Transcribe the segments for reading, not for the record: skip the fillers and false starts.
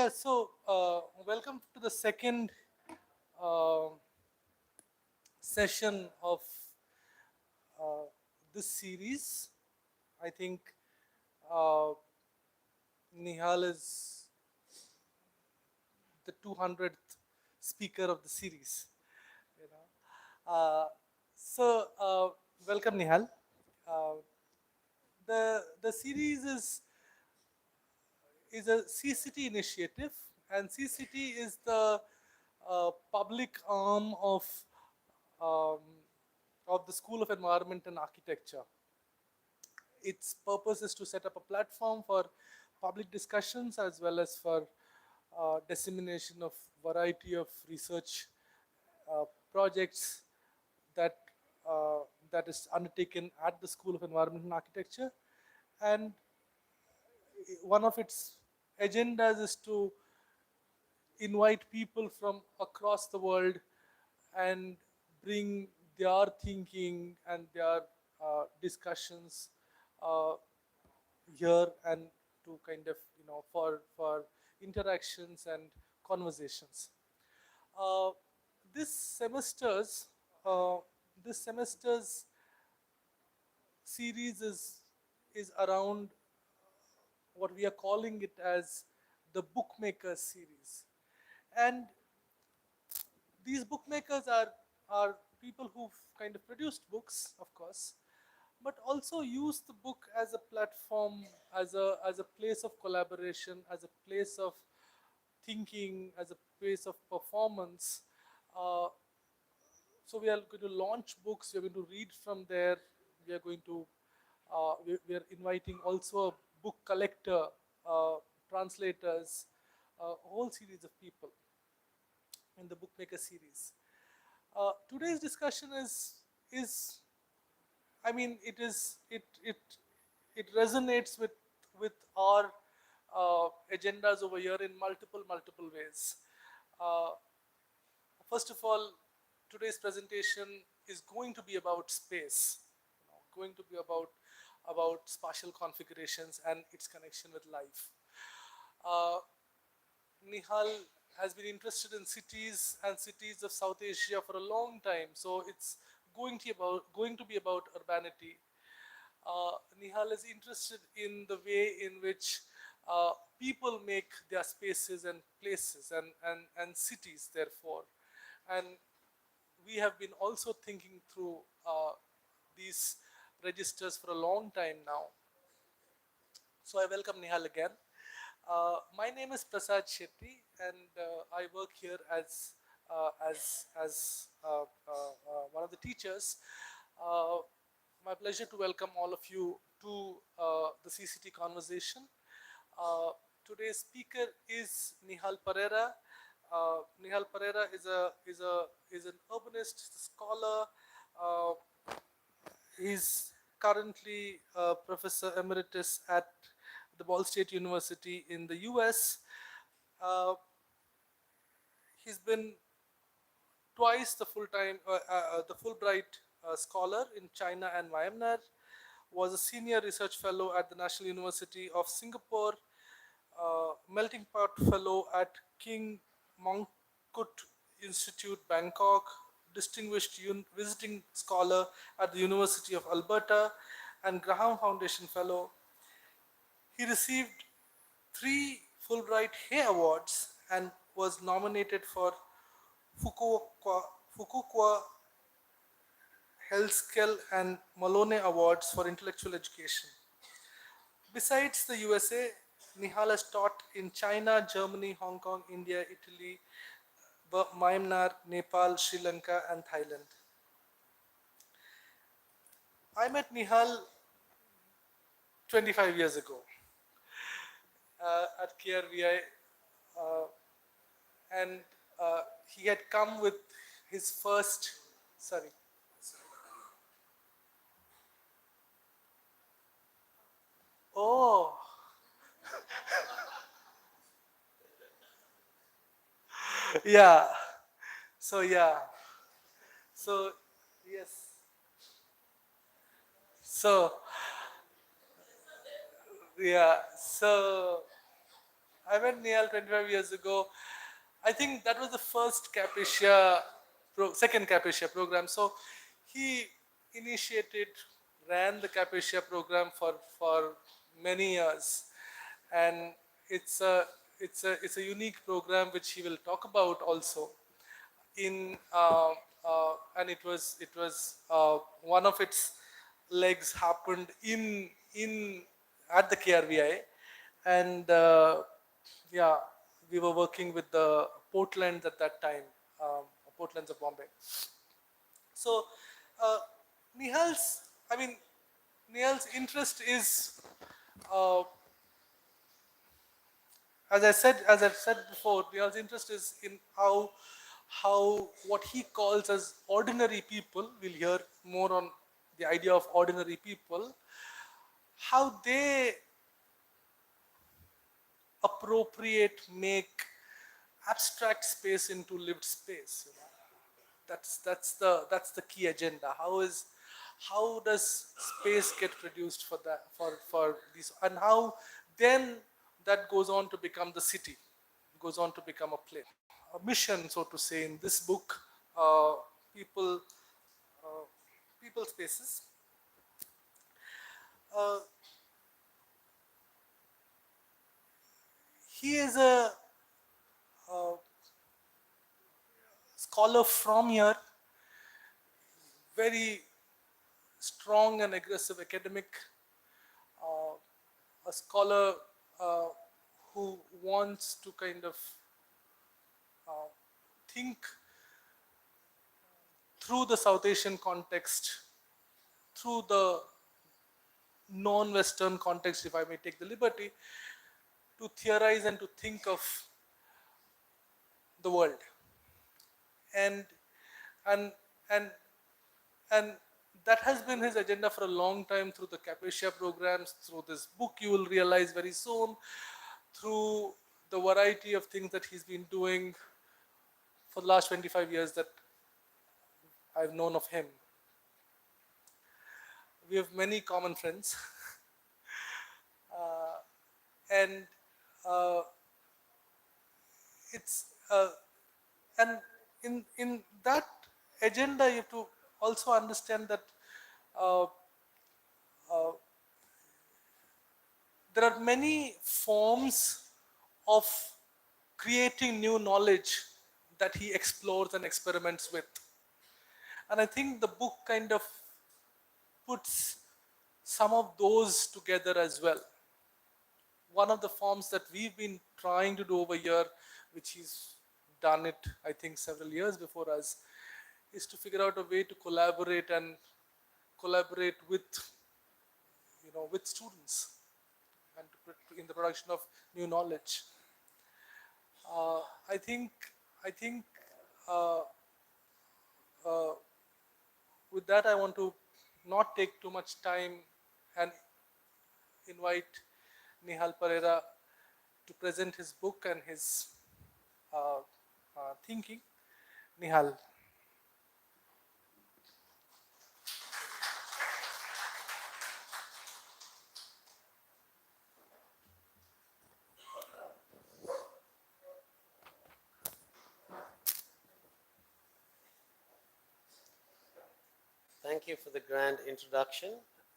Welcome to the second uh, session of uh, this series. I think uh, Nihal is the 200th speaker of the series. You know, welcome Nihal. Uh, the series is a CCT initiative, and CCT is the public arm um, of the School of Environment and Architecture. Its purpose is to set up a platform for public discussions as well as for dissemination of variety of research uh, projects that uh, that is undertaken at the School of Environment and Architecture. And one of its agendas is to invite people from across the world and bring their thinking and their discussions uh, here, and to kind of for interactions and conversations. Uh, this semester's uh, this semester's series is around what we are calling it as the Bookmakers series. And these bookmakers are people who've kind of produced books, of course, but also use the book as a platform, as a place of collaboration, as a place of thinking, as a place of performance. Uh, so we are going to launch books. We are going to read from there. We are going to we are inviting also a book collector, uh, translators, a whole series of people in the bookmaker series. Today's discussion is I mean it resonates with our agendas over here in multiple ways. Uh, First of all, today's presentation is going to be about space, going to be about spatial configurations and its connection with life. Uh, Nihal has been interested in cities and cities of South Asia for a long time, so it's going to be about urbanity. Nihal is interested in the way in which people make their spaces and places and cities, therefore. And we have been also thinking through these registers for a long time now. So I welcome Nihal again. My name is Prasad Shetty, and I work here as one of the teachers. Uh, my pleasure to welcome all of you to the CCT conversation. Uh, Today's speaker is Nihal Perera. Nihal Perera is an urbanist scholar. Uh, He's currently a professor emeritus at the Ball State University in the US. Uh, he's been twice the Fulbright scholar in China and Myanmar. Was a senior research fellow at the National University of Singapore, melting pot fellow at King Mongkut Institute, Bangkok, distinguished visiting scholar at the University of Alberta, and Graham Foundation fellow. He received 3 Fulbright Hay Awards and was nominated for Fuquoka Helskell and Malone Awards for intellectual education. Besides the USA, Nihal has taught in China, Germany, Hong Kong, India, Italy, Myanmar, Nepal, Sri Lanka, and Thailand. I met Nihal 25 years ago at KRVI, uh, and he had come with his first, sorry, oh, yeah, so yeah, so yes, so yeah, so I met Nihal 25 years ago. I think that was the first Capacia, second Capacia program. So he initiated, ran the Capacia program for many years, and it's a it's a unique program which he will talk about also. In and it was one of its legs happened in at the KRVI, and yeah, we were working with the Portland at that time, Portlands of Bombay. So uh, Nihal's, I mean, Nihal's interest is, uh, as I've said before, Nihal's interest is in how what he calls as ordinary people. We'll hear more on the idea of ordinary people, how they appropriate, make abstract space into lived space. You know? That's the key agenda. How does space get produced for that for these, and how then that goes on to become the city, goes on to become a play, a mission, so to say, in this book, people, uh, people spaces. Uh, he is a scholar from here, very strong and aggressive academic, a scholar uh, who wants to kind of think through the South Asian context, through the non-Western context, if I may take the liberty, to theorize and to think of the world. And and and and that has been his agenda for a long time, through the Capacia programs, through this book you will realize very soon, through the variety of things that he's been doing for the last 25 years that I've known of him. We have many common friends. And it's and in that agenda you have to also understand that uh, uh, there are many forms of creating new knowledge that he explores and experiments with. And I think the book kind of puts some of those together as well. One of the forms that we've been trying to do over here, which he's done it, I think, several years before us, is to figure out a way to collaborate and collaborate with, you know, with students and in the production of new knowledge. Uh, I think I think uh, uh, with that I want to not take too much time and invite Nihal Perera to present his book and his thinking. Nihal. Thank you for the grand introduction.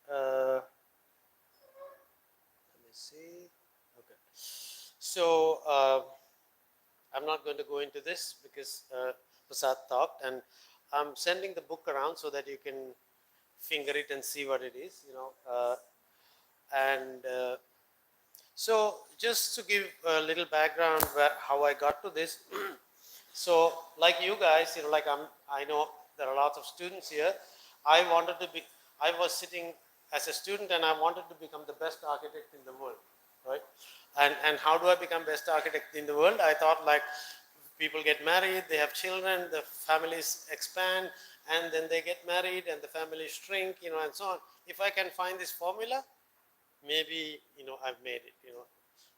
Let me see. Okay. So I'm not going to go into this because Prasad talked, and I'm sending the book around so that you can finger it and see what it is, you know. So just to give a little background how I got to this. So like you guys, you know, like I know there are lots of students here. I was sitting as a student and I wanted to become the best architect in the world, right? And how do I become best architect in the world? I thought, like, people get married, they have children, the families expand, and then they get married and the families shrink, you know, and so on. If I can find this formula, maybe, you know, I've made it, you know.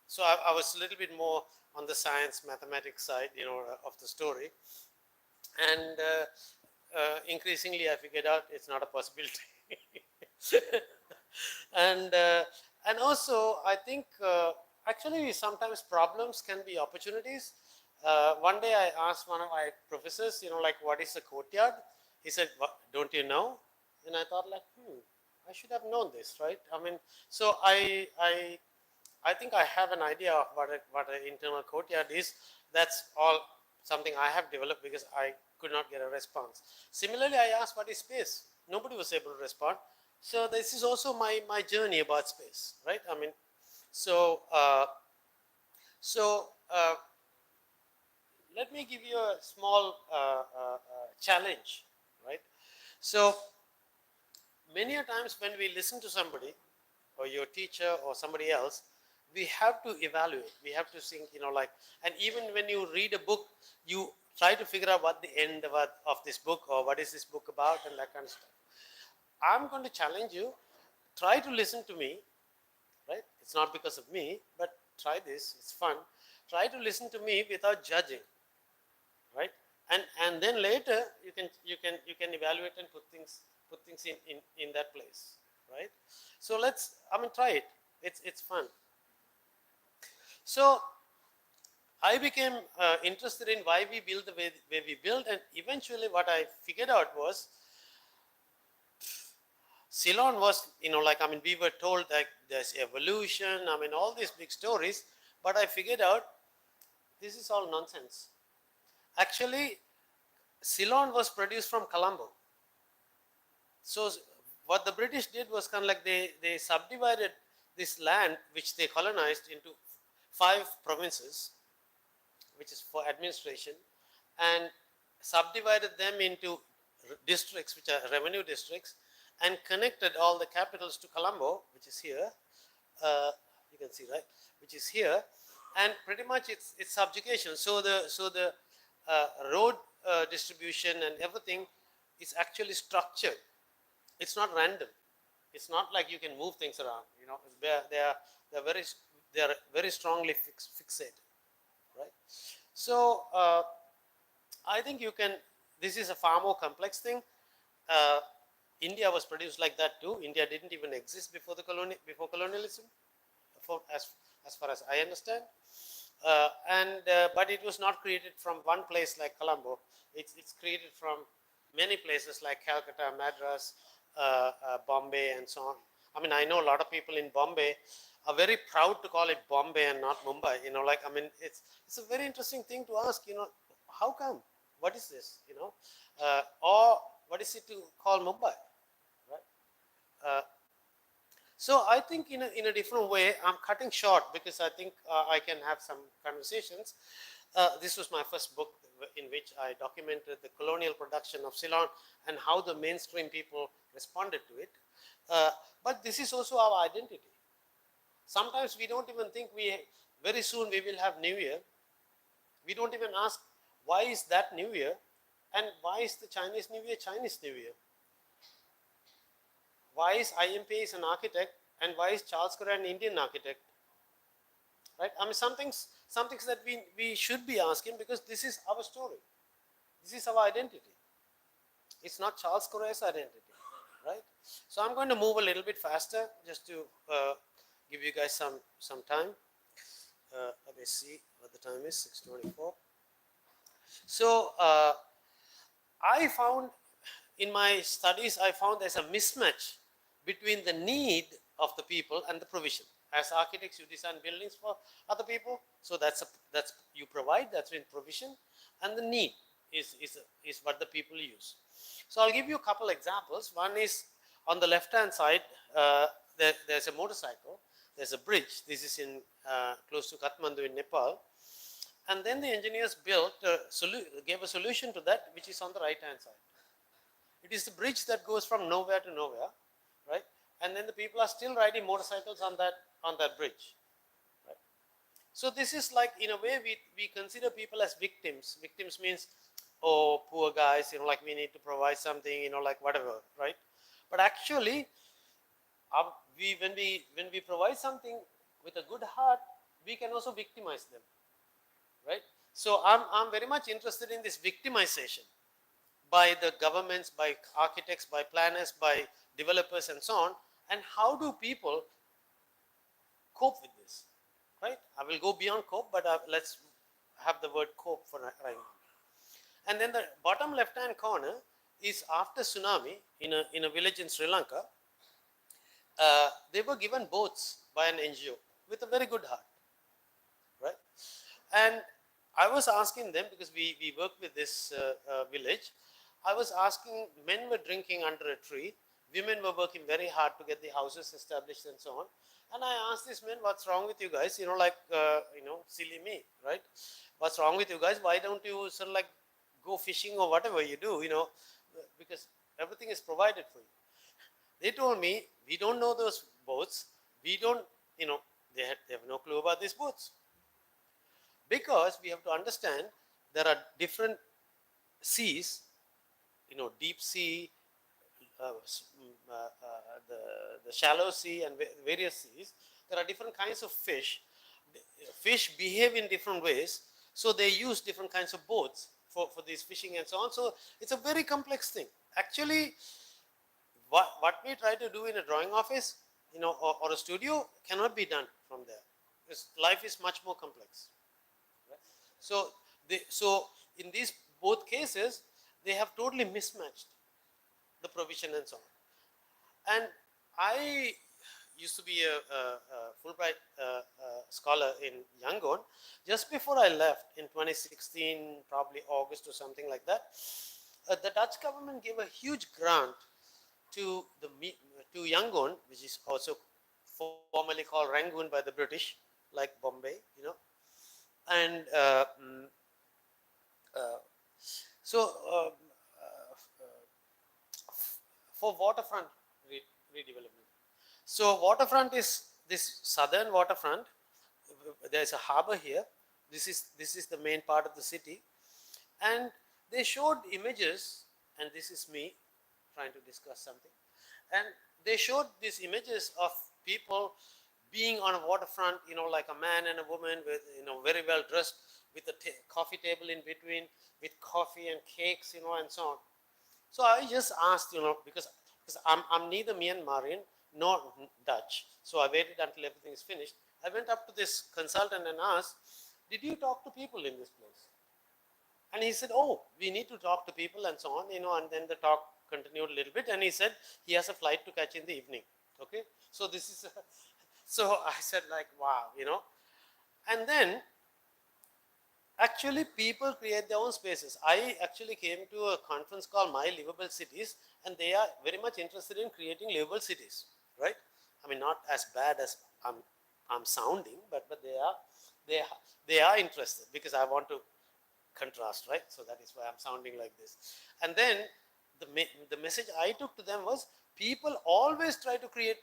So I was a little bit more on the science, mathematics side, you know, of the story. And increasingly I figured out it's not a possibility. and also I think actually, sometimes problems can be opportunities. One day I asked one of my professors, like, what is a courtyard? He said, don't you know? And I thought, like, I should have known this, right? I mean, so I think I have an idea of what an internal courtyard is. That's all something I have developed because I could not get a response. Similarly, I asked what is space. Nobody was able to respond. So this is also my journey about space, right? I mean, so so let me give you a small challenge, right? So many a times when we listen to somebody or your teacher or somebody else, we have to evaluate, we have to think, like, and even when you read a book, you try to figure out what the end of this book or what is this book about and that kind of stuff. I'm going to challenge you, try to listen to me, right? It's not because of me, but try this, it's fun. Try to listen to me without judging, right? And then later you can evaluate and put things in that place, right? So try it. It's fun. So I became interested in why we build the way we build, and eventually what I figured out was Ceylon was, we were told that there's evolution, all these big stories, but I figured out this is all nonsense. Actually, Ceylon was produced from Colombo. So what the British did was kind of like they subdivided this land which they colonized into 5 provinces, which is for administration, and subdivided them into districts, which are revenue districts, and connected all the capitals to Colombo, which is here. You can see, right, which is here, and pretty much it's subjugation. So the road distribution and everything is actually structured. It's not random. It's not like you can move things around. They are very strongly fixated, right? So I think you can. This is a far more complex thing. India was produced like that too. India didn't even exist before colonialism, as far as I understand. But it was not created from one place like Colombo. It's created from many places like Calcutta, Madras, Bombay, and so on. I know a lot of people in Bombay are very proud to call it Bombay and not Mumbai. It's a very interesting thing to ask. How come? What is this? Or what is it to call Mumbai? Right? So I think in a different way, I'm cutting short because I think I can have some conversations. This was my first book in which I documented the colonial production of Ceylon and how the mainstream people responded to it. But this is also our identity. Sometimes we don't even think very soon we will have New Year. We don't even ask, why is that New Year? And why is the Chinese New Year Chinese New Year? Why is IMP is an architect and why is Charles Correa an Indian architect? Right? Some things that we should be asking because this is our story. This is our identity. It's not Charles Correa's identity, right? So I'm going to move a little bit faster just to give you guys some time. Let me see what the time is, 6:24. So I found in my studies, I found there's a mismatch between the need of the people and the provision. As architects, you design buildings for other people, so that's you provide, that's in provision, and the need is what the people use. So I'll give you a couple examples. One is on the left-hand side, there's a motorcycle, there's a bridge. This is in close to Kathmandu in Nepal, and then the engineers gave a solution to that, which is on the right-hand side. It is the bridge that goes from nowhere to nowhere, right? And then the people are still riding motorcycles on that bridge, right? So this is like, in a way, we consider people as victims. Victims means, oh, poor guys, like we need to provide something, like whatever, right? But actually, when we provide something with a good heart, we can also victimize them, right? So I'm very much interested in this victimization by the governments, by architects, by planners, by developers, and so on. And how do people cope with this, right? I will go beyond cope, but let's have the word cope for right now. And then the bottom left-hand corner is after tsunami in a village in Sri Lanka. They were given boats by an NGO with a very good heart, right? And I was asking them, because we work with this village, I was asking, men were drinking under a tree, women were working very hard to get the houses established and so on. And I asked these men, what's wrong with you guys? Silly me, right? What's wrong with you guys? Why don't you sort of like go fishing or whatever you do, because everything is provided for you. They told me, we don't know those boats. We don't, they have no clue about these boats. Because we have to understand there are different seas, deep sea, the shallow sea and various seas. There are different kinds of fish. Fish behave in different ways, so they use different kinds of boats for this fishing and so on. So it's a very complex thing. Actually, what we try to do in a drawing office, or a studio cannot be done from there. Because life is much more complex. Right? So in these both cases, they have totally mismatched the provision and so on. And I used to be a Fulbright scholar in Yangon. Just before I left in 2016, probably August or something like that, the Dutch government gave a huge grant to Yangon, which is also formerly called Rangoon by the British, like Bombay, and for waterfront redevelopment. So waterfront is this southern waterfront. There is a harbor here. This is the main part of the city, and they showed images, and this is me trying to discuss something, and they showed these images of people being on a waterfront, like a man and a woman with, very well dressed, with a coffee table in between, with coffee and cakes, and so on. So I just asked, because I'm neither Myanmarian nor Dutch, so I waited until everything is finished. I went up to this consultant and asked, did you talk to people in this place? And he said, oh, we need to talk to people and so on, and then the talk continued a little bit, and he said he has a flight to catch in the evening. Okay, so this is, so I said like, wow, and then actually people create their own spaces. I actually came to a conference called My Livable Cities, and they are very much interested in creating livable cities, right? I mean, not as bad as I'm sounding, but they are interested, because I want to contrast, right? So that is why I'm sounding like this. And then the message I took to them was, people always try to create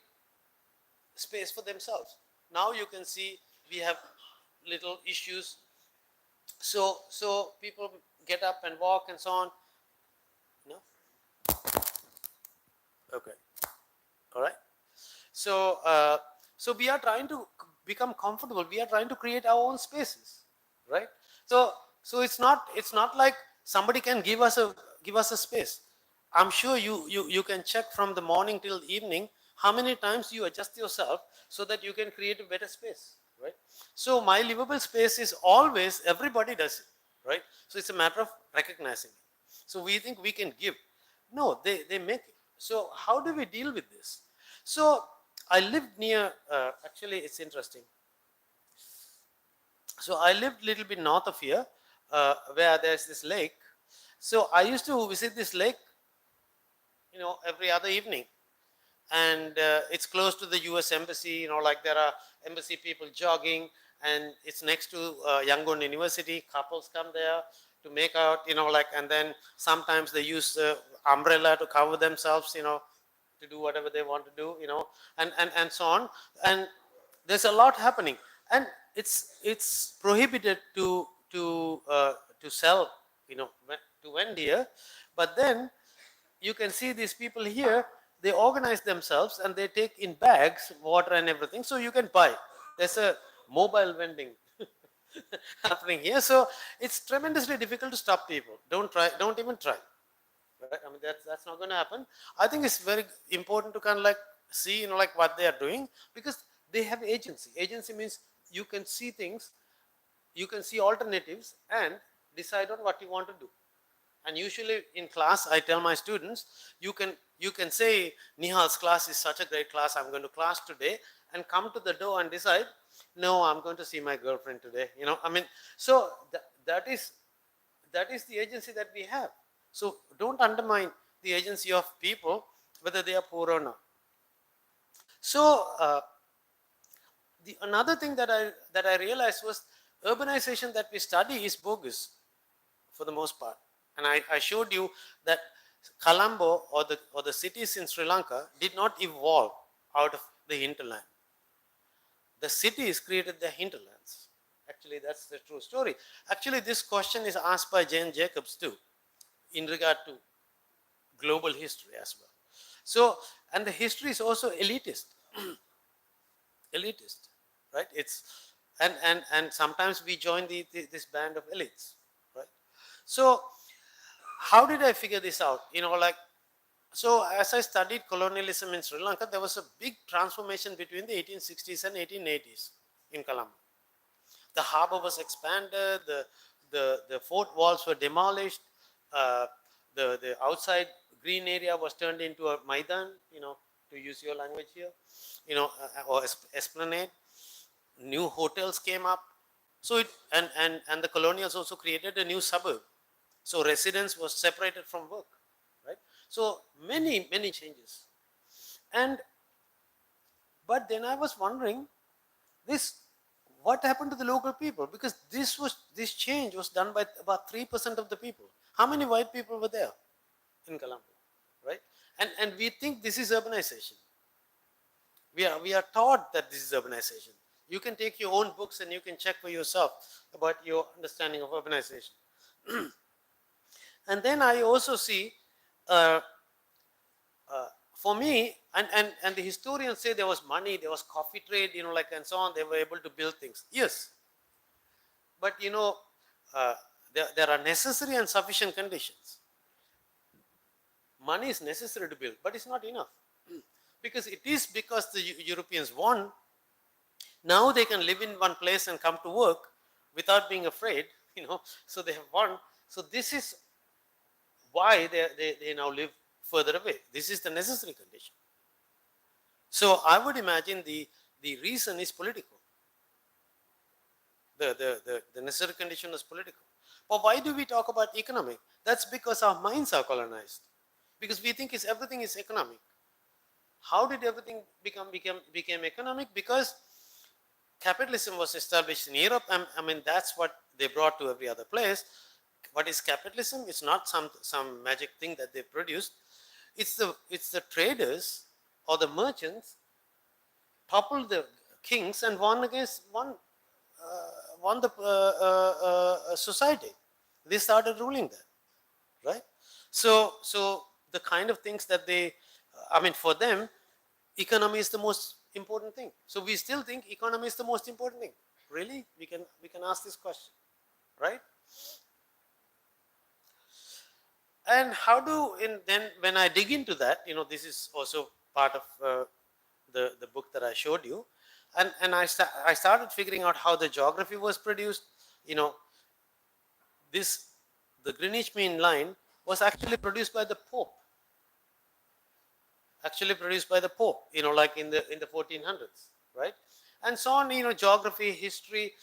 space for themselves. Now you can see we have little issues. So people get up and walk and so on. No? Okay. All right. So we are trying to become comfortable. We are trying to create our own spaces, right? So it's not like somebody can give us a space. I'm sure you can check from the morning till the evening how many times you adjust yourself so that you can create a better space, right? So my livable space is always, everybody does it, right? So it's a matter of recognizing it. So we think we can give. No, they make it. So how do we deal with this? So I lived near, actually it's interesting. So I lived a little bit north of here, where there's this lake. So I used to visit this lake, every other evening. And it's close to the US Embassy, like there are embassy people jogging, and it's next to Yangon University. Couples come there to make out, and then sometimes they use the umbrella to cover themselves, to do whatever they want to do, and so on. And there's a lot happening, and it's prohibited to sell, to vend here. But then you can see these people here, they organize themselves and they take in bags water and everything, so you can buy. There's a mobile vending happening here, so it's tremendously difficult to stop people. Don't even try, right? I mean, that's not going to happen. I think it's very important to kind of like see, like what they are doing, because they have agency. Agency means you can see things, you can see alternatives and decide on what you want to do. And usually in class, I tell my students, you can say, Nihal's class is such a great class, I'm going to class today, and come to the door and decide, no, I'm going to see my girlfriend today. I mean, so that is the agency that we have. So don't undermine the agency of people, whether they are poor or not. So another thing that I realized was urbanization that we study is bogus for the most part. And I showed you that Colombo or the cities in Sri Lanka did not evolve out of the hinterland. The cities created the hinterlands. Actually, that's the true story. Actually, this question is asked by Jane Jacobs too, in regard to global history as well. So, and the history is also elitist. Elitist, right? It's and sometimes we join this band of elites, right? So, how did I figure this out? So as I studied colonialism in Sri Lanka, there was a big transformation between the 1860s and 1880s in Colombo. The harbor was expanded, the fort walls were demolished, the outside green area was turned into a maidan, to use your language here, or esplanade. New hotels came up. So and the colonials also created a new suburb. So residence was separated from work, right? So many changes. But then I was wondering, what happened to the local people? Because this change was done by about 3% of the people. How many white people were there in Colombo, right? And we think this is urbanization. We are taught that this is urbanization. You can take your own books and you can check for yourself about your understanding of urbanization. And then I also see, for me, and the historians say there was money, there was coffee trade, and so on. They were able to build things. Yes, but there are necessary and sufficient conditions. Money is necessary to build, but it's not enough, because the Europeans won. Now they can live in one place and come to work without being afraid. So they have won. So this is why they now live further away. This is the necessary condition. So I would imagine the reason is political. The necessary condition is political. But why do we talk about economic? That's because our minds are colonized. Because we think everything is economic. How did everything became economic? Because capitalism was established in Europe. I mean, that's what they brought to every other place. What is capitalism? It's not some magic thing that they produced. It's the traders or the merchants toppled the kings and won the society. They started ruling that, right? So the kind of things that for them, economy is the most important thing. So we still think economy is the most important thing. Really? We can ask this question, right? And then when I dig into that, this is also part of the book that I showed you, and I started figuring out how the geography was produced. The Greenwich Mean Line was actually produced by the Pope. Like in the 1400s, right? And so on. Geography, history.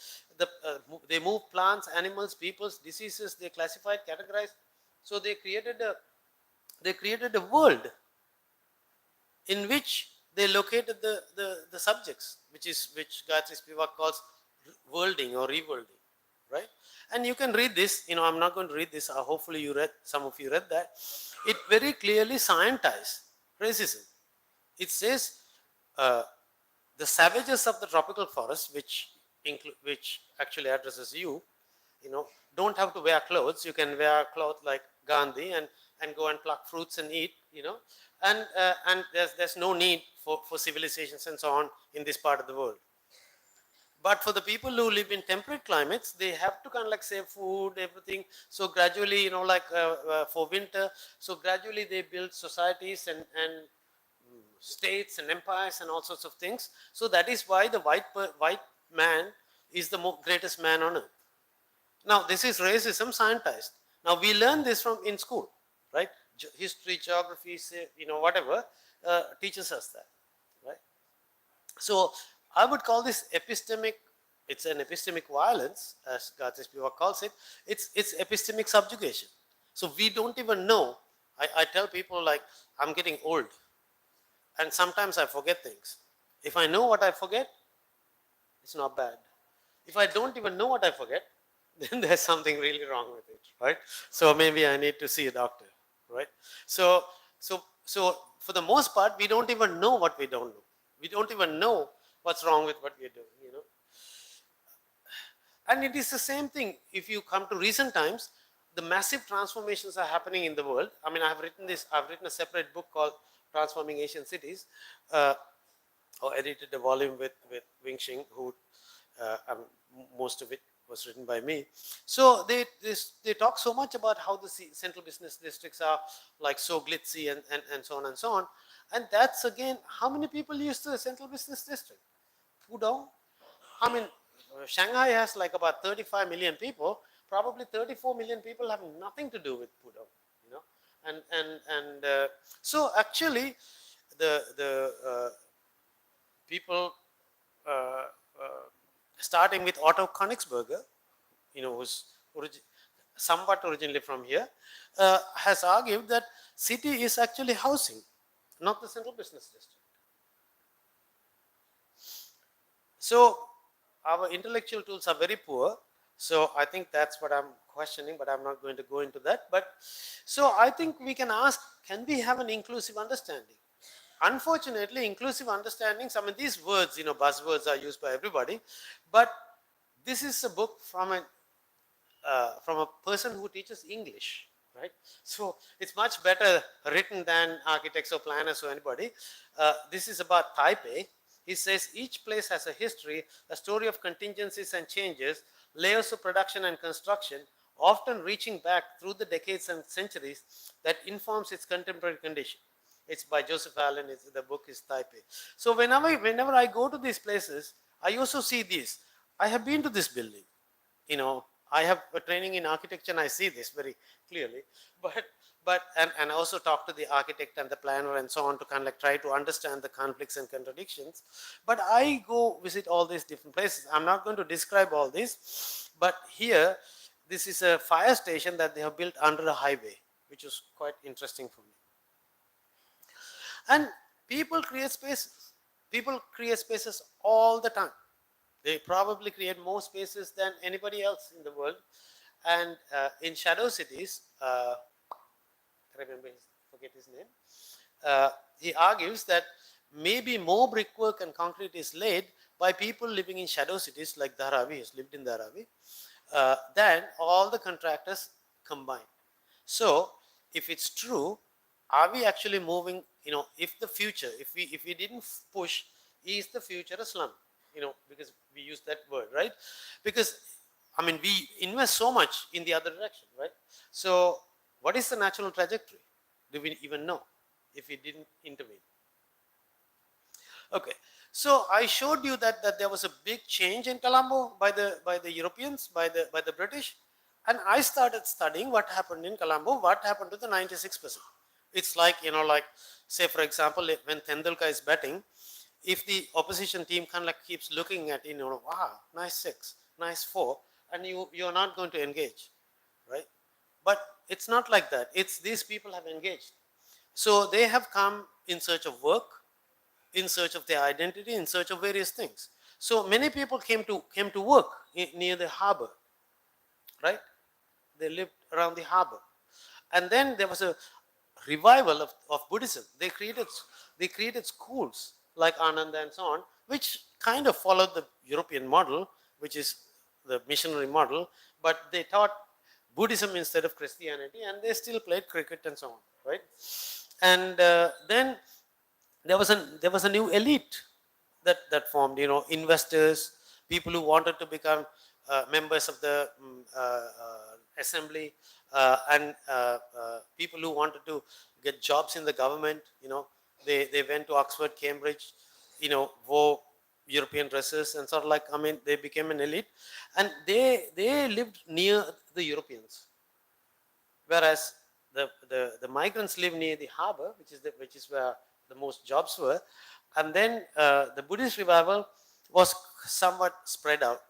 They moved plants, animals, peoples, diseases. They classified, categorized. So they created a world in which they located the subjects, which Gayatri Spivak calls worlding or reworlding, right? And you can read this. I'm not going to read this. Hopefully some of you read that. It very clearly scientized racism. It says the savages of the tropical forest, which actually addresses you, don't have to wear clothes. You can wear clothes like Gandhi and go and pluck fruits and eat, and there's no need for civilizations and so on in this part of the world. But for the people who live in temperate climates, they have to kind of like save food, everything. So gradually, for winter, so gradually they build societies and states and empires and all sorts of things. So that is why the white man is the greatest man on earth. Now, this is racism scientized. Now, we learn this from in school, right? History, geography, whatever teaches us that, right? So, I would call this epistemic. It's an epistemic violence, as Gatis Spivak calls it. It's epistemic subjugation. So, we don't even know. I tell people, like, I'm getting old, and sometimes I forget things. If I know what I forget, it's not bad. If I don't even know what I forget, then there's something really wrong with it, right? So maybe I need to see a doctor, right? So for the most part, we don't even know what we don't know. We don't even know what's wrong with what we're doing. And it is the same thing if you come to recent times. The massive transformations are happening in the world. I mean, I've written a separate book called Transforming Asian Cities, or edited a volume with Wing Xing, who most of it was written by me. So they talk so much about how the central business districts are like so glitzy and so on and so on. And that's again, how many people use the central business district? Pudong? I mean, Shanghai has like about 35 million people. Probably 34 million people have nothing to do with Pudong, and so actually the people starting with Otto Königsberger, who's somewhat originally from here, has argued that city is actually housing, not the central business district. So our intellectual tools are very poor. So I think that's what I'm questioning, but I'm not going to go into that. But so I think we can ask, can we have an inclusive understanding? Unfortunately, inclusive understandings, I mean, these words, buzzwords are used by everybody, but this is a book from a person who teaches English, right? So it's much better written than architects or planners or anybody. This is about Taipei. He says each place has a history, a story of contingencies and changes, layers of production and construction, often reaching back through the decades and centuries that informs its contemporary condition. It's by Joseph Allen. The book is Taipei. So whenever I go to these places, I also see these. I have been to this building. I have a training in architecture and I see this very clearly. And I also talk to the architect and the planner and so on to kind of like try to understand the conflicts and contradictions. But I go visit all these different places. I'm not going to describe all this, but here, this is a fire station that they have built under a highway, which is quite interesting for me. And people create spaces. People create spaces all the time. They probably create more spaces than anybody else in the world. And in shadow cities, I forget his name, he argues that maybe more brickwork and concrete is laid by people living in shadow cities like Dharavi, he's lived in Dharavi, than all the contractors combined. So, if it's true, are we actually moving, if the future, if we didn't push, is the future a slum? Because we use that word, right? Because, I mean, we invest so much in the other direction, right? So, what is the natural trajectory? Do we even know if we didn't intervene? Okay, so I showed you that there was a big change in Colombo by the Europeans, by the British, and I started studying what happened in Colombo, what happened to the 96%. It's like, say for example, when Tendulkar is batting, if the opposition team kind of like keeps looking at, wow, nice 6, nice 4, and you're not going to engage, right? But it's not like that. It's these people have engaged. So they have come in search of work, in search of their identity, in search of various things. So many people came to work near the harbor, right? They lived around the harbor. And then there was a revival of Buddhism. They created schools like Ananda and so on, which kind of followed the European model, which is the missionary model, but they taught Buddhism instead of Christianity, and they still played cricket and so on, right? And then there was a new elite that formed, investors, people who wanted to become members of the assembly, and people who wanted to get jobs in the government. They went to Oxford, Cambridge, European dresses and sort of like, I mean, they became an elite, and they lived near the Europeans, whereas the migrants live near the harbor, which is where the most jobs were, and then the Buddhist revival was somewhat spread out.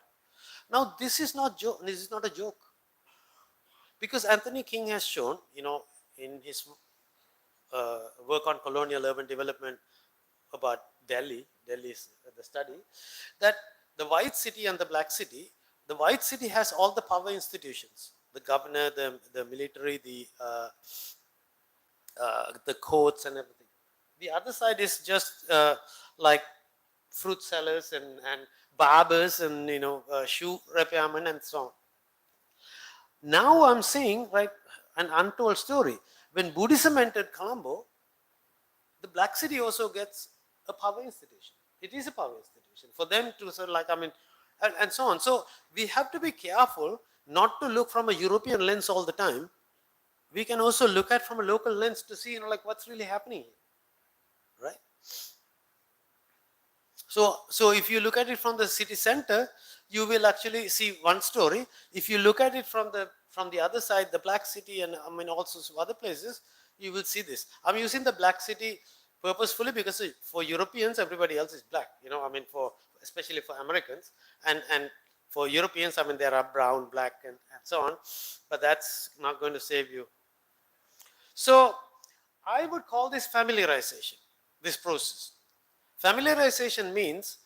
Now this is not a joke, because Anthony King has shown, in his work on colonial urban development about Delhi is the study, that the white city and the black city, the white city has all the power institutions, the governor, the military, the courts and everything. The other side is just like fruit sellers and barbers and shoe repairmen and so on. Now I'm seeing, right, an untold story. When Buddhism entered Colombo, the black city also gets a power institution. It is a power institution for them to sort of like, I mean, and so on. So we have to be careful not to look from a European lens all the time. We can also look at from a local lens to see, like what's really happening here, right? So if you look at it from the city center, you will actually see one story. If you look at it from the other side, the black city, and I mean also some other places, you will see this. I'm using the black city purposefully because for Europeans, everybody else is black. I mean, especially for Americans, and for Europeans, I mean, there are brown, black, and so on. But that's not going to save you. So I would call this familiarization, this process. Familiarization means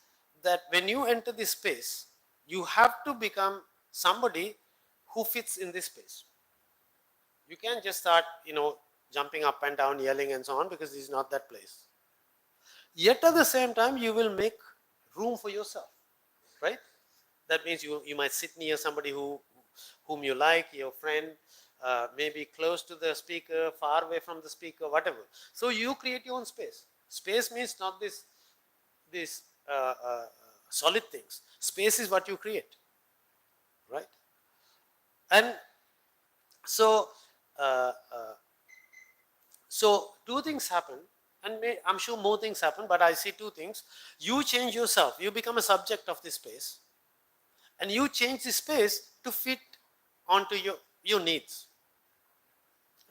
that when you enter this space, you have to become somebody who fits in this space. You can't just start, jumping up and down, yelling and so on, because this is not that place. Yet at the same time, you will make room for yourself, right? That means you might sit near somebody whom you like, your friend, maybe close to the speaker, far away from the speaker, whatever. So you create your own space. Space means not these solid things. Space is what you create, right? And so two things happen, and I'm sure more things happen, but I see two things. You change yourself, you become a subject of this space, and you change the space to fit onto your needs,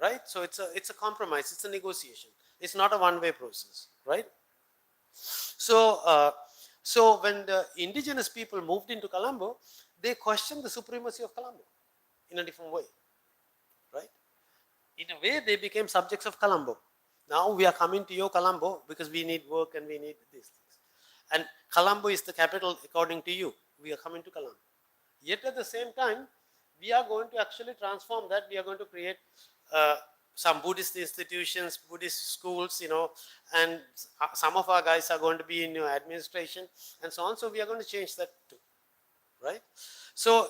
right? So it's a compromise, it's a negotiation. It's not a one-way process, right? So when the indigenous people moved into Colombo, they questioned the supremacy of Colombo in a different way, right? In a way, they became subjects of Colombo. Now we are coming to your Colombo because we need work and we need these things. And Colombo is the capital according to you. We are coming to Colombo. Yet at the same time, we are going to actually transform that. We are going to create some Buddhist institutions, Buddhist schools, and some of our guys are going to be in administration and so on. So we are going to change that too, right? So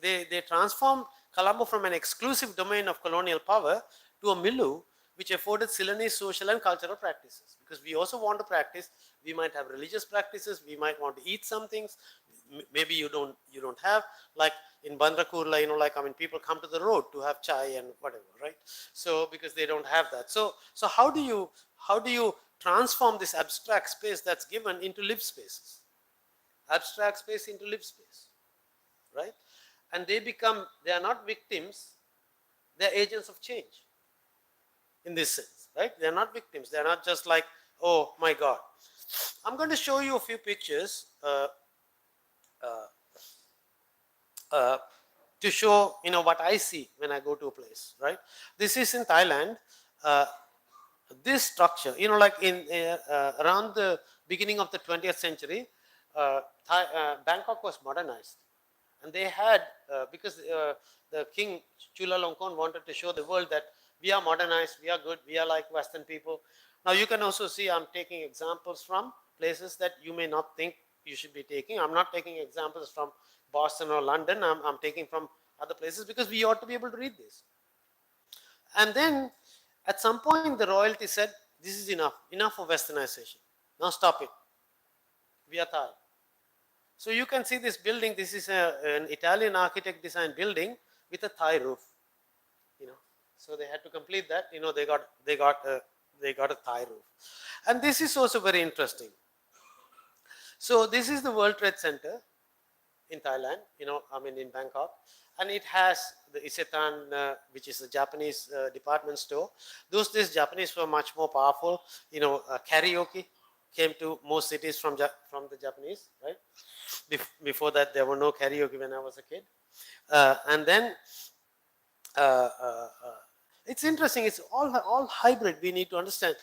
they transformed Colombo from an exclusive domain of colonial power to a milieu which afforded Ceylonese social and cultural practices. Because we also want to practice, we might have religious practices, we might want to eat some things, maybe you don't have, like in Bandra Kurla, like, I mean, people come to the road to have chai and whatever, right? So because they don't have that. So how do you transform this abstract space that's given into lived spaces? Abstract space into lived space, right? And they are not victims, they're agents of change in this sense, right? They're not victims, they're not just like, oh my God. I'm going to show you a few pictures to show, what I see when I go to a place, right? This is in Thailand. This structure, like in around the beginning of the 20th century, Bangkok was modernized. And they had, because the king Chulalongkorn wanted to show the world that we are modernized, we are good, we are like Western people. Now you can also see I'm taking examples from places that you may not think you should be taking. I'm not taking examples from Boston or London, I'm taking from other places because we ought to be able to read this. And then at some point the royalty said, this is enough of westernization. Now stop it. We are Thai. So you can see this building, this is an Italian architect designed building with a Thai roof. So they had to complete that, they got a Thai roof. And this is also very interesting. So this is the World Trade Center in Thailand, in Bangkok, and it has the Isetan, which is a Japanese department store. Those days, Japanese were much more powerful. Karaoke came to most cities from the Japanese, right? Before that, there were no karaoke when I was a kid, and then uh, uh, uh, it's interesting. It's all hybrid. We need to understand.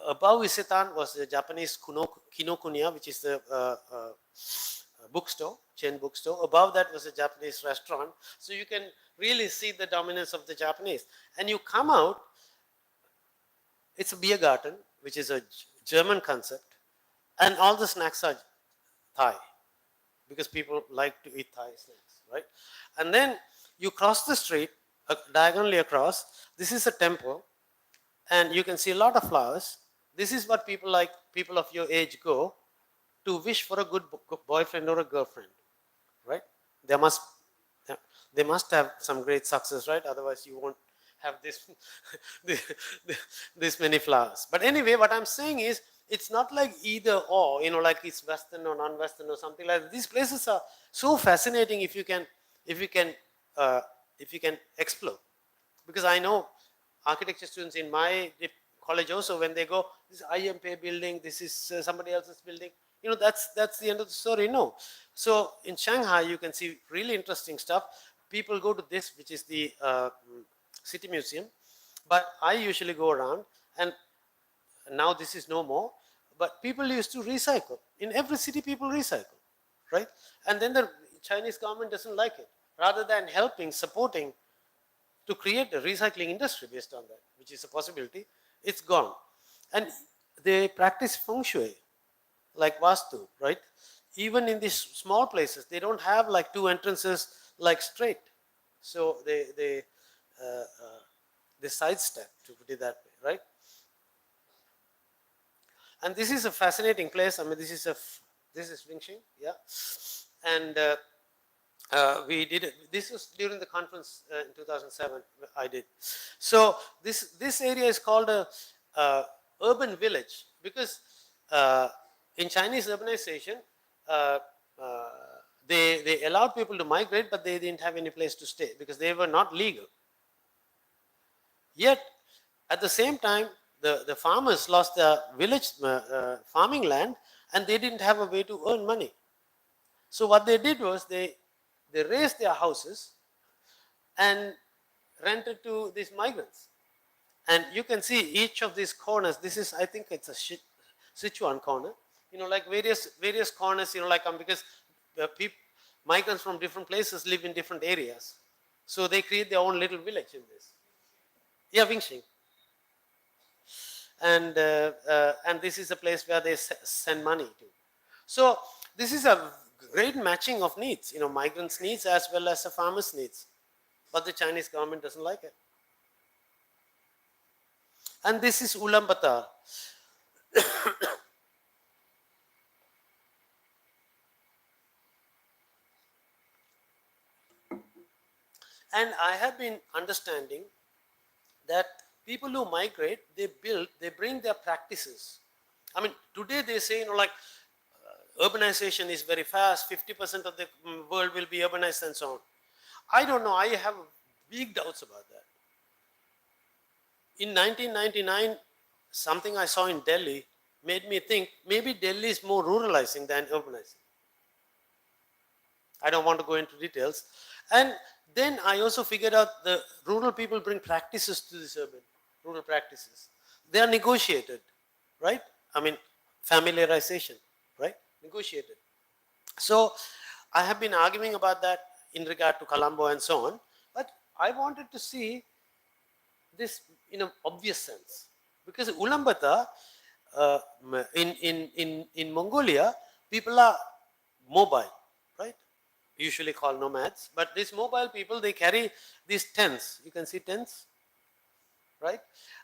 Above Isetan was the Japanese Kinokuniya, which is the bookstore, chain bookstore. Above that was a Japanese restaurant. So you can really see the dominance of the Japanese. And you come out, it's a beer garden, which is a German concept, and all the snacks are Thai, because people like to eat Thai snacks, right? And then you cross the street, diagonally across, this is a temple, and you can see a lot of flowers. This is what people of your age go to wish for a good boyfriend or a girlfriend, right? They must have some great success, right? Otherwise you won't have this many flowers. But anyway, what I'm saying is, it's not like either or, like it's Western or non-Western or something like that. These places are so fascinating if you can explore. Because I know architecture students in my college also, when they go, this is IMP building, this is somebody else's building, that's the end of the story. No. So in Shanghai, you can see really interesting stuff. People go to this, which is the city museum, but I usually go around, and now this is no more, but people used to recycle. In every city, people recycle, right? And then the Chinese government doesn't like it. Rather than helping, supporting to create a recycling industry based on that, which is a possibility, it's gone. And they practice feng shui, like Vastu, right? Even in these small places, they don't have like two entrances like straight. So they sidestep, to put it that way, right? And this is a fascinating place. I mean, this is Wingxing, yeah. And we did it. This was during the conference in 2007. I did. So this area is called a urban village, because in Chinese urbanization, they allowed people to migrate, but they didn't have any place to stay because they were not legal. Yet, at the same time, the farmers lost their village farming land, and they didn't have a way to earn money. So what they did was they raised their houses and rented to these migrants. And you can see each of these corners. This is, I think it's a Sichuan corner. Like various corners. Because migrants from different places live in different areas, so they create their own little village in this. Yeah, Wingxing. And this is a place where they send money to. So this is a great matching of needs, migrants' needs as well as the farmers' needs. But the Chinese government doesn't like it. And this is Ulaanbaatar. And I have been understanding that people who migrate, they bring their practices. I mean, today they say, urbanization is very fast, 50% of the world will be urbanized and so on. I don't know, I have big doubts about that. In 1999, something I saw in Delhi made me think maybe Delhi is more ruralizing than urbanizing. I don't want to go into details. And then I also figured out the rural people bring practices to this rural practices. They are negotiated, right? I mean, familiarization, right? Negotiated. So I have been arguing about that in regard to Colombo and so on, but I wanted to see this in an obvious sense, because Ulaanbaatar, in Mongolia, people are mobile, right? Usually called nomads, but these mobile people, they carry these tents. You can see tents, right?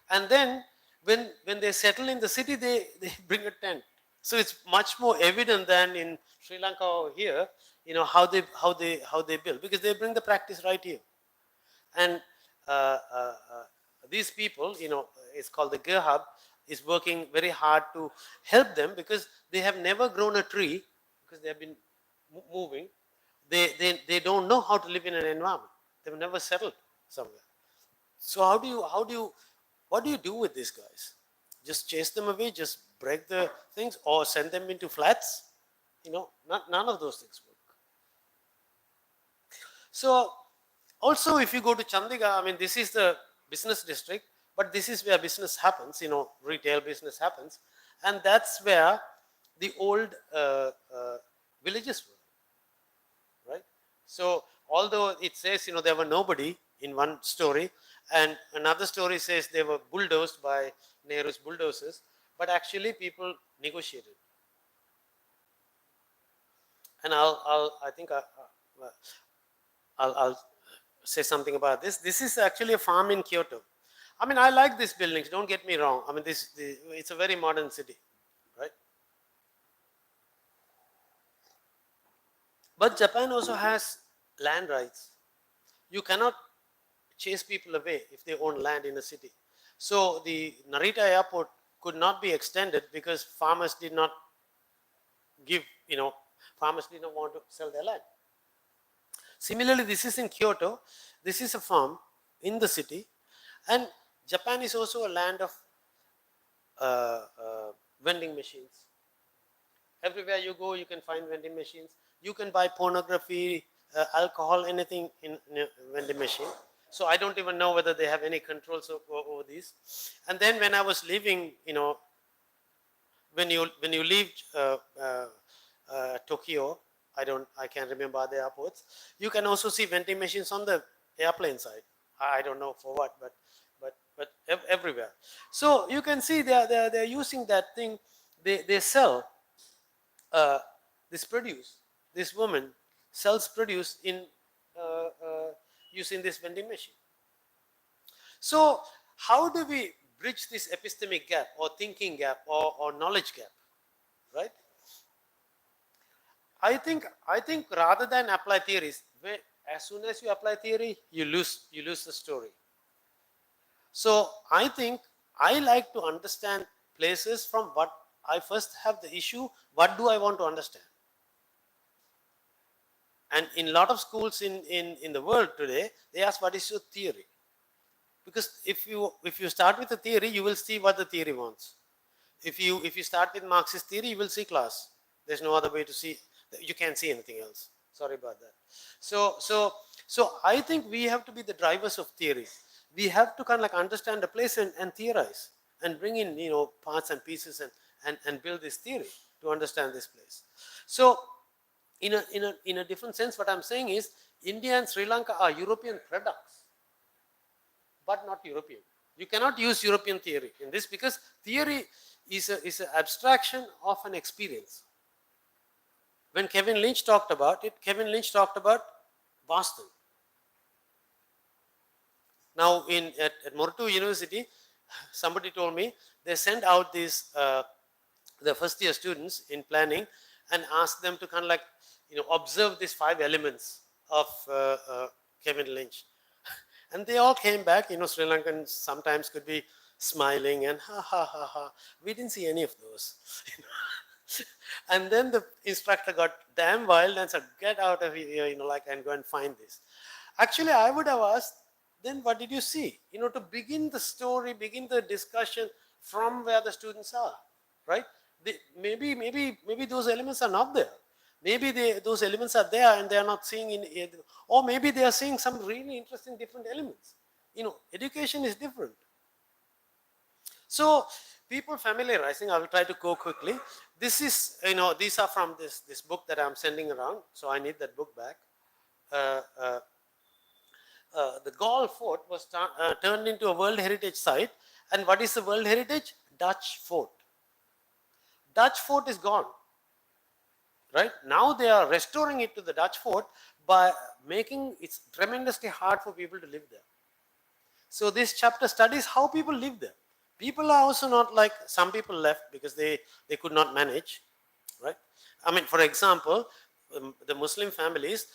And then when they settle in the city, they bring a tent. So it's much more evident than in Sri Lanka or here, how they build, because they bring the practice right here. And these people, it's called the Gerhab, is working very hard to help them because they have never grown a tree because they have been moving. They don't know how to live in an environment. They've never settled somewhere. So what do you do with these guys? Just chase them away, just break the things, or send them into flats? None of those things work. So also if you go to Chandigarh, I mean this is the business district, but this is where business happens, retail business happens, and that's where the old villages were, right? So although it says, there were nobody in one story, and another story says they were bulldozed by Nehru's bulldozers, but actually people negotiated. And I think I'll say something about this. This is actually a farm in Kyoto. I mean, I like these buildings, don't get me wrong. I mean, it's a very modern city, right? But Japan also has land rights. You cannot chase people away if they own land in a city. So the Narita airport could not be extended because farmers did not farmers did not want to sell their land. Similarly, this is in Kyoto. This is a farm in the city, and Japan is also a land of vending machines. Everywhere you go, you can find vending machines. You can buy pornography, alcohol, anything in a vending machine. So I don't even know whether they have any controls over these. And then when I was leaving, when you leave Tokyo, I can't remember other airports. You can also see vending machines on the airplane side. I don't know for what, but everywhere. So you can see they're using that thing. They sell this produce. This woman sells produce in using this vending machine. So how do we bridge this epistemic gap or thinking gap or knowledge gap, right? I think rather than apply theories, as soon as you apply theory, you lose the story. So I think I like to understand places from what I first have the issue, what do I want to understand? And in a lot of schools in the world today, they ask what is your theory? Because if you start with a theory, you will see what the theory wants. If you start with Marxist theory, you will see class. There's no other way to see. You can't see anything else. Sorry about that. So I think we have to be the drivers of theory. We have to kind of like understand the place and theorize and bring in parts and pieces and build this theory to understand this place. So in a different sense, what I'm saying is India and Sri Lanka are European products, but not European. You cannot use European theory in this because theory is an abstraction of an experience. When Kevin Lynch talked about it, Kevin Lynch talked about Boston. Now at Mortu University, somebody told me they sent out these the first year students in planning and asked them to kind of like observe these 5 elements of Kevin Lynch. And they all came back, Sri Lankans sometimes could be smiling and ha ha ha ha. We didn't see any of those. And then the instructor got damn wild and said, get out of here, and go and find this. Actually, I would have asked, then what did you see? To begin the story, begin the discussion from where the students are, right? Maybe those elements are not there. Maybe those elements are there and they are not seeing or maybe they are seeing some really interesting different elements. Education is different. So people familiarizing, I will try to go quickly. This is, these are from this book that I'm sending around, so I need that book back. The Gaul fort was turned into a World Heritage Site, and what is the World Heritage? Dutch fort. Dutch fort is gone. Right? Now they are restoring it to the Dutch fort by making it tremendously hard for people to live there. So this chapter studies how people live there. People are also not like some people left because they could not manage, right? I mean, for example, the Muslim families,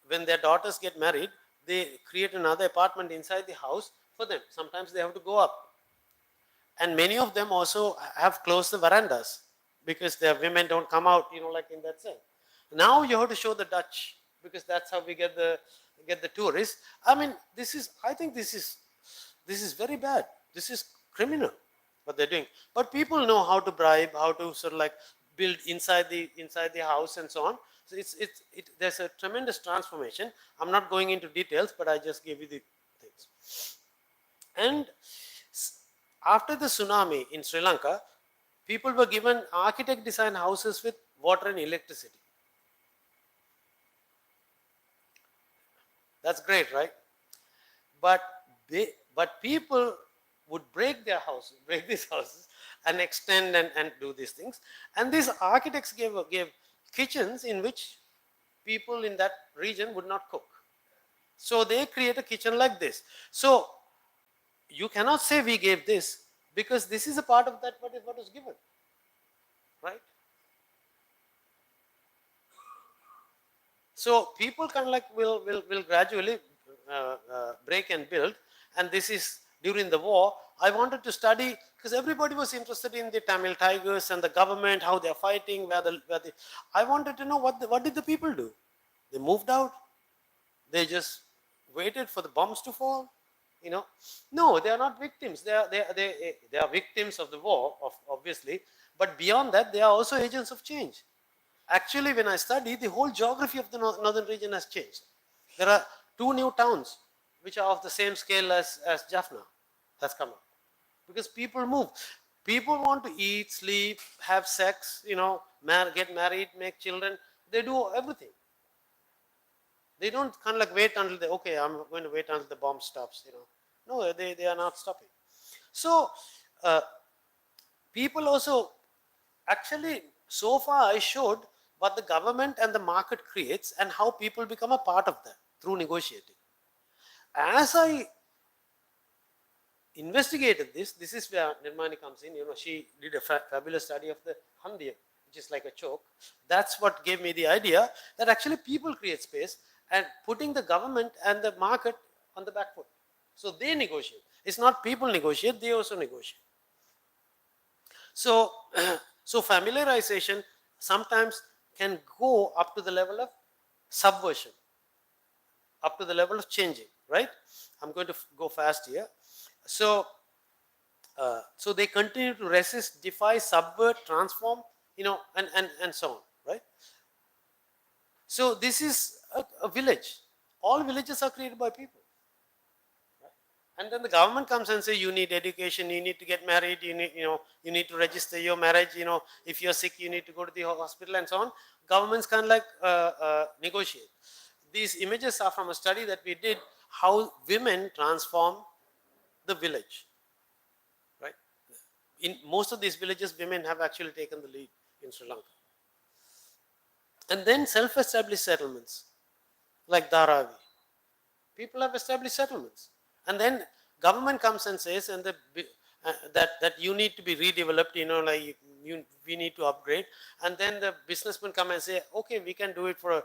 when their daughters get married, they create another apartment inside the house for them. Sometimes they have to go up. And many of them also have closed the verandas because their women don't come out, like in that sense. Now you have to show the Dutch because that's how we get the tourists. I mean, I think this is very bad. This is criminal what they're doing. But people know how to bribe, how to sort of like build inside the house and so on. So there's a tremendous transformation. I'm not going into details, but I just gave you the things. And after the tsunami in Sri Lanka, people were given architect design houses with water and electricity. That's great, right? But people would break these houses and extend and do these things. And these architects gave kitchens in which people in that region would not cook. So they create a kitchen like this. So you cannot say we gave this because this is a part of that what is given, right? So people kind of like will gradually break and build, and this is during the war. I wanted to study because everybody was interested in the Tamil Tigers and the government, how they are fighting, I wanted to know what did the people do? They moved out. They just waited for the bombs to fall. No, they are not victims. They are victims of the war, obviously, but beyond that, they are also agents of change. Actually, when I study, the whole geography of the northern region has changed. There are 2 new towns which are of the same scale as Jaffna has come up. Because people move. People want to eat, sleep, have sex, get married, make children. They do everything. They don't kind of like wait until I'm going to wait until the bomb stops, No, they are not stopping. So, people also, actually, so far I showed what the government and the market creates and how people become a part of that through negotiating. As I investigated this is where Nirmani comes in. She did a fabulous study of the Handir, which is like a choke. That's what gave me the idea that actually people create space and putting the government and the market on the back foot. So they negotiate. It's not people negotiate, they also negotiate. So, so familiarization sometimes can go up to the level of subversion, up to the level of changing, right? I'm going to go fast here. So, so they continue to resist, defy, subvert, transform, and so on, right? So this is a village. All villages are created by people. Right? And then the government comes and says, you need education, you need to get married, you need to register your marriage, if you're sick, you need to go to the hospital and so on. Governments can like negotiate. These images are from a study that we did, how women transform the village. Right? In most of these villages, women have actually taken the lead in Sri Lanka. And then self-established settlements, like Dharavi. People have established settlements. And then government comes and says and that you need to be redeveloped, we need to upgrade. And then the businessmen come and say, okay, we can do it for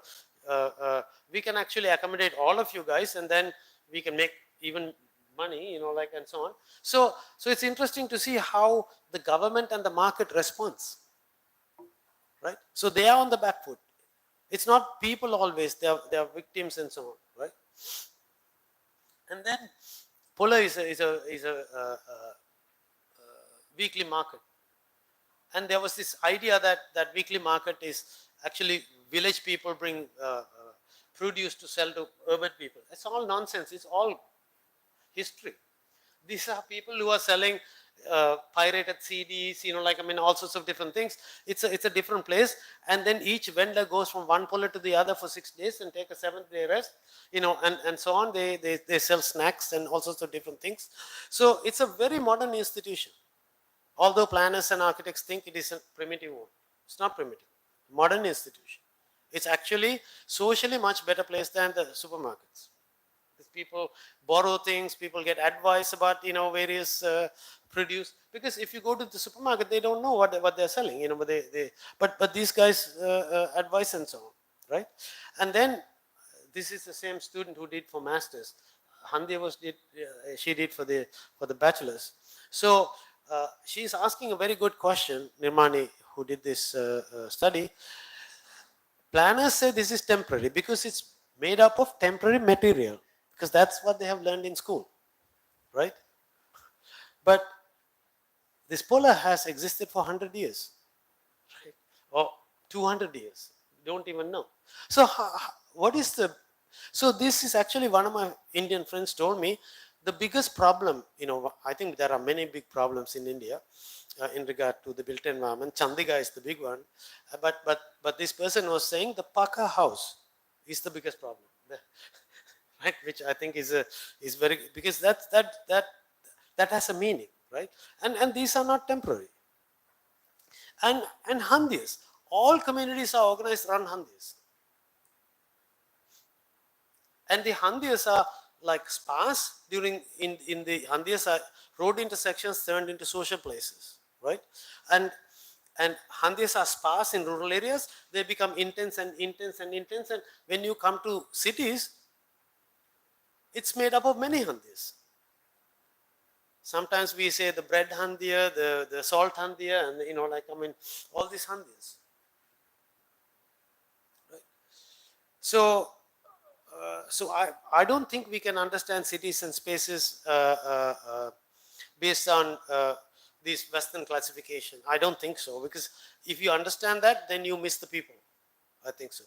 we can actually accommodate all of you guys, and then we can make even money, and so on. So it's interesting to see how the government and the market responds, right? So they are on the back foot. It's not people always, they are victims and so on, right? And then Polar is a weekly market. And there was this idea that weekly market is actually village people bring produce to sell to urban people. It's all nonsense. It's all history. These are people who are selling pirated CDs, all sorts of different things. It's a different place, and then each vendor goes from one polar to the other for 6 days and take a 7th day rest, and so on. They sell snacks and all sorts of different things. So it's a very modern institution. Although planners and architects think it is a primitive one, it's not primitive. Modern institution. It's actually socially much better place than the supermarkets. People borrow things, people get advice about various produce, because if you go to the supermarket, they don't know what they're selling, but these guys advise and so on, right? And then this is the same student who did for masters. Hanri she did for the bachelor's. So she's asking a very good question, Nirmani, who did this study. Planners say this is temporary because it's made up of temporary material, because that's what they have learned in school, right? But this polar has existed for 100 years, right? Or 200 years, don't even know. So what is the, so this is actually, one of my Indian friends told me, the biggest problem, I think there are many big problems in India in regard to the built environment. Chandigarh is the big one, but this person was saying the Paka house is the biggest problem, right? Which I think is very, because that has a meaning, right? And these are not temporary. And handis, all communities are organized around handis, and the handis are like spas during in the handis are road intersections turned into social places, right? And handis are sparse in rural areas, they become intense and intense and intense, and when you come to cities, it's made up of many handis. Sometimes we say the bread handia, the salt handia, and all these handis. Right? So I don't think we can understand cities and spaces based on this Western classification. I don't think so, because if you understand that, then you miss the people. I think so.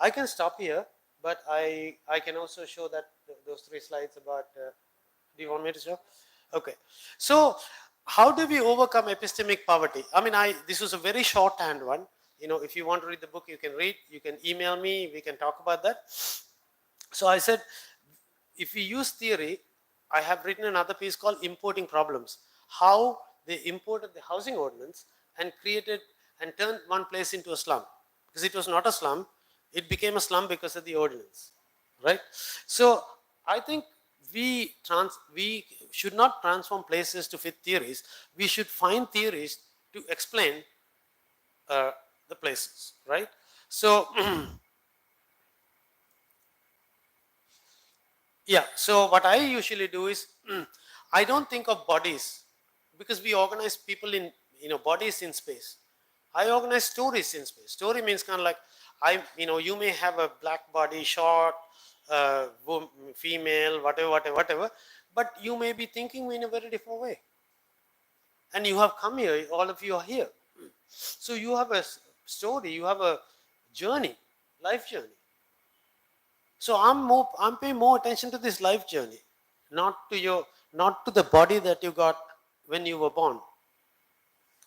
I can stop here, but I can also show that those 3 slides about. Do you want me to show? Okay. So how do we overcome epistemic poverty? I mean, this was a very shorthand one. If you want to read the book, you can read. You can email me. We can talk about that. So I said, if we use theory, I have written another piece called Importing Problems. How they imported the housing ordinance and created and turned one place into a slum. Because it was not a slum, it became a slum because of the ordinance, right? So I think we should not transform places to fit theories. We should find theories to explain the places, right? So yeah, so what I usually do is I don't think of bodies, because we organize people in bodies in space. I organize stories in space. Story means kind of like you may have a black body, short, female, whatever, but you may be thinking in a very different way. And you have come here, all of you are here. So you have a story, you have a journey, life journey. So I'm paying more attention to this life journey, not to the body that you got when you were born.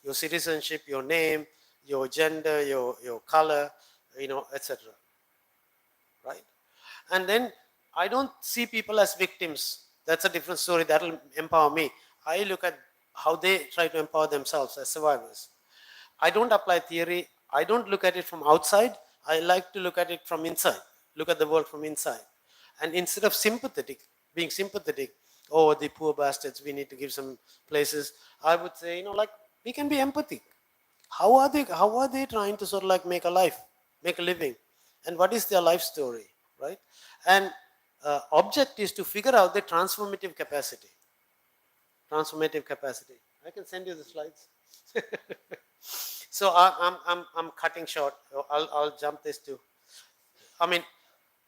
Your citizenship, your name, your gender, your color, etc. Right? And then I don't see people as victims. That's a different story. That will empower me. I look at how they try to empower themselves as survivors. I don't apply theory. I don't look at it from outside. I like to look at it from inside. Look at the world from inside. And instead of being sympathetic, oh, the poor bastards, we need to give some places, I would say, we can be empathic. How are they trying to sort of like make a living? And what is their life story, right? And object is to figure out the transformative capacity. I can send you the slides. So I'm cutting short. I'll jump this too. I mean,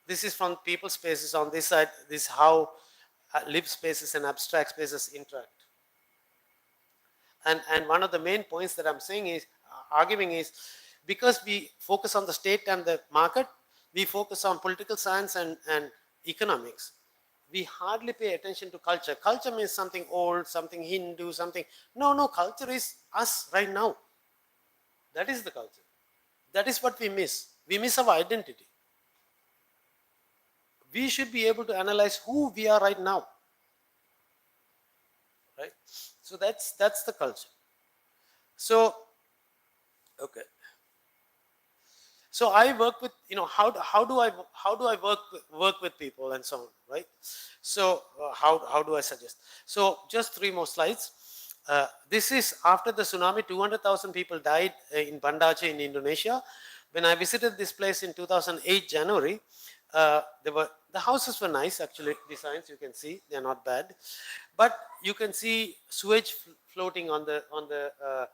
this is from people spaces on this side. This is how lived spaces and abstract spaces interact. And one of the main points that I'm saying is, arguing is, because we focus on the state and the market, we focus on political science and economics. We hardly pay attention to culture. Culture means something old, something Hindu, something. No, culture is us right now. That is the culture. That is what we miss. We miss our identity. We should be able to analyze who we are right now. Right? So that's the culture. So, okay. So I work with, how do I work with people and so on, right? So how do I suggest? So just 3 more slides. This is after the tsunami. 200,000 people died in Banda Aceh in Indonesia. When I visited this place in 2008 January, there were The houses were nice, actually, designs, you can see, they're not bad. But you can see sewage floating on the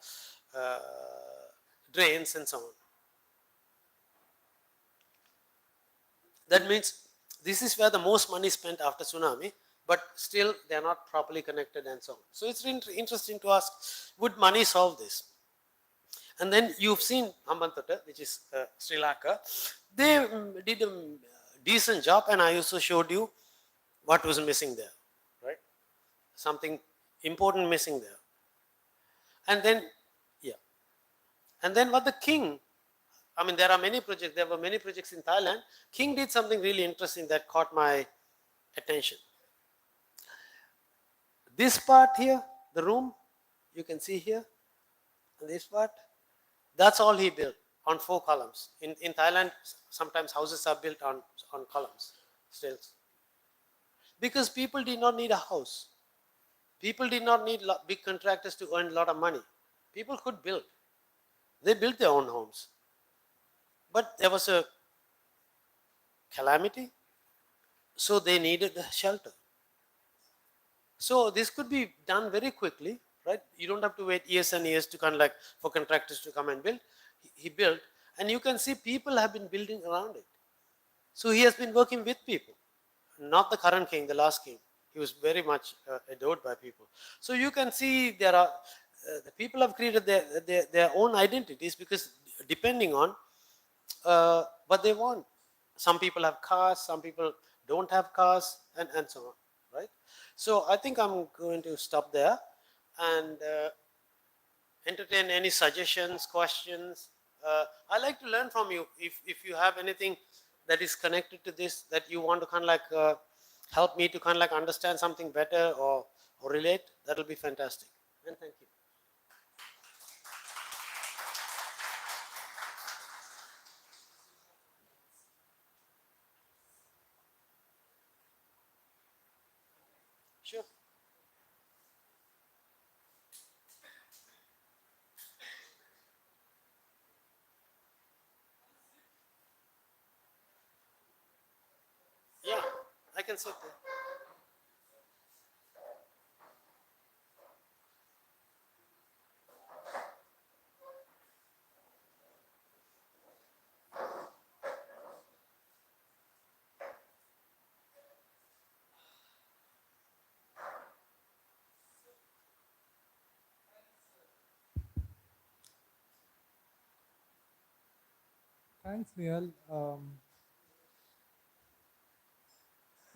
drains and so on. That means this is where the most money is spent after tsunami, but still they are not properly connected and so on. So it's interesting to ask, would money solve this? And then you've seen Hambantota, which is Sri Lanka. They did a decent job, and I also showed you what was missing there, right? Something important missing there. And then, yeah. And then what the king, I mean, there were many projects in Thailand. King did something really interesting that caught my attention. This part here, the room, you can see here, and this part, that's all he built on 4 columns. In Thailand, sometimes houses are built on columns, stills. Because people did not need a house. People did not need big contractors to earn a lot of money. People could build. They built their own homes. But there was a calamity, so they needed shelter. So this could be done very quickly, right? You don't have to wait years and years to for contractors to come and build. He built, and you can see people have been building around it. So he has been working with people, not the current king, the last king. He was very much adored by people. So you can see there are the people have created their own identities, because depending on what they want. Some people have cars, some people don't have cars, and so on, right? So I think I'm going to stop there and entertain any suggestions, questions. I like to learn from you. If you have anything that is connected to this that you want to help me to understand something better or relate, that will be fantastic. And thank you. Sure. Yeah, I can sit there. Thanks, Nihal.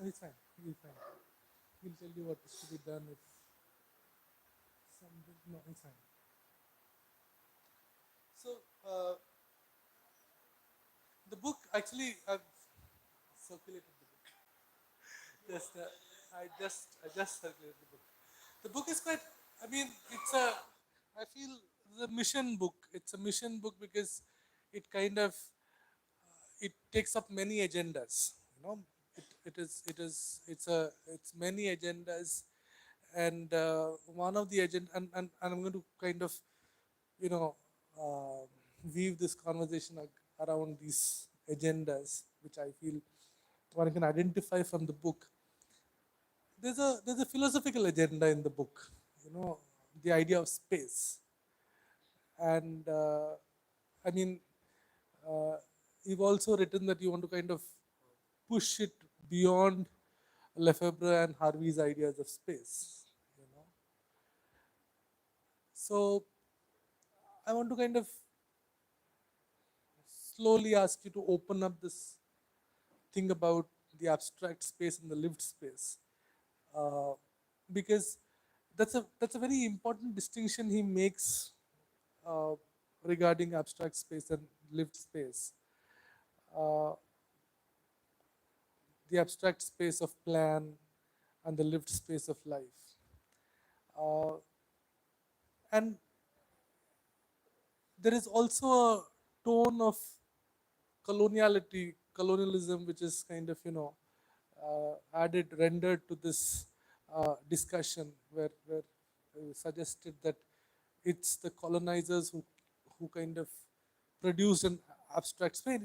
It's fine. He'll fine. He'll tell you what is to be done if something. No, it's fine. So the book, actually, I've circulated the book. Just I just circulated the book. The book is quite. I mean, it's a. I feel the mission book. It's a mission book because it kind of it takes up many agendas. It's many agendas, and one of the agenda, and I'm going to kind of you know uh, weave this conversation around these agendas, which I feel one can identify from the book. There's a philosophical agenda in the book, the idea of space, and I mean, uh, you've also written that you want to kind of push it beyond Lefebvre and Harvey's ideas of space. So I want to kind of slowly ask you to open up this thing about the abstract space and the lived space, uh, because that's a very important distinction he makes uh, regarding abstract space and lived space. Uh, the abstract space of plan and the lived space of life. And there is also a tone of colonialism, which is kind of, rendered to this discussion, where suggested that it's the colonizers who kind of produced an abstract space.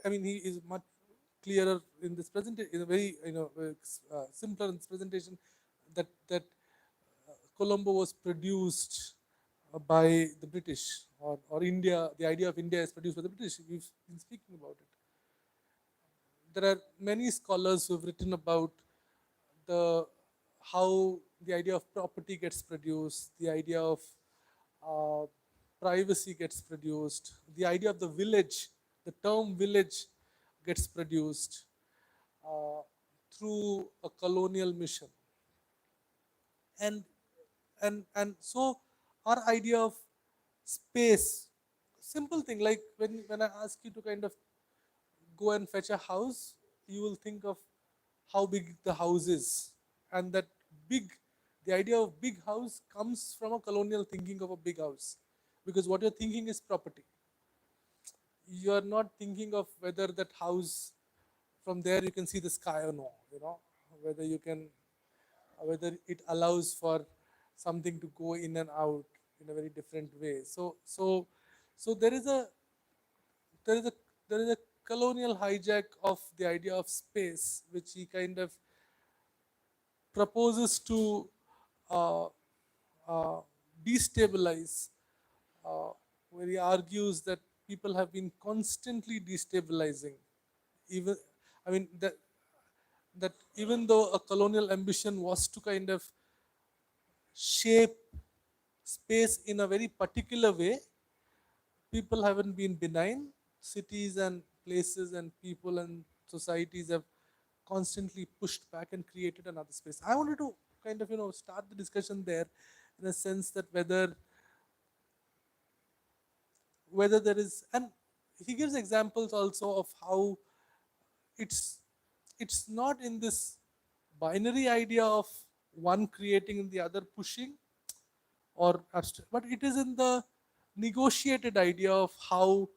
I mean, he is much clearer in this presentation, in a very simpler in this presentation, that Colombo was produced by the British, or India. The idea of India is produced by the British. We've been speaking about it. There are many scholars who have written about the how the idea of property gets produced, the idea of uh, privacy gets produced, the idea of the village, the term village gets produced uh, through a colonial mission. And and and so our idea of space, simple thing, like when I ask you to kind of go and fetch a house, you will think of how big the house is. And that big, the idea of big house comes from a colonial thinking of a big house. Because what you're thinking is property. You are not thinking of whether that house, from there you can see the sky or no, whether you can, whether it allows for something to go in and out in a very different way. So there is a there is a colonial hijack of the idea of space, which he kind of proposes to uh, uh, destabilize, uh, where he argues that people have been constantly destabilizing. Even, I mean, that even though a colonial ambition was to kind of shape space in a very particular way, people haven't been benign. Cities and places and people and societies have constantly pushed back and created another space. I wanted to kind of start the discussion there, in a sense that whether there is, and he gives examples also of how it's it's not in this binary idea of one creating and the other pushing, or abstract, but it is in the negotiated idea of how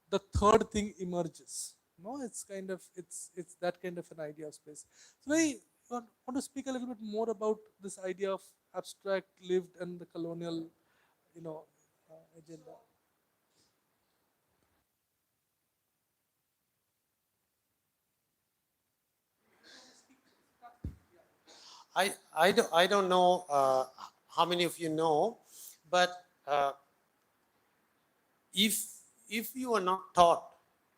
the third thing emerges. No, it's kind of it's that kind of an idea of space. So I want to speak a little bit more about this idea of abstract, lived, and the colonial, agenda. I don't know how many of you know, but if if you are not taught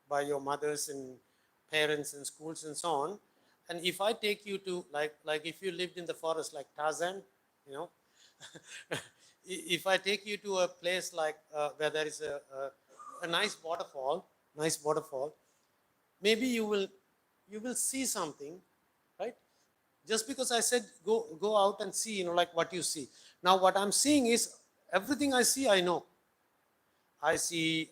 by your mothers and parents and schools and so on, and if I take you to like if you lived in the forest like Tarzan, you know, if I take you to a place like where there is a nice waterfall, maybe you will see something, right? Just because I said go out and see, like what you see. Now what I'm seeing is everything I see, I know. I see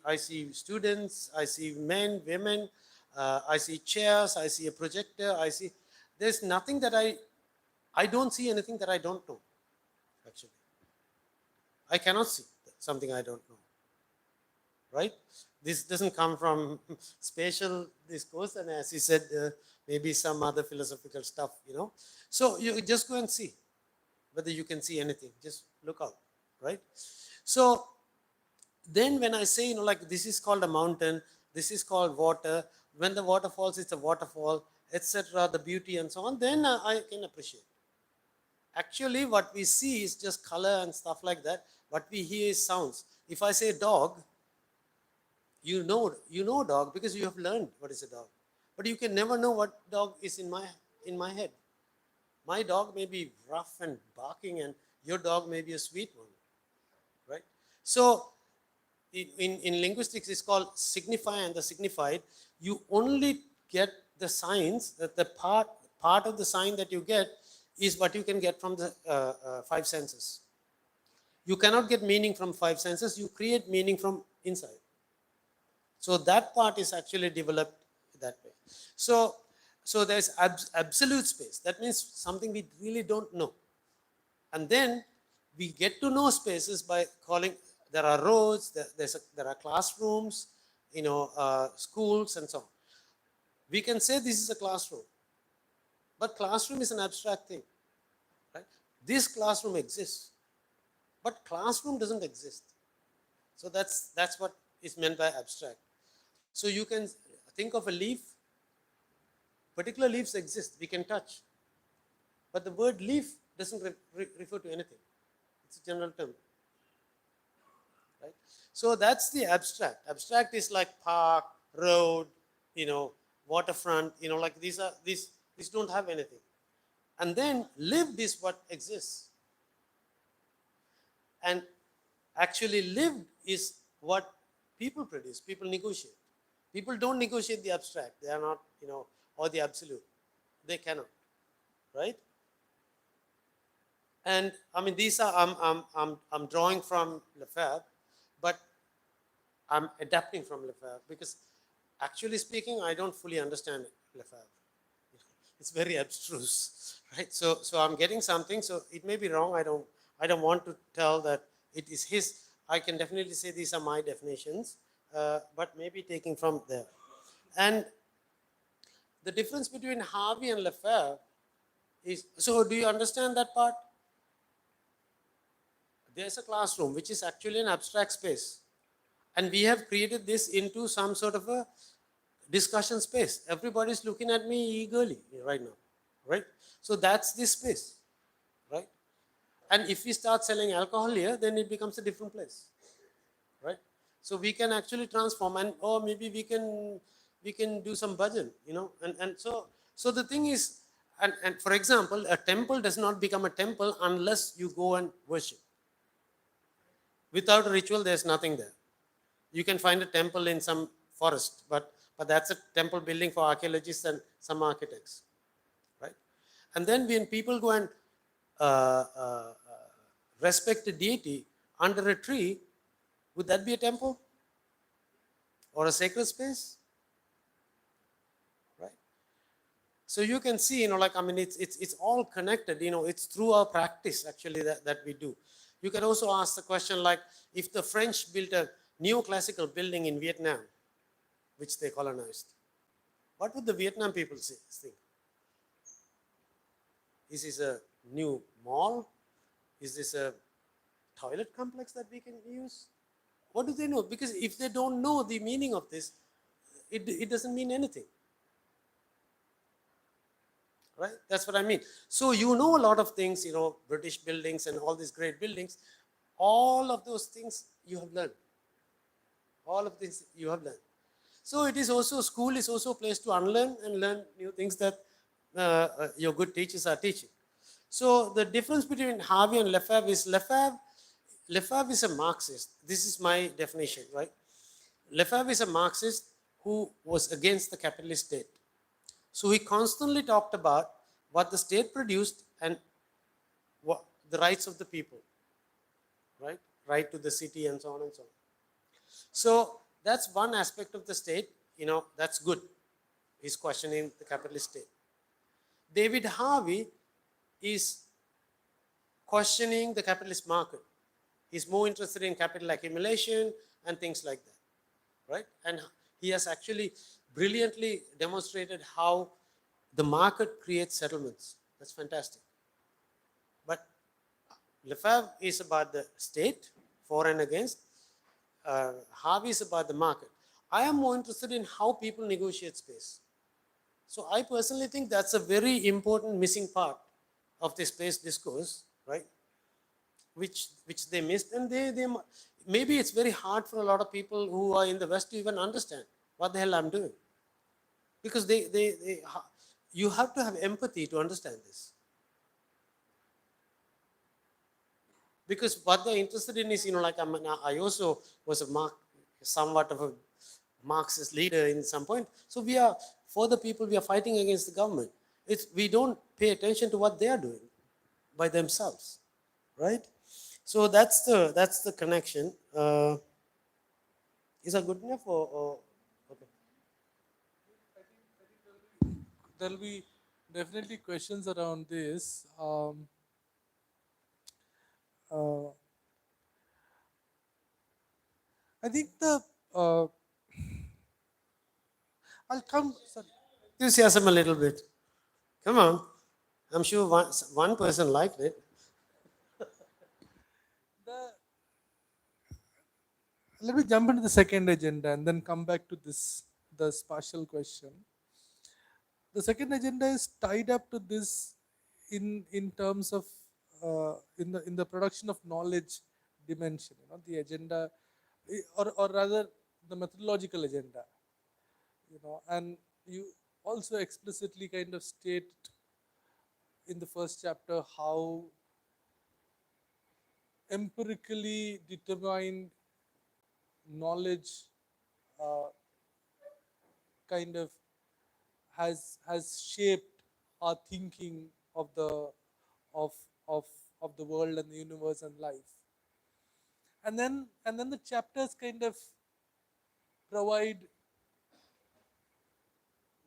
students, I see men, women, I see chairs, I see a projector, I see. There's nothing that I don't see anything that I don't know. Actually, I cannot see something I don't know. Right? This doesn't come from spatial discourse, and as he said, maybe some other philosophical stuff. So you just go and see whether you can see anything. Just look out, right? So then when I say, like this is called a mountain, this is called water, when the water falls, it's a waterfall, etc., the beauty and so on, then I can appreciate. Actually, what we see is just color and stuff like that. What we hear is sounds. If I say dog, you know dog because you have learned what is a dog. But you can never know what dog is in my head. My dog may be rough and barking, and your dog may be a sweet one, right? So in linguistics, it's called signify and the signified. You only get the signs, that the part of the sign that you get is what you can get from the five senses. You cannot get meaning from five senses. You create meaning from inside. So that part is actually developed that way. So there's absolute space. That means something we really don't know. And then we get to know spaces by calling, there are roads, there are classrooms, schools and so on. We can say this is a classroom, but classroom is an abstract thing, right? This classroom exists, but classroom doesn't exist. So that's what is meant by abstract. So you can think of a leaf, Particular leaves exist, we can touch. But the word leaf doesn't refer to anything. It's a general term. Right? So that's the abstract. Abstract is like park, road, waterfront, like these don't have anything. And then lived is what exists. And actually lived is what people produce, people negotiate. People don't negotiate the abstract. They are not, or the absolute. They cannot, right? And I mean, these are, I'm drawing from Lefebvre, but I'm adapting from Lefebvre because actually speaking, I don't fully understand Lefebvre. It's very abstruse, right? So I'm getting something. So it may be wrong. I don't want to tell that it is his. I can definitely say these are my definitions, but maybe taking from there. And the difference between Harvey and Lefebvre is, so do you understand that part? There's a classroom, which is actually an abstract space. And we have created this into some sort of a discussion space. Everybody's looking at me eagerly right now, right? So that's this space, right? And if we start selling alcohol here, then it becomes a different place, right? So we can actually transform, and or maybe we can do some bhajan, and so the thing is, and for example, a temple does not become a temple unless you go and worship. Without a ritual, there's nothing there. You can find a temple in some forest, but that's a temple building for archaeologists and some architects, right? And then when people go and respect a deity under a tree, would that be a temple or a sacred space, right? So you can see, it's all connected. It's through our practice actually that we do. You can also ask the question like, if the French built a neoclassical building in Vietnam, which they colonized, what would the Vietnam people think? Is this a new mall? Is this a toilet complex that we can use? What do they know? Because if they don't know the meaning of this, it doesn't mean anything. Right? That's what I mean. So a lot of things, British buildings and all these great buildings, all of those things you have learned. All of this you have learned. So it is also, school is also a place to unlearn and learn new things that your good teachers are teaching. So the difference between Harvey and Lefebvre is Lefebvre is a Marxist. This is my definition, right? Lefebvre is a Marxist who was against the capitalist state. So he constantly talked about what the state produced and what the rights of the people, right? Right to the city and so on and so on. So that's one aspect of the state, that's good. He's questioning the capitalist state. David Harvey is questioning the capitalist market. He's more interested in capital accumulation and things like that, right? And he has actually brilliantly demonstrated how the market creates settlements. That's fantastic. But Lefebvre is about the state, for and against. Harvey is about the market. I am more interested in how people negotiate space. So I personally think that's a very important missing part of the space discourse, right? Which they missed, and they maybe it's very hard for a lot of people who are in the West to even understand what the hell I'm doing, because you have to have empathy to understand this. Because what they're interested in is, I also was somewhat of a Marxist leader in some point. So for the people, we are fighting against the government. We don't pay attention to what they are doing by themselves, right? So that's the connection. Is that good enough or okay? There'll be definitely questions around this. I think I'll come. Sorry. Enthusiasm a little bit. Come on. I'm sure one person liked it. Let me jump into the second agenda and then come back to the spatial question. The second agenda is tied up to this in terms of in the production of knowledge dimension. You know, the agenda, or rather, the methodological agenda. You know, and you also explicitly kind of state in the first chapter how empirically determined knowledge uh, kind of has shaped our thinking of the of of of the world and the universe and life. And then the chapters kind of provide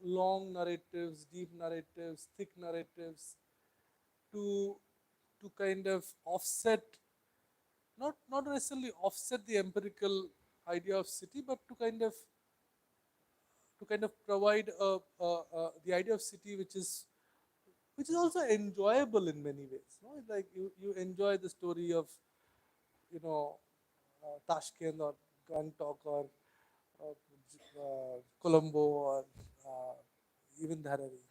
long narratives, deep narratives, thick narratives to kind of offset, not necessarily offset the empirical idea of city, but to kind of provide the idea of city which is also enjoyable in many ways. No? Like you enjoy the story of, you know, Tashkent or Gangtok or Colombo or even Dharari.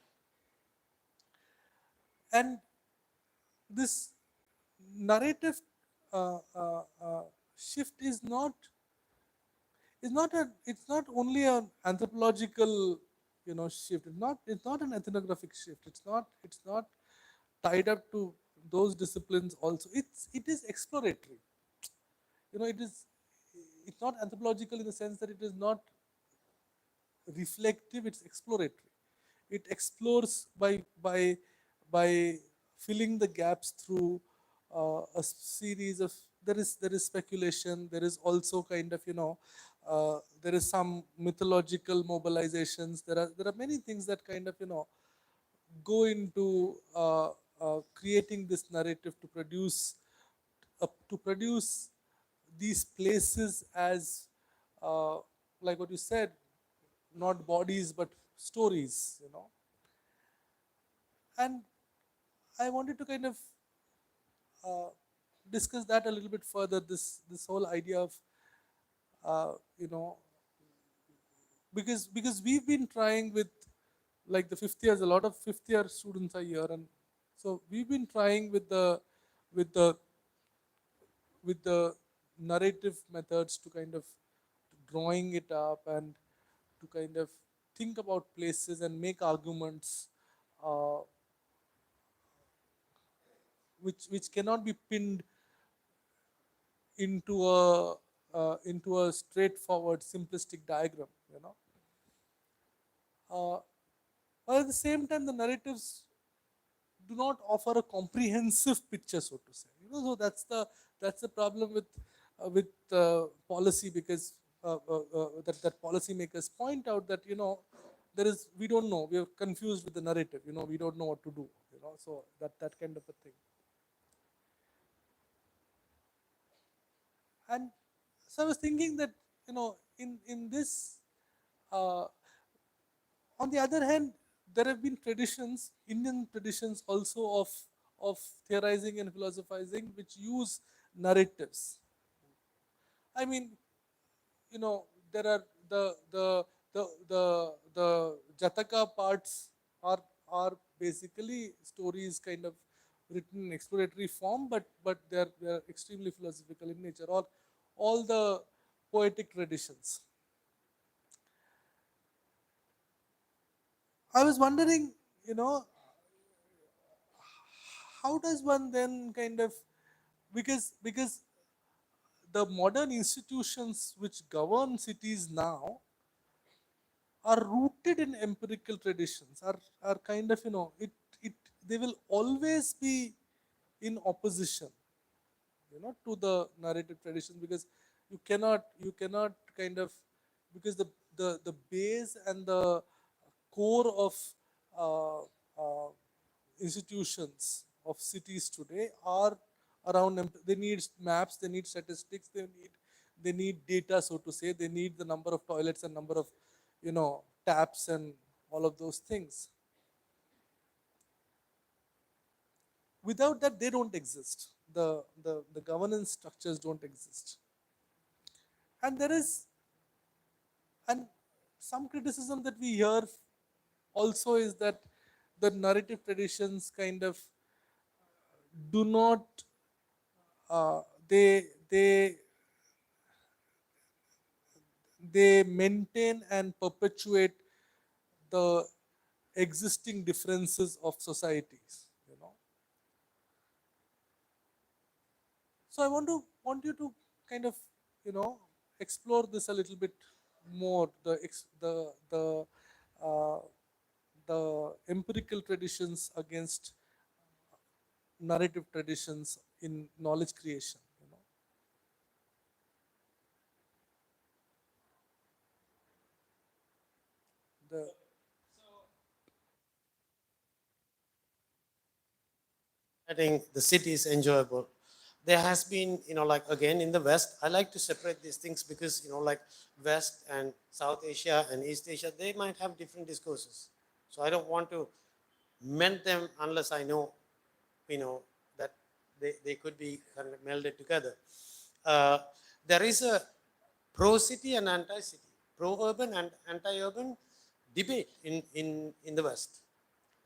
And this narrative shift it's not only an anthropological, you know, shift. It's not an ethnographic shift. It's not tied up to those disciplines also. It is exploratory. You know, it's not anthropological in the sense that it is not reflective, it's exploratory. It explores by filling the gaps through a series of, there is speculation, there is also kind of, you know, there is some mythological mobilizations, there are many things that kind of, you know, go into creating this narrative to produce these places as, uh, like what you said, not bodies but stories, you know. And I wanted to kind of uh, discuss that a little bit further. This whole idea of, you know, because we've been trying with, like, the fifth years. A lot of fifth year students are here, and so we've been trying with the with the narrative methods to kind of drawing it up and to kind of think about places and make arguments uh, which cannot be pinned into a straightforward simplistic diagram, you know. But at the same time, the narratives do not offer a comprehensive picture, so to say. You know, so that's the problem with policy, because that policymakers point out that, you know, we don't know, we are confused with the narrative. You know, we don't know what to do. You know, so that kind of a thing. And so I was thinking that, you know, in this, uh, on the other hand, there have been traditions, Indian traditions also, of theorizing and philosophizing, which use narratives. I mean, you know, there are the Jataka parts are basically stories kind of written in exploratory form, but they're extremely philosophical in nature. Or all the poetic traditions. I was wondering, you know, how does one then kind of, because the modern institutions which govern cities now are rooted in empirical traditions, are kind of, you know, it they will always be in opposition, you know, to the narrative tradition, because you cannot kind of, because the base and the core of uh, uh, institutions of cities today are around them. They need maps, they need statistics, they need data, so to say. They need the number of toilets and number of, you know, taps and all of those things. Without that, they don't exist. The governance structures don't exist. And there is, and some criticism that we hear also is that the narrative traditions kind of do not uh, they they they maintain and perpetuate the existing differences of societies, you know. So I want you to kind of, you know, explore this a little bit more, uh, the empirical traditions against narrative traditions in knowledge creation, you know. The I think the city is enjoyable. There has been, like again in the West, I like to separate these things because, like West and South Asia and East Asia, they might have different discourses. So I don't want to mend them unless I know, that they could be kind of melded together. Uh, there is a pro-city and anti-city, pro-urban and anti-urban debate in the West.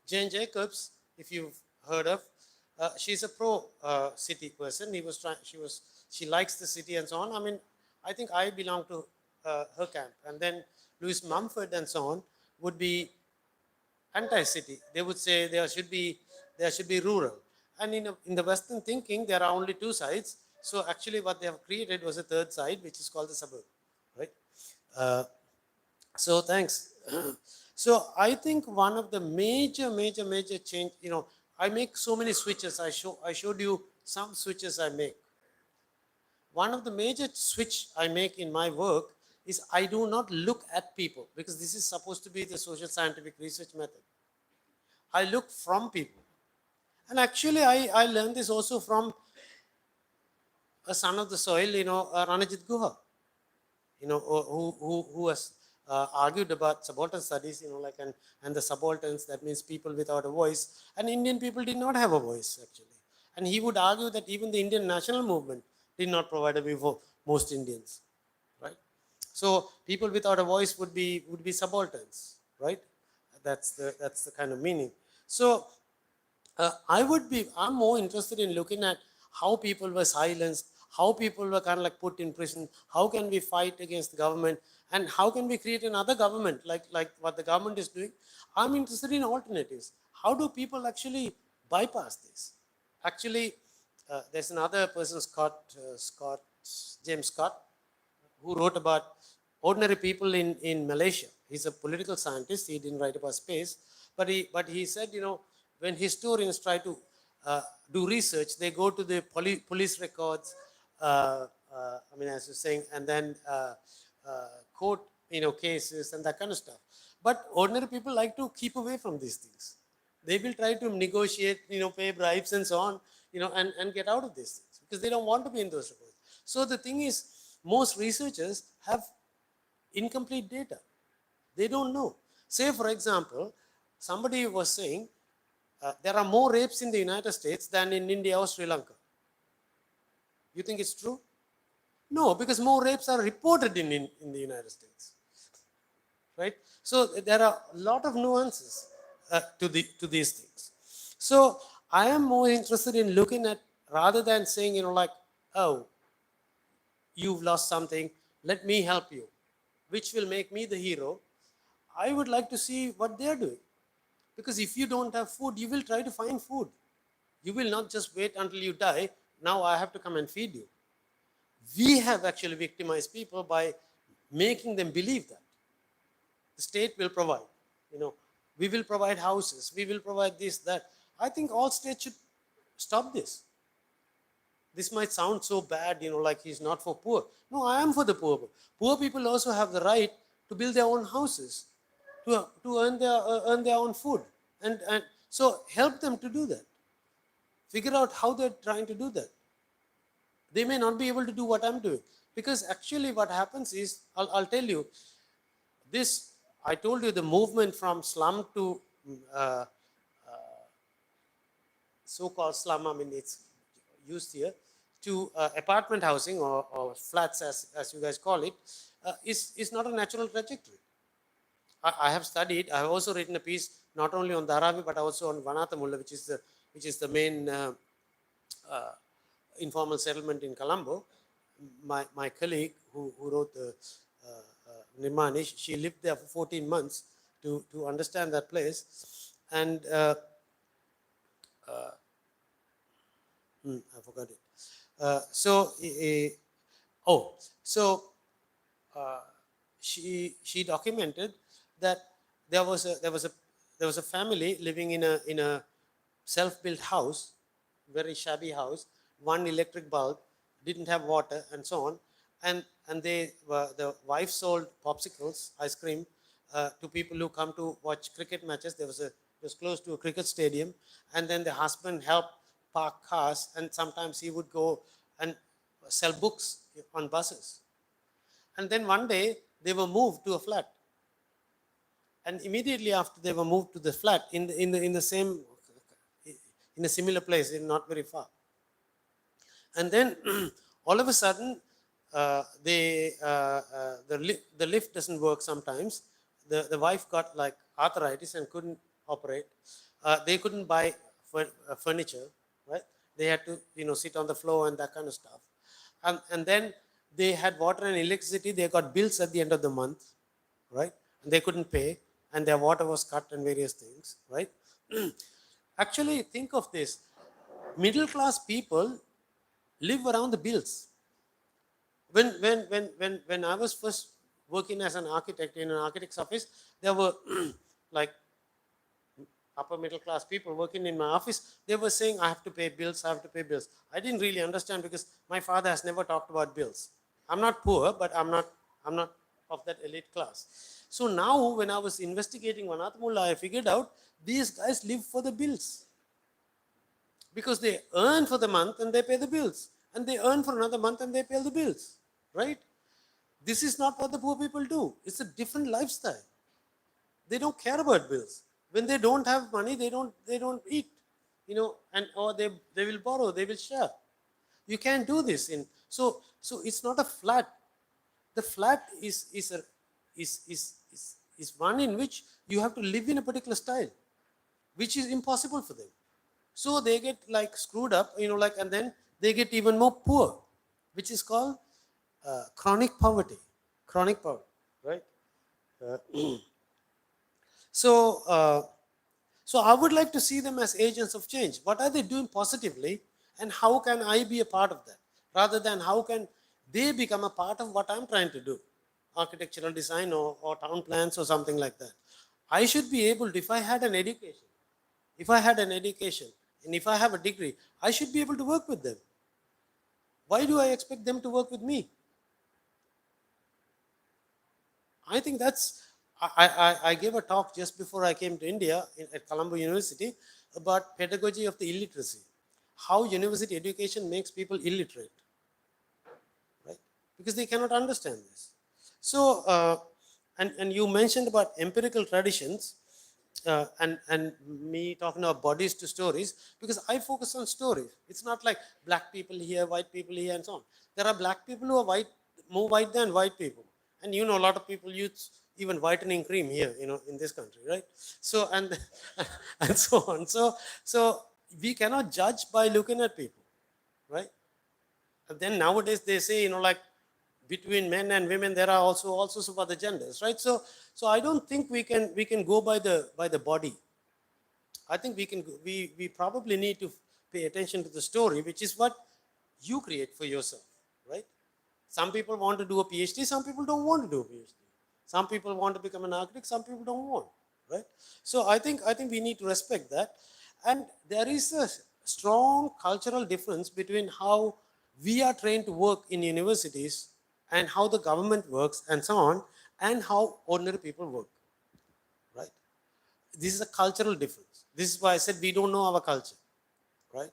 Jane Jacobs, if you've heard of, she's a pro city person. She likes the city and so on. I mean, I think I belong to her camp. And then Louis Mumford and so on would be anti-city. They would say there should be rural. And in the Western thinking, there are only two sides. So actually, what they have created was a third side, which is called the suburb, right? Uh, so thanks. So I think one of the major change, I make so many switches. I showed you some switches I make. One of the major switch I make in my work is I do not look at people because this is supposed to be the social scientific research method. I look from people. And actually I learned this also from a son of the soil, Ranajit Guha, who has argued about subaltern studies, and the subalterns, that means people without a voice. And Indian people did not have a voice, actually. And he would argue that even the Indian national movement did not provide a way for most Indians, right? So people without a voice would be subalterns, right? That's the kind of meaning. So I'm more interested in looking at how people were silenced, how people were kind of like put in prison, how can we fight against the government, and how can we create another government like what the government is doing. I'm interested in alternatives. How do people actually bypass this? Actually, there's another person, James Scott, who wrote about ordinary people in Malaysia. He's a political scientist. He didn't write about space, but he said, when historians try to do research, they go to the police records. I mean, as you're saying, and then court, cases and that kind of stuff. But ordinary people like to keep away from these things. They will try to negotiate, pay bribes and so on, and get out of these things because they don't want to be in those reports. So the thing is, most researchers have incomplete data. They don't know. Say, for example, somebody was saying there are more rapes in the United States than in India or Sri Lanka. You think it's true? No, because more rapes are reported in the United States. Right? So there are a lot of nuances to these things. So I am more interested in looking at, rather than saying, like, oh, you've lost something, let me help you, which will make me the hero. I would like to see what they're doing. Because if you don't have food, you will try to find food. You will not just wait until you die. Now I have to come and feed you. We have actually victimized people by making them believe that the state will provide. We will provide houses. We will provide this, that. I think all states should stop this. This might sound so bad, like he's not for poor. No, I am for the poor. Poor people also have the right to build their own houses, to earn their own food. And so help them to do that. Figure out how they're trying to do that. They may not be able to do what I'm doing. Because actually what happens is, I'll tell you, this, I told you the movement from slum to uh, so-called slum, I mean, it's used here, to apartment housing or flats, as you guys call it, is not a natural trajectory. I have studied. I have also written a piece not only on Dharavi but also on Vanathamulla, which is the main uh, informal settlement in Colombo. My colleague who wrote the Nirmani, she lived there for 14 months to understand that place. And I forgot it. So uh, she documented that there was a family living in a self-built house, very shabby house, one electric bulb, didn't have water, and so on. And the wife sold popsicles, ice cream, to people who come to watch cricket matches. It was close to a cricket stadium, and then the husband helped park cars, and sometimes he would go and sell books on buses. And then one day they were moved to a flat, and immediately after they were moved to the flat in the same, in a similar place, not very far. And then all of a sudden, the lift doesn't work sometimes. The wife got like arthritis and couldn't operate. They couldn't buy furniture, right? They had to sit on the floor and that kind of stuff. And then they had water and electricity. They got bills at the end of the month, right? And they couldn't pay, and their water was cut and various things, right? Actually, think of this. Middle class people live around the bills. When I was first working as an architect in an architect's office, there were like upper middle class people working in my office. They were saying, I have to pay bills, I have to pay bills. I didn't really understand because my father has never talked about bills. I'm not poor, but I'm not of that elite class. So now when I was investigating Vanathamulla, I figured out these guys live for the bills. Because they earn for the month and they pay the bills. And they earn for another month and they pay the bills. Right? This is not what the poor people do. It's a different lifestyle. They don't care about bills. When they don't have money, they don't eat. Or they will borrow, they will share. You can't do this so it's not a flat. The flat is one in which you have to live in a particular style, which is impossible for them. So they get like screwed up, and then they get even more poor, which is called chronic poverty. Chronic poverty, right? So I would like to see them as agents of change. What are they doing positively, and how can I be a part of that? Rather than how can they become a part of what I'm trying to do, architectural design or town plans or something like that. I should be able to, if I had an education, and if I have a degree, I should be able to work with them. Why do I expect them to work with me? I think I gave a talk just before I came to India at Colombo University about pedagogy of the illiteracy. How university education makes people illiterate, right? Because they cannot understand this. So, and you mentioned about empirical traditions, and me talking about bodies to stories, because I focus on stories. It's not like black people here, white people here, and so on. There are black people who are white, more white than white people. And a lot of people use even whitening cream here, in this country, right? So, and so on. So we cannot judge by looking at people, right? And then nowadays they say, like between men and women, there are also all sorts of other genders, right? So I don't think we can go by the body. I think we probably need to pay attention to the story, which is what you create for yourself, right? Some people want to do a PhD, some people don't want to do a PhD. Some people want to become an architect, some people don't want, right? So I think we need to respect that. And there is a strong cultural difference between how we are trained to work in universities and how the government works and so on, and how ordinary people work, right? This is a cultural difference. This is why I said we don't know our culture, right?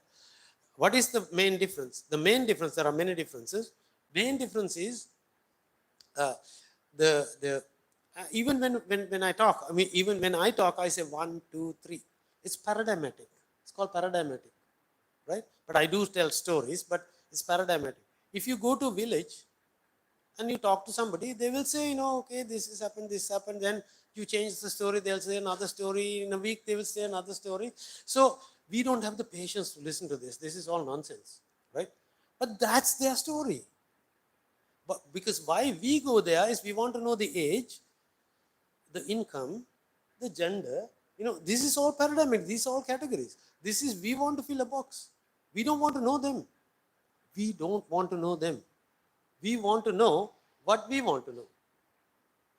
What is the main difference? The main difference, there are many differences. Main difference is even when I talk, even when I talk, I say 1, 2, 3. It's paradigmatic. It's called paradigmatic, right? But I do tell stories, but it's paradigmatic. If you go to a village and you talk to somebody, they will say, okay, this has happened, then You change the story, they'll say another story. In a week, they will say another story. So we don't have the patience to listen to this. This is all nonsense, right? But that's their story. But because why we go there is we want to know the age, the income, the gender. This is all paradigmic. These are all categories. This is, we want to fill a box. We don't want to know them. We don't want to know them. We want to know what we want to know.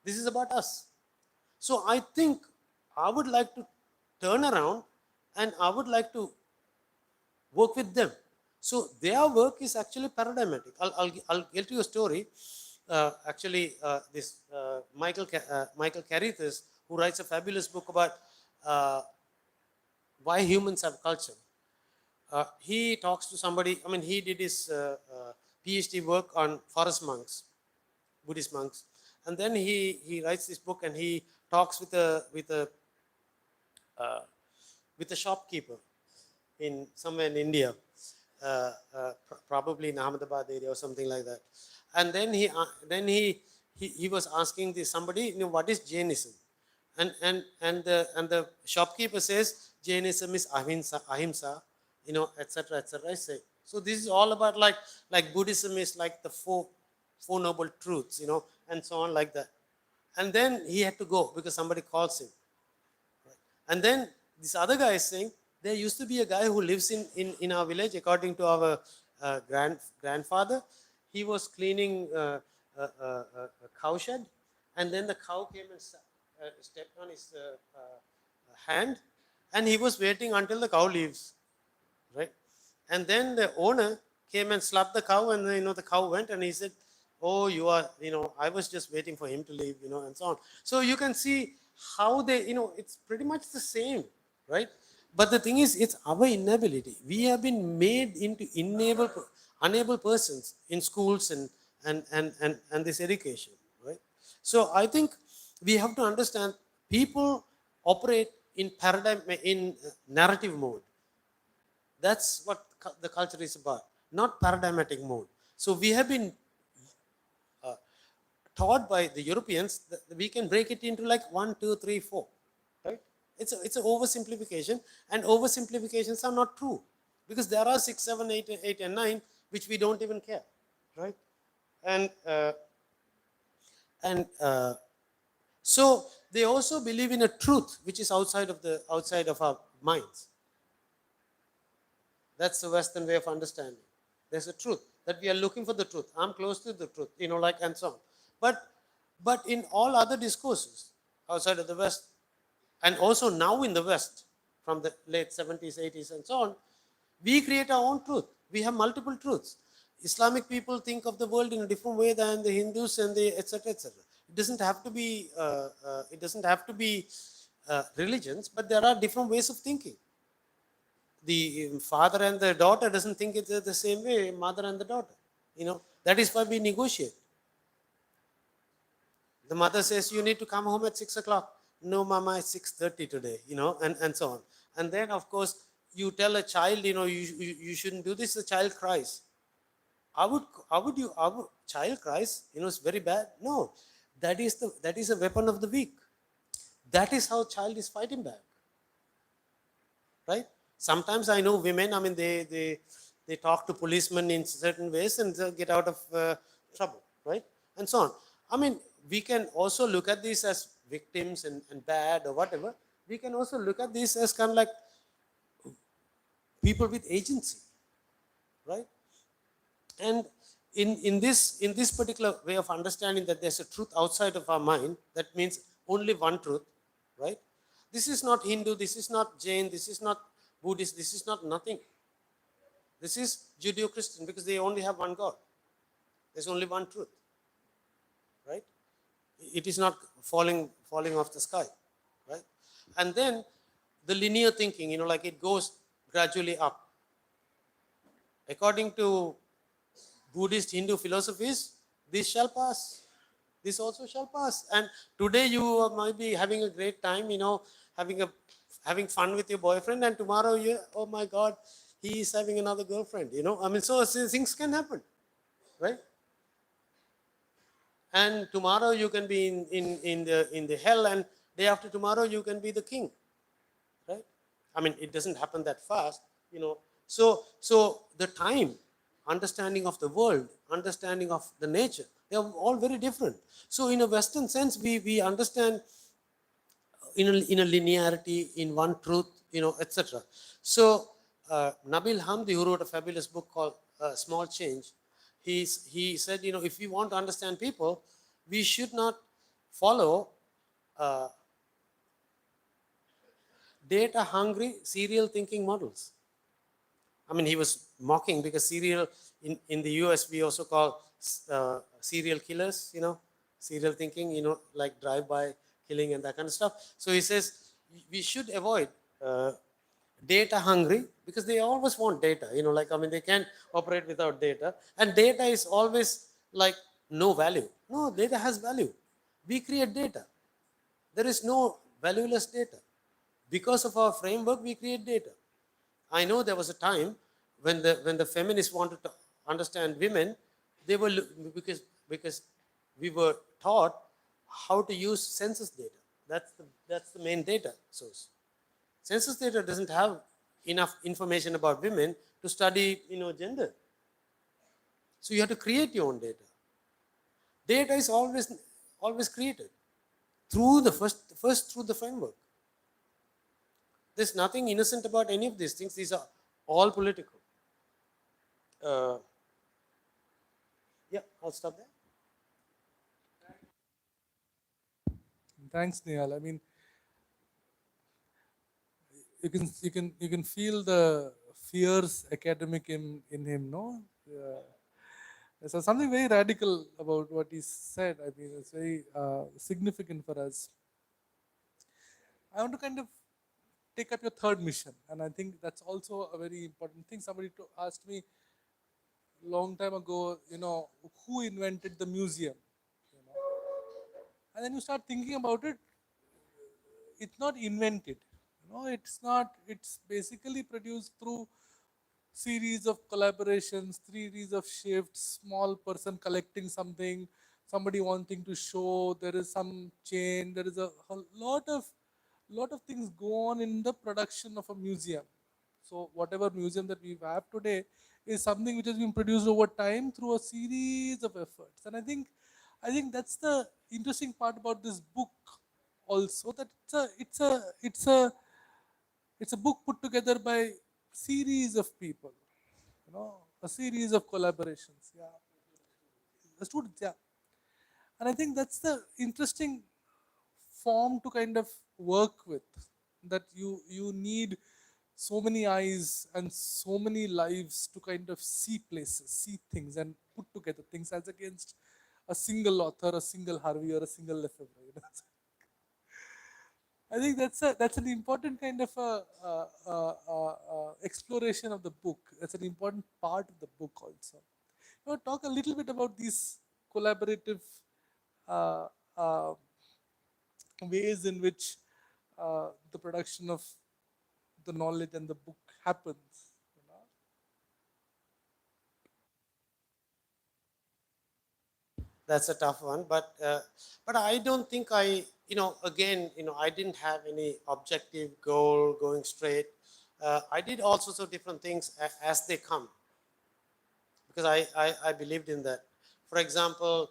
This is about us. So I think I would like to turn around and I would like to work with them. So their work is actually paradigmatic. I'll get you a story. This Michael Carithus, who writes a fabulous book about why humans have culture. He talks to somebody. I mean, he did his PhD work on forest monks, Buddhist monks, and then he writes this book and he talks with a shopkeeper in somewhere in India, probably in Ahmedabad area or something like that. And then he was asking somebody, what is Jainism? And the shopkeeper says Jainism is ahimsa, etc., etc. I say. So this is all about like Buddhism is like the four noble truths, and so on like that. And then he had to go because somebody calls him. And then this other guy is saying, there used to be a guy who lives in our village, according to our grandfather. He was cleaning a cow shed, and then the cow came and stepped on his hand, and he was waiting until the cow leaves, right? And then the owner came and slapped the cow, and the cow went, and he said, oh, you are, I was just waiting for him to leave, and so on. So you can see how they, it's pretty much the same, right? But the thing is, it's our inability. We have been made into unable persons in schools and this education, right? So I think we have to understand people operate in narrative mode. That's what the culture is about, not paradigmatic mode. So we have been taught by the Europeans that we can break it into like 1, 2, 3, 4, right? It's an oversimplification, and oversimplifications are not true because there are 6, 7, 8, and 9 which we don't even care, right? And so they also believe in a truth which is outside of our minds. That's the Western way of understanding. There's a truth that we are looking for the truth. I'm close to the truth, like and so on. But in all other discourses outside of the West, and also now in the West, from the late 70s, 80s, and so on, we create our own truth. We have multiple truths. Islamic people think of the world in a different way than the Hindus and the etc. etc. It doesn't have to be. Religions, but there are different ways of thinking. The father and the daughter doesn't think it's the same way. Mother and the daughter. That is why we negotiate. The mother says, you need to come home at 6 o'clock. No, mama, it's 6:30 today, and so on. And then, of course, you tell a child, you shouldn't do this, the child cries. Child cries, it's very bad. No, that is a weapon of the weak. That is how child is fighting back, right? Sometimes I know women, they talk to policemen in certain ways and get out of trouble, right? And so on. We can also look at this as victims and bad or whatever. We can also look at this as kind of like people with agency, right? And in this particular way of understanding that there's a truth outside of our mind, that means only one truth, right? This is not Hindu, this is not Jain, this is not Buddhist, this is not nothing. This is Judeo-Christian because they only have one God. There's only one truth, right? It is not falling off the sky, right? And then the linear thinking, like it goes gradually up. According to Buddhist, Hindu philosophies, this shall pass. This also shall pass. And today you might be having a great time, having fun with your boyfriend, and tomorrow oh my God, he is having another girlfriend. So things can happen, right? And tomorrow you can be in the hell, and Day after tomorrow, you can be the king, right? I mean, it doesn't happen that fast, you know. So the time, understanding of the world, understanding of the nature, they are all very different. So in a Western sense, we understand in a linearity, in one truth, you know, etc. So Nabil Hamdi, who wrote a fabulous book called Small Change, he said, you know, if we want to understand people, we should not follow uh, data hungry serial thinking models. I mean, he was mocking because serial in the US we also call serial killers, you know, serial thinking, you know, like drive-by killing and that kind of stuff. So he says we should avoid data hungry because they always want data, you know, like, I mean, they can't operate without data. And data is always like no value. No, data has value. We create data. There is no valueless data. Because of our framework, we create data. I know there was a time when the feminists wanted to understand women, they were because we were taught how to use census data. That's the main data source. Census data doesn't have enough information about women to study, you know, gender. So you have to create your own data. Data is always created through the first through the framework. There's nothing innocent about any of these things. These are all political. Yeah, I'll stop there. Thanks, Nihal. I mean, you can feel the fierce academic in him, no? So something very radical about what he said. I mean, it's very significant for us. I want to kind of take up your third mission, and I think that's also a very important thing. Somebody asked me long time ago, who invented the museum, you know, and then you start thinking about it. It's not invented, it's not. It's basically produced through series of collaborations, series of shifts, small person collecting something, somebody wanting to show, there is some chain, there is a lot of things go on in the production of a museum. So whatever museum that we have today is something which has been produced over time through a series of efforts. And I think that's the interesting part about this book also, that it's a book put together by series of people, a series of collaborations. Yeah, the students. Yeah, and I think that's the interesting form to kind of work with. That you need so many eyes and so many lives to kind of see places, see things, and put together things as against a single author, a single Harvey, or a single Lefebvre. I think that's an important kind of exploration of the book. That's an important part of the book also. Talk a little bit about these collaborative uh, uh, ways in which the production of the knowledge and the book happens. That's a tough one, but I don't think again, I didn't have any objective goal going straight. I did all sorts of different things as they come because I believed in that. For example,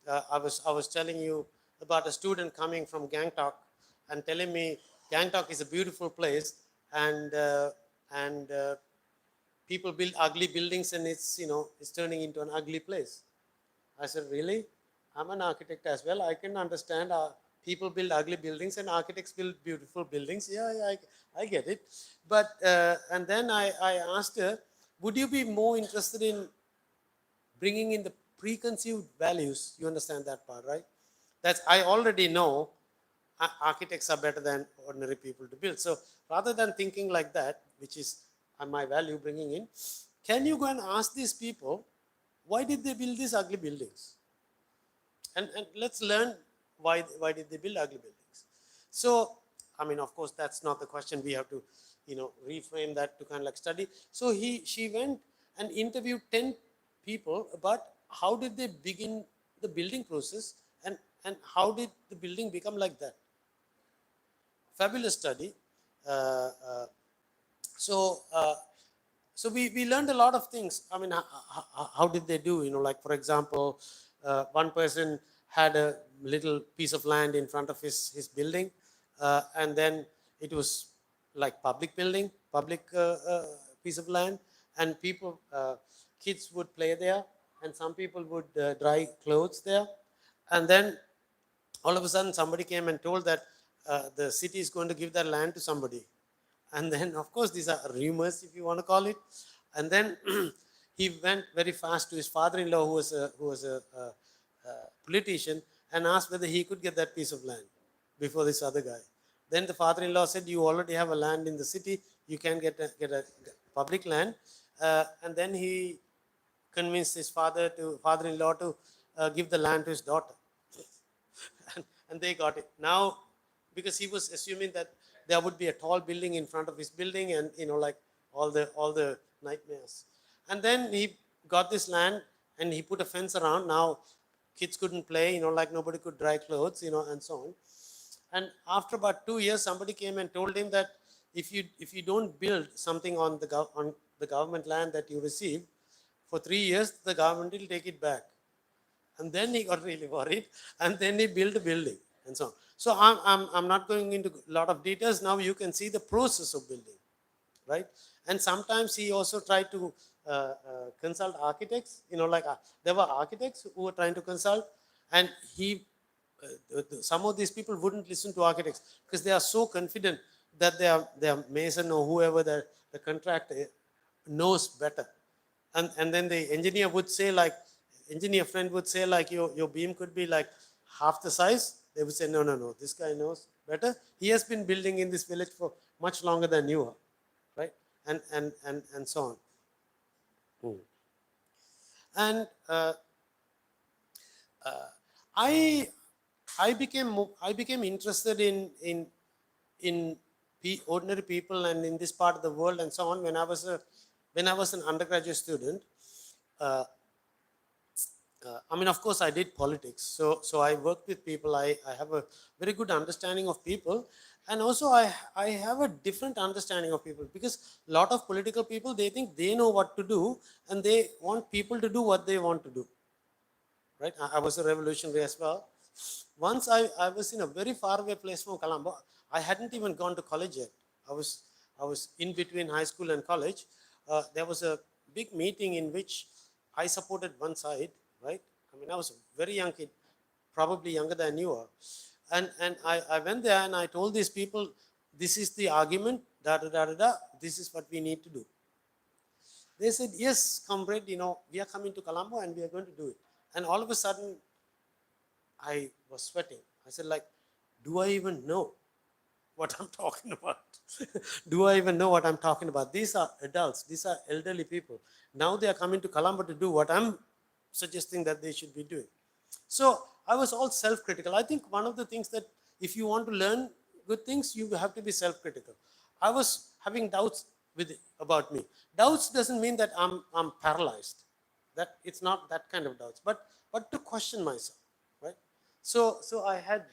I was telling you about a student coming from Gangtok and telling me Gangtok is a beautiful place and people build ugly buildings and it's turning into an ugly place. I said, really? I'm an architect as well. I can understand people build ugly buildings and architects build beautiful buildings. Yeah, I get it. But, and then I asked her, would you be more interested in bringing in the preconceived values? You understand that part, right? I already know architects are better than ordinary people to build. So rather than thinking like that, which is my value bringing in, can you go and ask these people, why did they build these ugly buildings? And let's learn why did they build ugly buildings. So I mean, of course, that's not the question. We have to reframe that to kind of like study. So she went and interviewed 10 people about how did they begin the building process and how did the building become like that. fabulous study. Uh, uh, so so we learned a lot of things. I mean, how did they do? Like for example, one person had a little piece of land in front of his building, and then it was like public building, public piece of land, and people, kids would play there, and some people would dry clothes there, and then all of a sudden somebody came and told that the city is going to give that land to somebody. And then, of course, these are rumors, if you want to call it. And then he went very fast to his father-in-law, who was a politician, and asked whether he could get that piece of land before this other guy. Then the father-in-law said, "You already have a land in the city. You can get a public land." And then he convinced his father-in-law to give the land to his daughter. And they got it. Now, because he was assuming that there would be a tall building in front of his building, and like all the nightmares. And then he got this land and he put a fence around. Now kids couldn't play, like nobody could dry clothes, and so on. And after about 2 years, somebody came and told him that if you don't build something on the government land that you received, for 3 years the government will take it back. And then he got really worried, and then he built a building and so on. So I'm not going into a lot of details. Now you can see the process of building, right? And sometimes he also tried to consult architects, like there were architects who were trying to consult, and some of these people wouldn't listen to architects because they are so confident that their mason or whoever the contractor knows better. And then the engineer would say, like, engineer friend would say, like, your beam could be like half the size. They would say, no, this guy knows better. He has been building in this village for much longer than you are, right? And so on. And I became interested in ordinary people and in this part of the world and so on when I was an undergraduate student. I mean, of course, I did politics. So I worked with people. I have a very good understanding of people. And also, I have a different understanding of people, because a lot of political people, they think they know what to do, and they want people to do what they want to do. Right? I was a revolutionary as well. Once I was in a very faraway place from Colombo. I hadn't even gone to college yet. I was in between high school and college. There was a big meeting in which I supported one side, right? I mean, I was a very young kid, probably younger than you are. And I went there and I told these people, this is the argument, this is what we need to do. They said, yes, comrade, we are coming to Colombo and we are going to do it. And all of a sudden, I was sweating. I said, like, do I even know what I'm talking about? Do I even know what I'm talking about? These are adults. These are elderly people. Now they are coming to Colombo to do what I'm suggesting that they should be doing. So I was all self-critical. I think one of the things that if you want to learn good things, you have to be self-critical. I was having doubts about me. Doubts doesn't mean that I'm paralyzed. That it's not that kind of doubts, but to question myself, right? So I had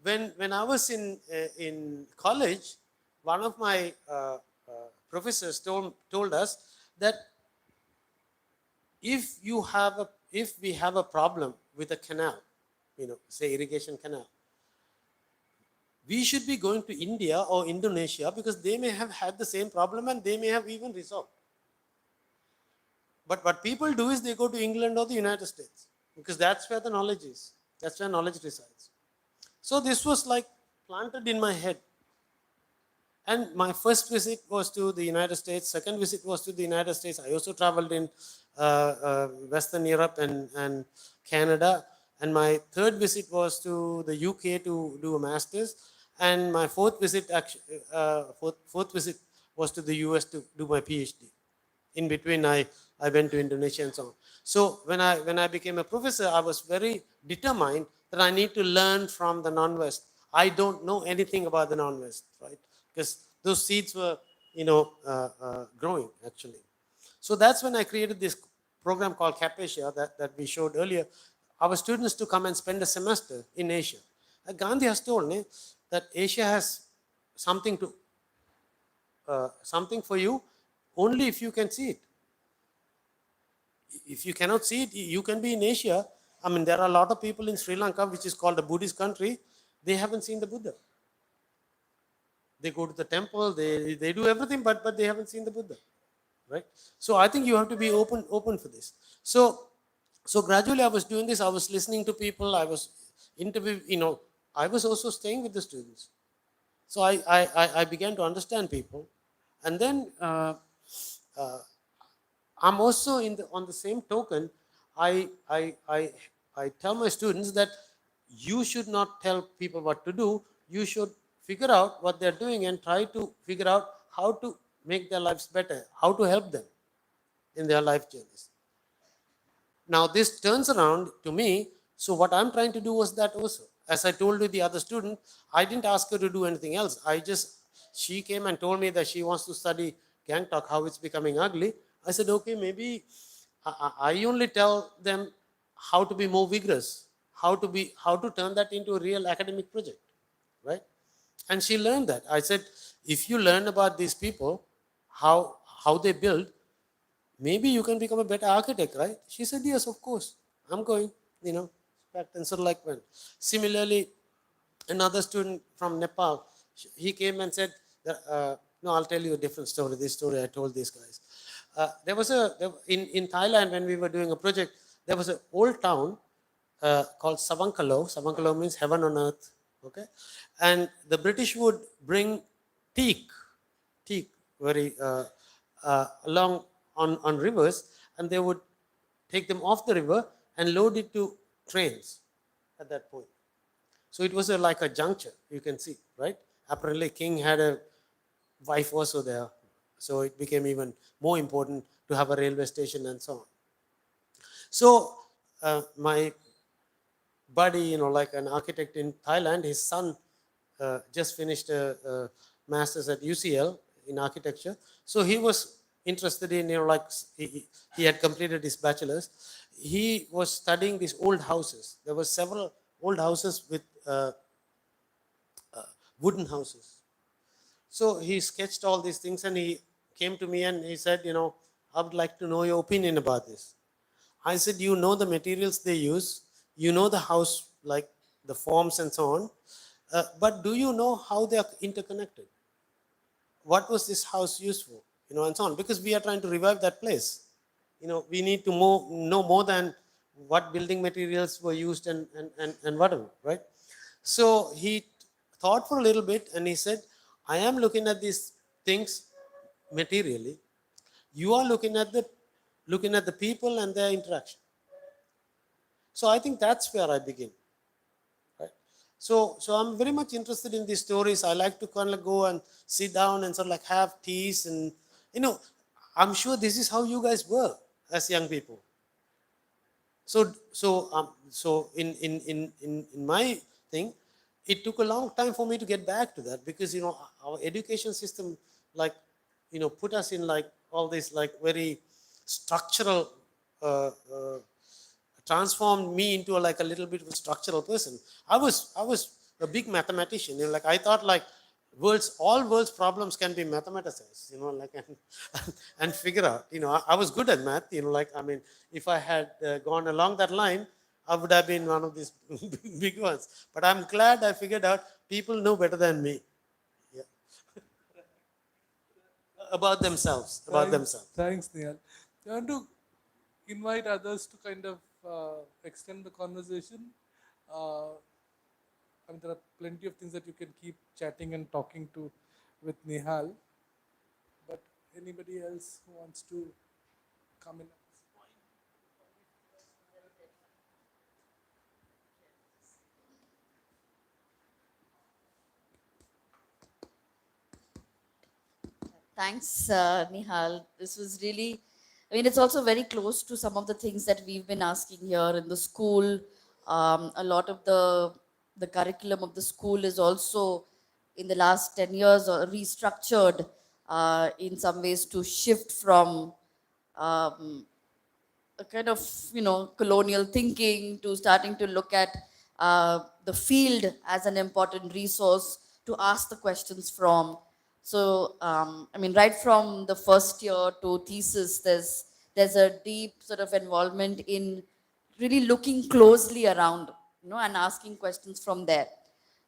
when I was in college, one of my professors told us that if we have a problem with a canal, say irrigation canal, we should be going to India or Indonesia, because they may have had the same problem and they may have even resolved. But what people do is they go to England or the United States, because that's where the knowledge is. That's where knowledge resides. So this was like planted in my head. And my first visit was to the United States. Second visit was to the United States. I also traveled in Western Europe and Canada. And my third visit was to the UK to do a master's. And my fourth visit was to the US to do my PhD. In between, I went to Indonesia and so on. So when I became a professor, I was very determined that I need to learn from the non-West. I don't know anything about the non-West, right? Because those seeds were, growing actually. So that's when I created this program called Cap Asia that we showed earlier. Our students to come and spend a semester in Asia. Gandhi has told me that Asia has something to something for you only if you can see it. If you cannot see it, you can be in Asia. I mean, there are a lot of people in Sri Lanka, which is called a Buddhist country. They haven't seen the Buddha. They go to the temple, they do everything, but they haven't seen the Buddha, right? So I think you have to be open for this. So gradually I was doing this. I was listening to people. I was interviewing. I was also staying with the students. So I began to understand people, and then I'm also on the same token. I, I, I, I tell my students that you should not tell people what to do. You should figure out what they're doing and try to figure out how to make their lives better, how to help them in their life journeys. Now this turns around to me. So what I'm trying to do was that also. As I told you the other student, I didn't ask her to do anything else. She came and told me that she wants to study Gangtok, how it's becoming ugly. I said, okay, maybe I only tell them how to be more vigorous, how to turn that into a real academic project, right? And she learned that. I said, if you learn about these people, how they build, maybe you can become a better architect, right? She said, yes, of course, I'm going, and sort of like went. Similarly, another student from Nepal, he came and said, no, I'll tell you a different story. This story I told these guys. In Thailand, when we were doing a project, there was an old town called Savankalo. Savankalo means heaven on earth. Okay, and the British would bring teak, very along on rivers, and they would take them off the river and load it to trains at that point. So it was like a juncture, you can see, right? Apparently, King had a wife also there, so it became even more important to have a railway station and so on. So my buddy, like an architect in Thailand, his son just finished a master's at UCL in architecture. So he was interested in, he had completed his bachelor's. He was studying these old houses. There were several old houses with wooden houses. So he sketched all these things and he came to me and he said, I would like to know your opinion about this. I said, you know the materials they use, you know the house, like the forms and so on, but do you know how they are interconnected? What was this house used for? And so on, because we are trying to revive that place. We need to know more than what building materials were used and whatever, right? So he thought for a little bit and he said, I am looking at these things materially. You are looking at the people and their interaction. So I think that's where I begin. Right? So I'm very much interested in these stories. I like to kind of go and sit down and sort of like have teas and I'm sure this is how you guys were as young people. So in my thing, it took a long time for me to get back to that because our education system put us in all this very structural transformed me into a little bit of a structural person. I was a big mathematician. I thought all world's problems can be mathematicized. And figure out. I was good at math. If I had gone along that line, I would have been one of these big ones. But I'm glad I figured out people know better than me. Yeah. About themselves. Thanks, Nihal. I want to invite others to kind of extend the conversation. There are plenty of things that you can keep chatting and talking to with Nihal. But anybody else who wants to come in? Thanks, Nihal. This was really, it's also very close to some of the things that we've been asking here in the school. A lot of the curriculum of the school is also in the last 10 years restructured in some ways to shift from a kind of colonial thinking to starting to look at the field as an important resource to ask the questions from. So, I mean, right from the first year to thesis, there's a deep sort of involvement in really looking closely around, and asking questions from there.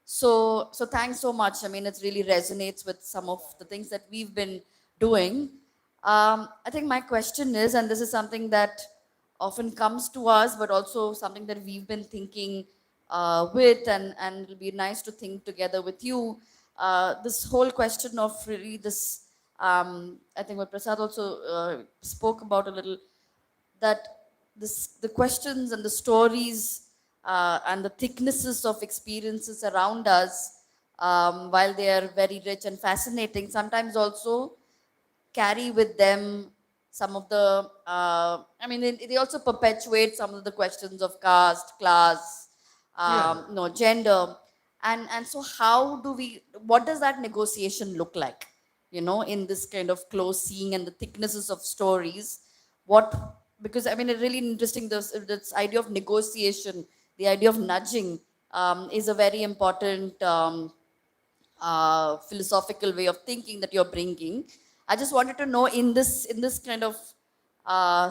So thanks so much. I mean, it really resonates with some of the things that we've been doing. I think my question is, and this is something that often comes to us, but also something that we've been thinking with, and it'll be nice to think together with you. This whole question of really this, I think what Prasad also spoke about a little, that the questions and the stories and the thicknesses of experiences around us, while they are very rich and fascinating, sometimes also carry with them some of the, they also perpetuate some of the questions of caste, class, Yeah. gender. And so how do we, what does that negotiation look like, in this kind of close seeing and the thicknesses of stories? What, because I mean, it's really interesting, this idea of negotiation, the idea of nudging, is a very important philosophical way of thinking that you're bringing. I just wanted to know, in this kind of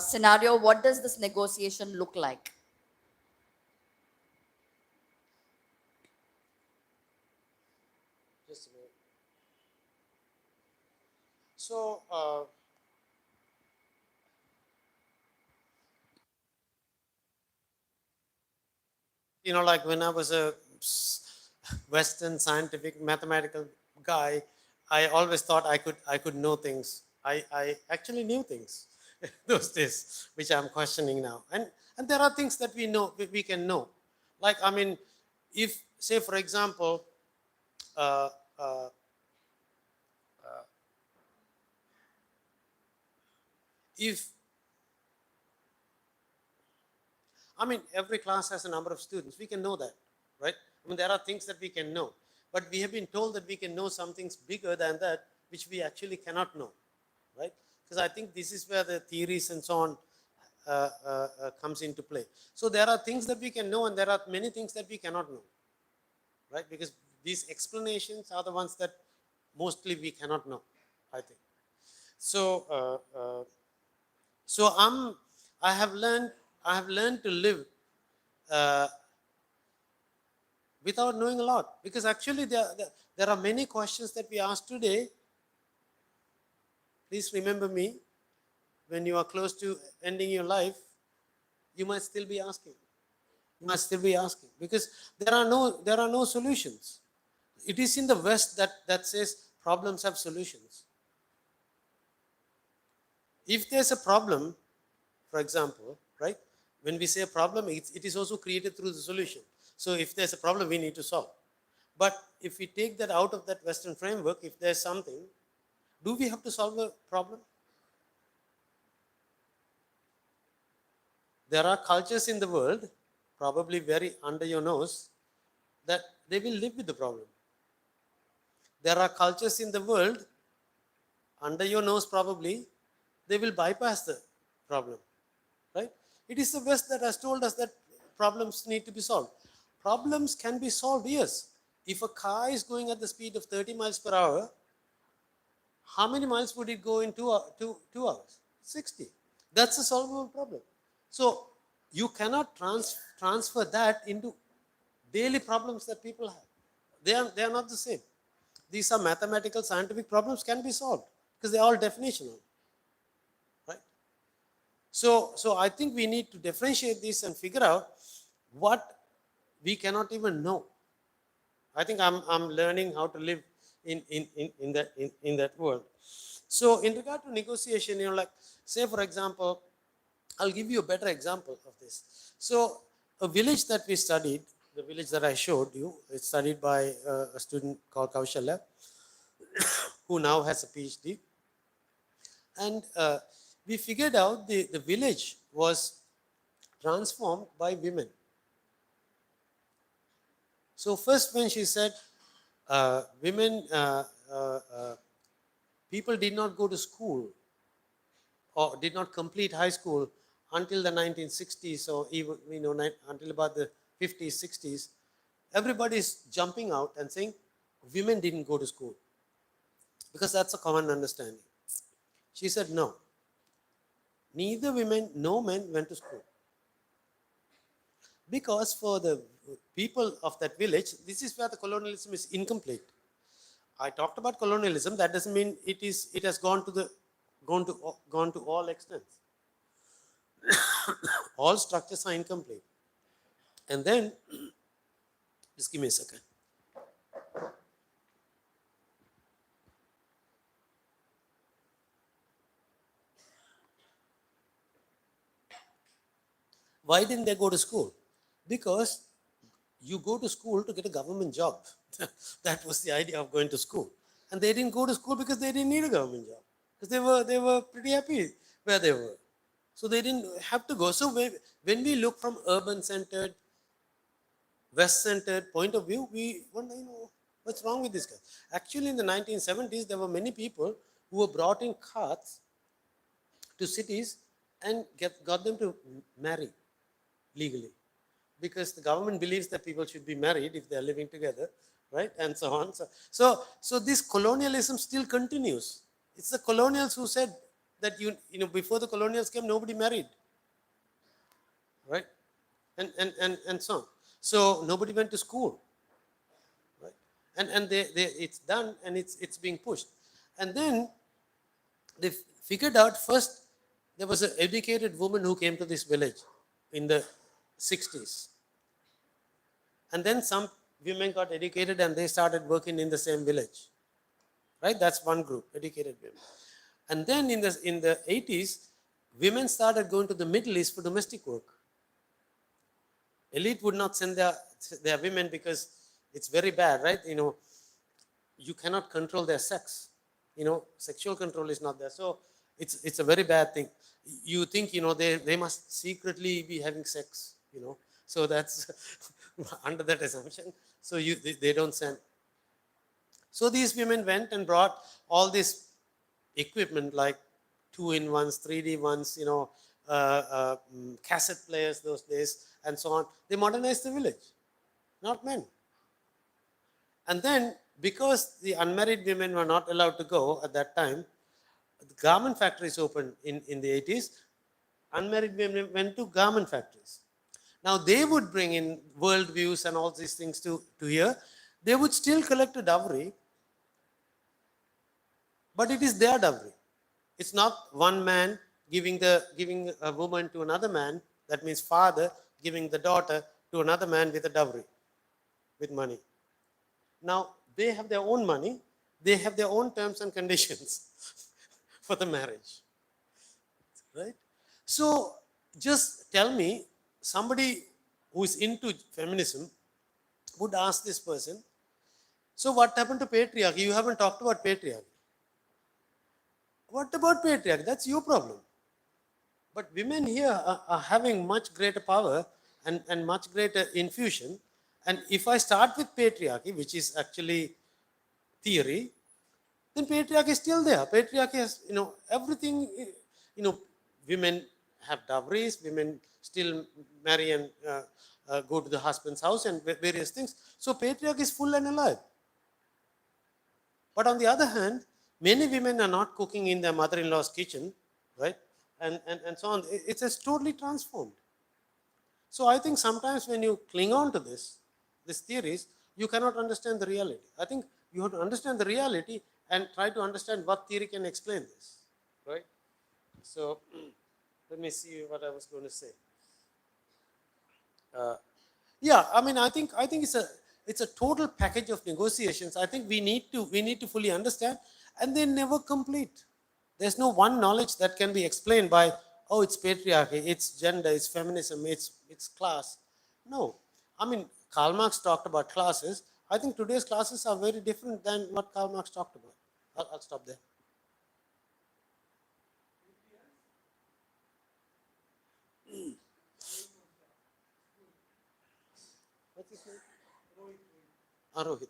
scenario, what does this negotiation look like? Just a minute. So, like when I was a Western scientific mathematical guy, I always thought I could know things. I actually knew things those days, which I'm questioning now. And there are things that we know, we can know. Like, I mean, if, say, for example, uh, uh, if, I mean, every class has a number of students, we can know that, right? I mean, there are things that we can know, but we have been told that we can know some things bigger than that, which we actually cannot know, right? Because I think this is where the theories and so on comes into play. So there are things that we can know, and there are many things that we cannot know, right? Because these explanations are the ones that mostly we cannot know, I think. So, so I have learned to live uh, without knowing a lot, because actually there are many questions that we ask today. Please remember me, when you are close to ending your life, you might still be asking. You must still be asking, because there are no solutions. It is in the West that says problems have solutions. If there's a problem, for example, right, when we say a problem, it is also created through the solution. So if there's a problem, we need to solve. But if we take that out of that Western framework, if there's something, do we have to solve a problem? There are cultures in the world, probably very under your nose, that they will live with the problem. There are cultures in the world, under your nose probably, they will bypass the problem, right? It is the West that has told us that problems need to be solved. Problems can be solved, yes. If a car is going at the speed of 30 miles per hour, how many miles would it go in 2 hours? 60. That's a solvable problem. So you cannot transfer that into daily problems that people have. They are not the same. These are mathematical, scientific problems, can be solved because they're all definitional, right? So I think we need to differentiate this and figure out what we cannot even know. I think I'm learning how to live in that world. So in regard to negotiation, like, say for example, I'll give you a better example of this. So a village that we studied, the village that I showed you, it's studied by a student called Kaushalya, who now has a PhD. And we figured out the village was transformed by women. So first when she said women, people did not go to school or did not complete high school until the 1960s, or even until about the 50s, 60s, everybody is jumping out and saying women didn't go to school because that's a common understanding. She said, no, neither women nor men went to school. Because for the people of that village, this is where the colonialism is incomplete. I talked about colonialism. That doesn't mean it has gone to all extents. All structures are incomplete. And then, just give me a second. Why didn't they go to school? Because you go to school to get a government job. That was the idea of going to school. And they didn't go to school because they didn't need a government job. Because they were pretty happy where they were. So they didn't have to go. So when we look from urban-centered, West-centered point of view, we wonder, what's wrong with this guy? Actually, in the 1970s, there were many people who were brought in carts to cities and got them to marry legally. Because the government believes that people should be married if they're living together, right? And so on. So this colonialism still continues. It's the colonials who said that before the colonials came, nobody married, right? And so on. So nobody went to school, right? And it's done and it's being pushed. And then they figured out first there was an educated woman who came to this village in the 60s. And then some women got educated and they started working in the same village, right? That's one group, educated women. And then in the 80s, women started going to the Middle East for domestic work. Elite would not send their women because it's very bad, right? You cannot control their sex. Sexual control is not there. So it's a very bad thing. You think, they must secretly be having sex, So that's under that assumption. So they don't send. So these women went and brought all this equipment like 2-in-1s, 3D ones, cassette players those days, and so on. They modernized the village, not men. And then, because the unmarried women were not allowed to go at that time, the garment factories opened in the 80s. Unmarried women went to garment factories. Now, they would bring in worldviews and all these things to here. They would still collect a dowry, but it is their dowry. It's not one man giving a woman to another man. That means father giving the daughter to another man with a dowry, with money. Now, they have their own money. They have their own terms and conditions for the marriage, right? So, just tell me, somebody who is into feminism would ask this person, so what happened to patriarchy? You haven't talked about patriarchy. What about patriarchy? That's your problem. But women here are having much greater power and much greater infusion. And if I start with patriarchy, which is actually theory, then patriarchy is still there. Patriarchy has, everything, women have dowries, women still marry and go to the husband's house and various things. So patriarchy is full and alive. But on the other hand, many women are not cooking in their mother-in-law's kitchen, right? And so on. It's just totally transformed. So I think sometimes when you cling on to these theories, you cannot understand the reality. I think you have to understand the reality and try to understand what theory can explain this, right? So let me see what I was going to say. Yeah, I mean, I think it's a total package of negotiations. I think we need to fully understand, and they never complete. There's no one knowledge that can be explained by, oh, it's patriarchy, it's gender, it's feminism, it's class. No, I mean, Karl Marx talked about classes. I think today's classes are very different than what Karl Marx talked about. I'll stop there. What's his name? Rohit.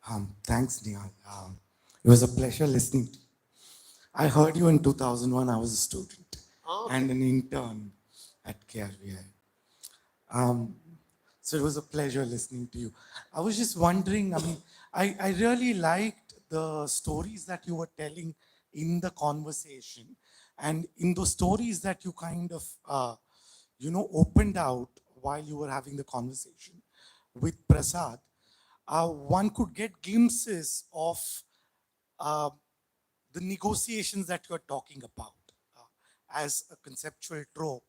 Thanks, Nihal. It was a pleasure listening to you. I heard you in 2001. I was a student and an intern at KRVI. So it was a pleasure listening to you. I was just wondering, I really liked the stories that you were telling in the conversation. And in those stories that you kind of, opened out while you were having the conversation with Prasad, one could get glimpses of uh, the negotiations that you're talking about as a conceptual trope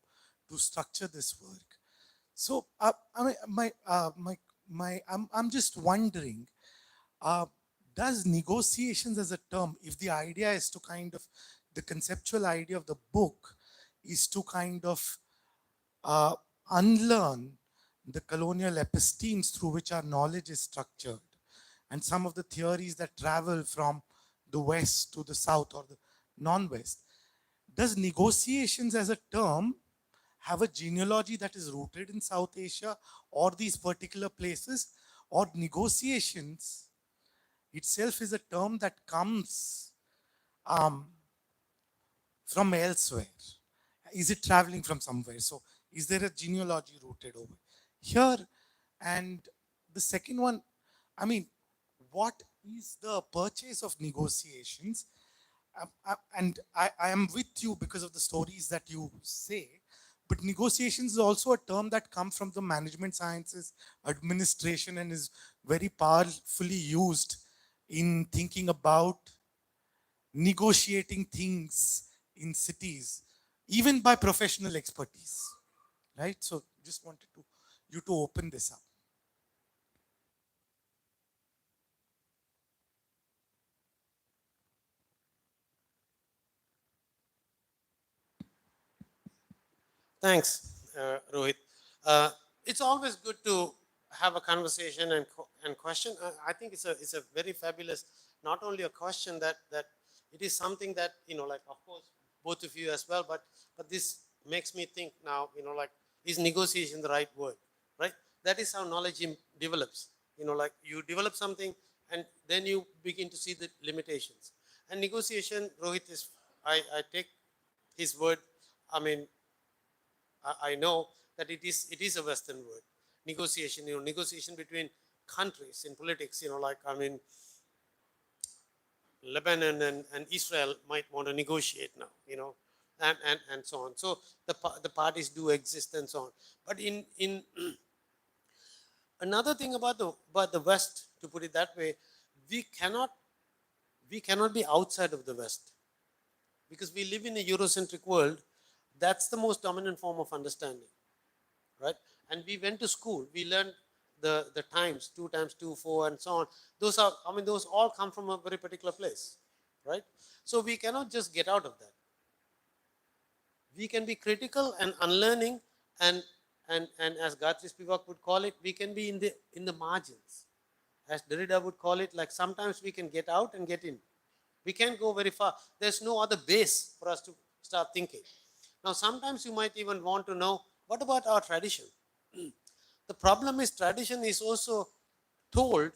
to structure this work. So, I'm just wondering, uh, does negotiations as a term, if the idea is to kind of, the conceptual idea of the book is to kind of uh, unlearn the colonial epistemes through which our knowledge is structured, and some of the theories that travel from the West to the South or the non-West, does negotiations as a term have a genealogy that is rooted in South Asia or these particular places, or negotiations itself is a term that comes um, from elsewhere? Is it traveling from somewhere? So is there a genealogy rooted over here? And the second one, I mean, what is the purchase of negotiations? I am with you because of the stories that you say, but negotiations is also a term that comes from the management sciences, administration, and is very powerfully used in thinking about negotiating things in cities, even by professional expertise, right? So just wanted you to open this up. Thanks, Rohit. It's always good to have a conversation and question. I think it's a very fabulous, not only a question that it is something that, like, of course, both of you as well, but this makes me think now, like, is negotiation the right word, right? That is how knowledge develops. Like, you develop something and then you begin to see the limitations. And negotiation, Rohit, is, I take his word, I mean, I know that it is a Western word. Negotiation, negotiation between countries in politics, like, I mean, Lebanon and Israel might want to negotiate now, and so on. So the parties do exist and so on. But in another thing about the West, to put it that way, we cannot be outside of the West, because we live in a Eurocentric world. That's the most dominant form of understanding, right? And we went to school, we learned the times, 2 times 2, 4, and so on. Those all come from a very particular place, right? So we cannot just get out of that. We can be critical and unlearning, and as Gayatri Spivak would call it, we can be in the margins. As Derrida would call it, like, sometimes we can get out and get in. We can't go very far. There's no other base for us to start thinking. Now, sometimes you might even want to know, what about our tradition? The problem is, tradition is also told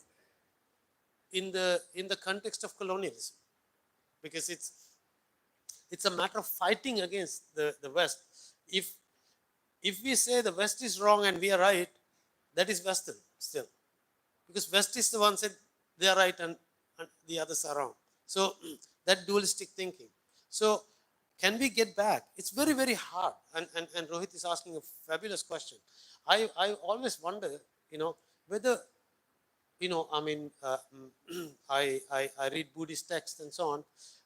in the context of colonialism, because it's a matter of fighting against the West. If we say the West is wrong and we are right, that is Western still, because West is the one said they are right and the others are wrong. So that dualistic thinking. So can we get back? It's very, very hard. And Rohit is asking a fabulous question. I always wonder, whether, I mean, I read Buddhist texts and so on,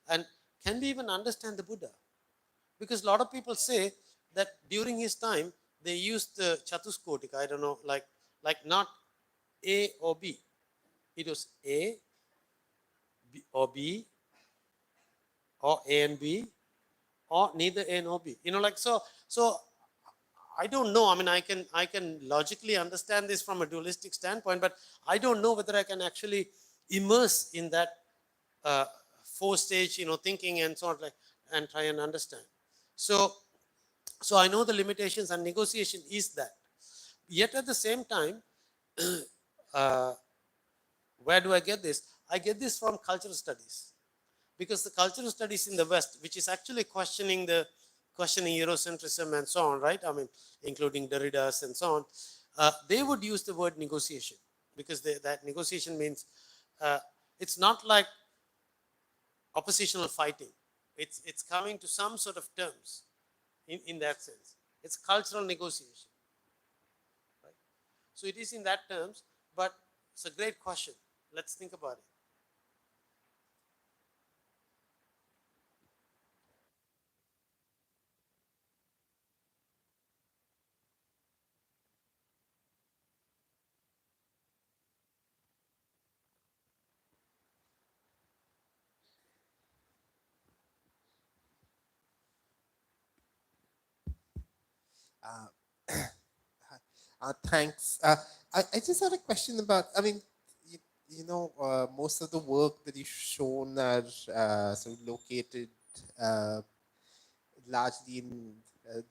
and can we even understand the Buddha? Because a lot of people say that during his time, they used the Chatuskotika, I don't know, like not A or B. It was A or B, or A and B, or neither A nor B. Like, so I don't know. I mean, I can logically understand this from a dualistic standpoint, but I don't know whether I can actually immerse in that uh, 4-stage, thinking and sort of like, and try and understand. So I know the limitations, and negotiation is that. Yet at the same time, uh, Where do I get this? I get this from cultural studies, because the cultural studies in the West, which is actually questioning Eurocentrism and so on, right? I mean, including Derrida's and so on, they would use the word negotiation, because that negotiation means it's not like oppositional fighting. It's coming to some sort of terms in that sense. It's cultural negotiation. Right? So it is in that terms, but it's a great question. Let's think about it. Thanks. I just had a question about, I mean, most of the work that you've shown are sort of located uh, largely in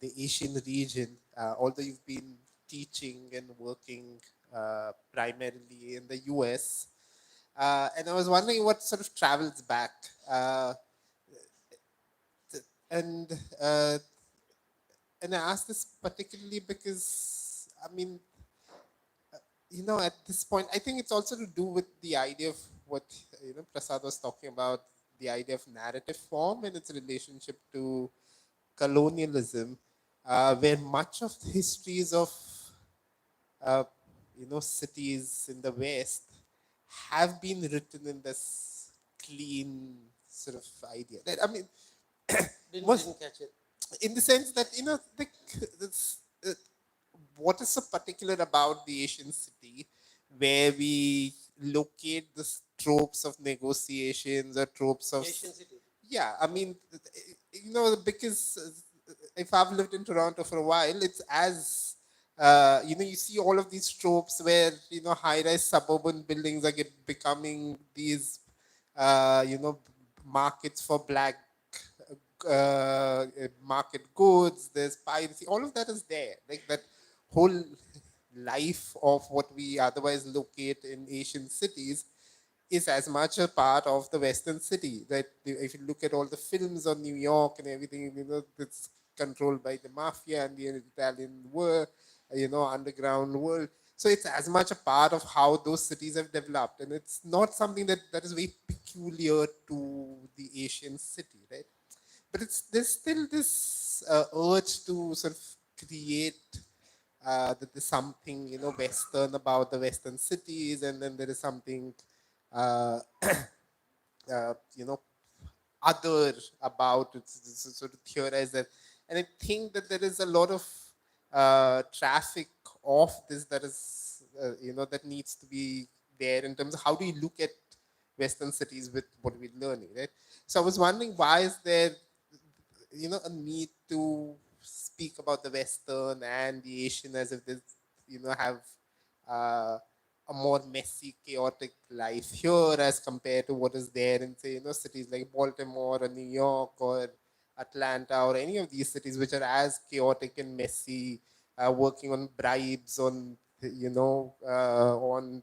the Asian region, although you've been teaching and working primarily in the US. And I was wondering what sort of travels back. And uh, and I ask this particularly because, I mean, at this point, I think it's also to do with the idea of what, Prasad was talking about, the idea of narrative form and its relationship to colonialism, where much of the histories of, uh, cities in the West have been written in this clean sort of idea. That, I mean, Didn't catch it. in the sense that, this, what is so particular about the Asian city where we locate the tropes of negotiations or tropes of Asian city. yeah, I mean, because if I've lived in Toronto for a while, it's as you see all of these tropes where high-rise suburban buildings are becoming these markets for black market goods. There's piracy. All of that is there. Like that whole life of what we otherwise locate in Asian cities is as much a part of the Western city. That if you look at all the films on New York and everything, it's controlled by the mafia and the Italian world, underground world. So it's as much a part of how those cities have developed, and it's not something that is very peculiar to the Asian city, right? But there's still this urge to sort of create that there's something Western about the Western cities, and then there is something uh, uh, you know other about it, sort of theorize that, and I think that there is a lot of traffic of this that is that needs to be there in terms of how do you look at Western cities with what we're learning, right? So I was wondering, why is there a need to speak about the Western and the Asian as if they have uh, a more messy, chaotic life here as compared to what is there in, say, cities like Baltimore or New York or Atlanta or any of these cities which are as chaotic and messy, working on bribes, on on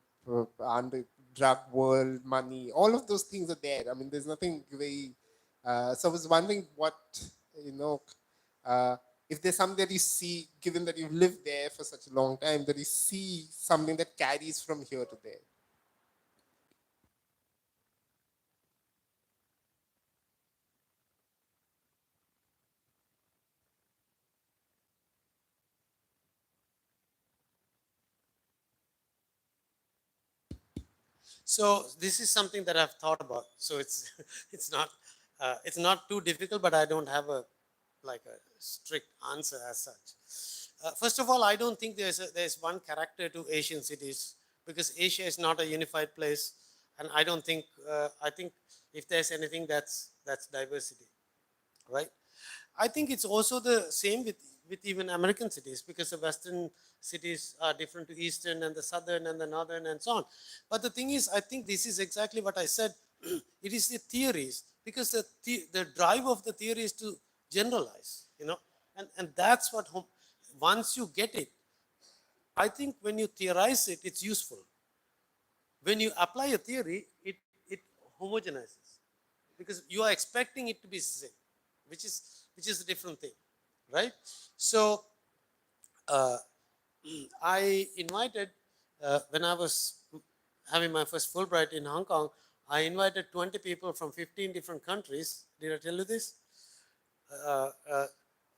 under drug world, money, all of those things are there. I mean, there's nothing very. So I was wondering what you know. If there's something that you see, given that you've lived there for such a long time, that you see something that carries from here to there. So this is something that I've thought about. So it's it's not too difficult, but I don't have a strict answer as such. First of all, I don't think there's one character to Asian cities, because Asia is not a unified place, and I don't think I think if there's anything, that's diversity, right? I think it's also the same with even American cities, because the Western cities are different to Eastern and the Southern and the Northern and so on. But the thing is, I think this is exactly what I said. It is the theories, because the drive of the theory is to generalize, and that's what once you get it, I think when you theorize it, it's useful. when you apply a theory, it homogenizes because you are expecting it to be the same, which is a different thing, right? So uh, I invited when I was having my first Fulbright in Hong Kong, I invited 20 people from 15 different countries. Did I tell you this? Uh, uh,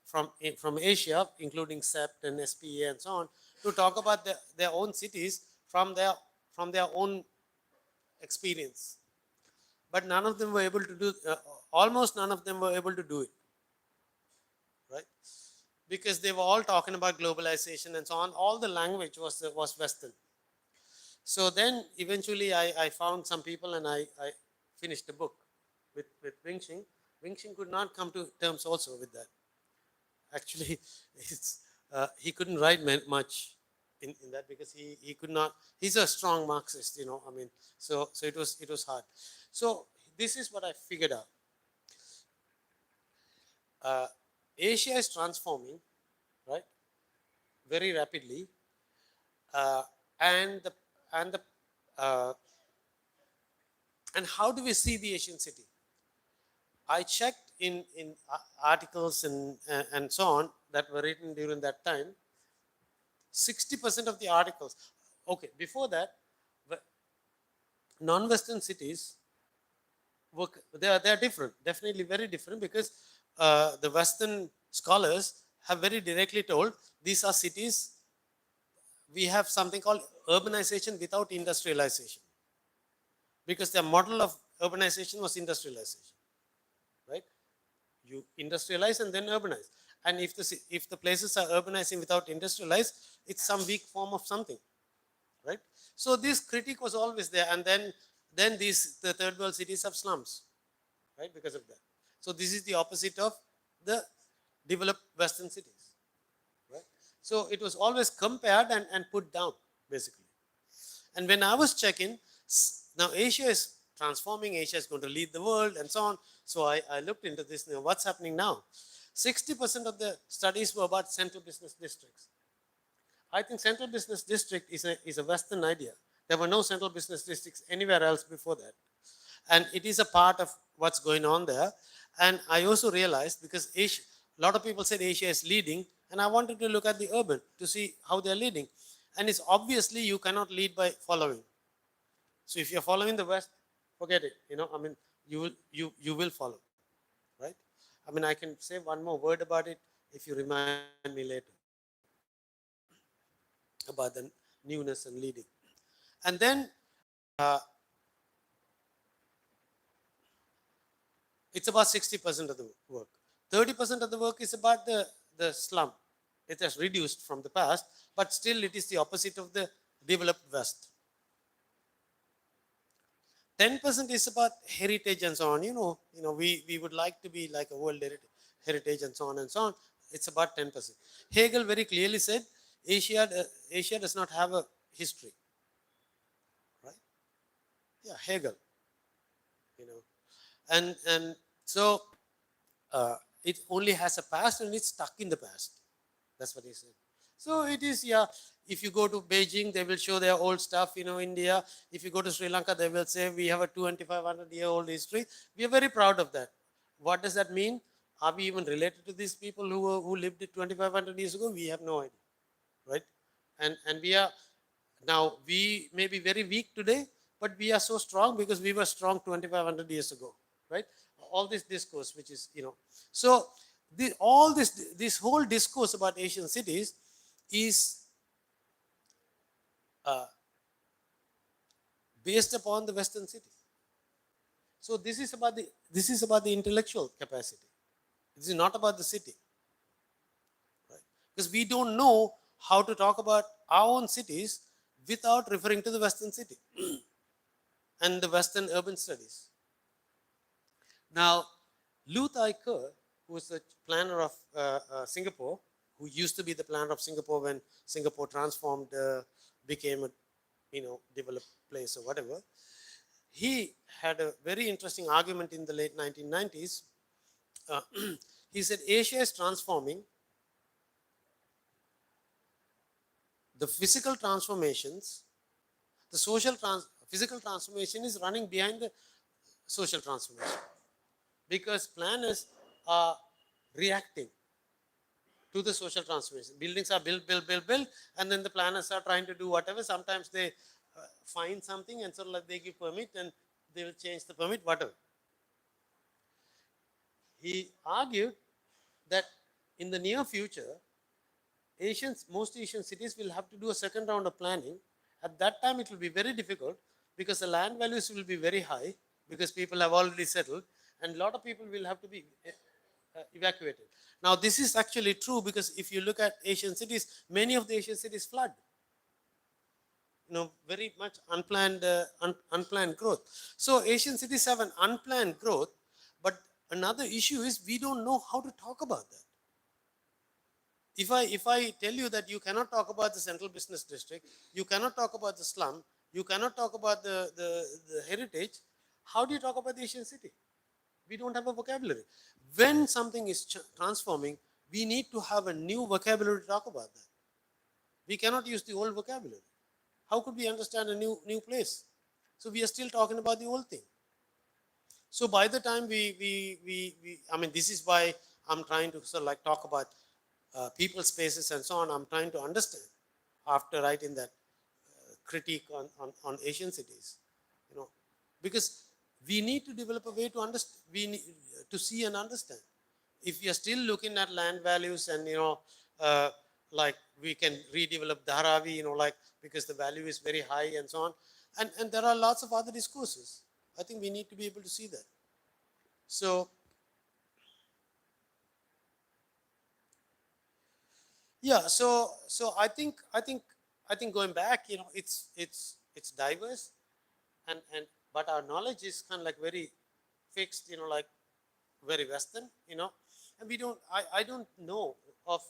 from Asia, including SEPT and SPA and so on, to talk about their own cities from their own experience. But none of them were able to do. Almost none of them were able to do it, right? Because they were all talking about globalization and so on. All the language was Western. So then eventually I found some people and I finished the book with Wing-Ching. Wing-Ching could not come to terms also with that. Actually, he couldn't write much in that because he could not, he's a strong Marxist, I mean, so it was hard. So this is what I figured out. Asia is transforming, right, very rapidly, and the and the and how do we see the Asian city? I checked in articles and so on that were written during that time. 60% of the articles. Okay, before that, non-Western cities they are different, definitely very different, because the Western scholars have very directly told these are cities. We have something called urbanization without industrialization, because their model of urbanization was industrialization, right? You industrialize and then urbanize. And if the places are urbanizing without industrialize, it's some weak form of something, right? So this critique was always there, and then the third world cities have slums, right? Because of that. So this is the opposite of the developed Western cities, right? So it was always compared and put down, basically. And when I was checking, now Asia is transforming, Asia is going to lead the world and so on. So I looked into this, what's happening now? 60% of the studies were about central business districts. I think central business district is a Western idea. There were no central business districts anywhere else before that. And it is a part of what's going on there. And I also realized, because Asia, a lot of people said Asia is leading, and I wanted to look at the urban to see how they're leading. And it's obviously you cannot lead by following. So if you're following the West, forget it. I mean, you will follow, right? I mean, I can say one more word about it if you remind me later about the newness and leading. And then it's about 60% of the work. 30% of the work is about the slum. It has reduced from the past, but still it is the opposite of the developed West. 10% is about heritage and so on. We would like to be like a world heritage and so on and so on. It's about 10%. Hegel very clearly said Asia does not have a history, right? Yeah, Hegel. And so it only has a past and it's stuck in the past. That's what he said. So it is, yeah, if you go to Beijing, they will show their old stuff, India. If you go to Sri Lanka, they will say we have a 2,500-year-old history. We are very proud of that. What does that mean? Are we even related to these people who lived 2,500 years ago? We have no idea, right? And we are, now we may be very weak today, but we are so strong because we were strong 2,500 years ago, right? All this discourse, which is, so this whole discourse about Asian cities is based upon the Western cities. So this is about the intellectual capacity. This is not about the city, right? Because we don't know how to talk about our own cities without referring to the Western city and the Western urban studies. Now, Lou Thai Kerr, who is the planner of Singapore, who used to be the planner of Singapore when Singapore transformed, became a developed place or whatever, he had a very interesting argument in the late 1990s. He said Asia is transforming. The physical transformations, the social physical transformation is running behind the social transformation, because planners are reacting to the social transformation. Buildings are built, and then the planners are trying to do whatever. Sometimes they find something and so like they give permit and they will change the permit, whatever. He argued that in the near future, most Asian cities will have to do a second round of planning. At that time, it will be very difficult because the land values will be very high because people have already settled, and a lot of people will have to be evacuated. Now, this is actually true because if you look at Asian cities, many of the Asian cities flood. Very much unplanned growth. So Asian cities have an unplanned growth, but another issue is we don't know how to talk about that. If I tell you that you cannot talk about the central business district, you cannot talk about the slum, you cannot talk about the heritage, how do you talk about the Asian city? We don't have a vocabulary. When something is transforming, we need to have a new vocabulary to talk about that. We cannot use the old vocabulary. How could we understand a new place? So we are still talking about the old thing. So by the time I mean, this is why I'm trying to sort of like talk about people spaces and so on. I'm trying to understand after writing that critique on Asian cities, because we need to develop a way to understand, we need to see and understand. If we are still looking at land values and, like we can redevelop Dharavi, like because the value is very high and so on. And there are lots of other discourses. I think we need to be able to see that. So, yeah, so I think going back, it's diverse, but our knowledge is kind of like very fixed, like very Western, and I don't know of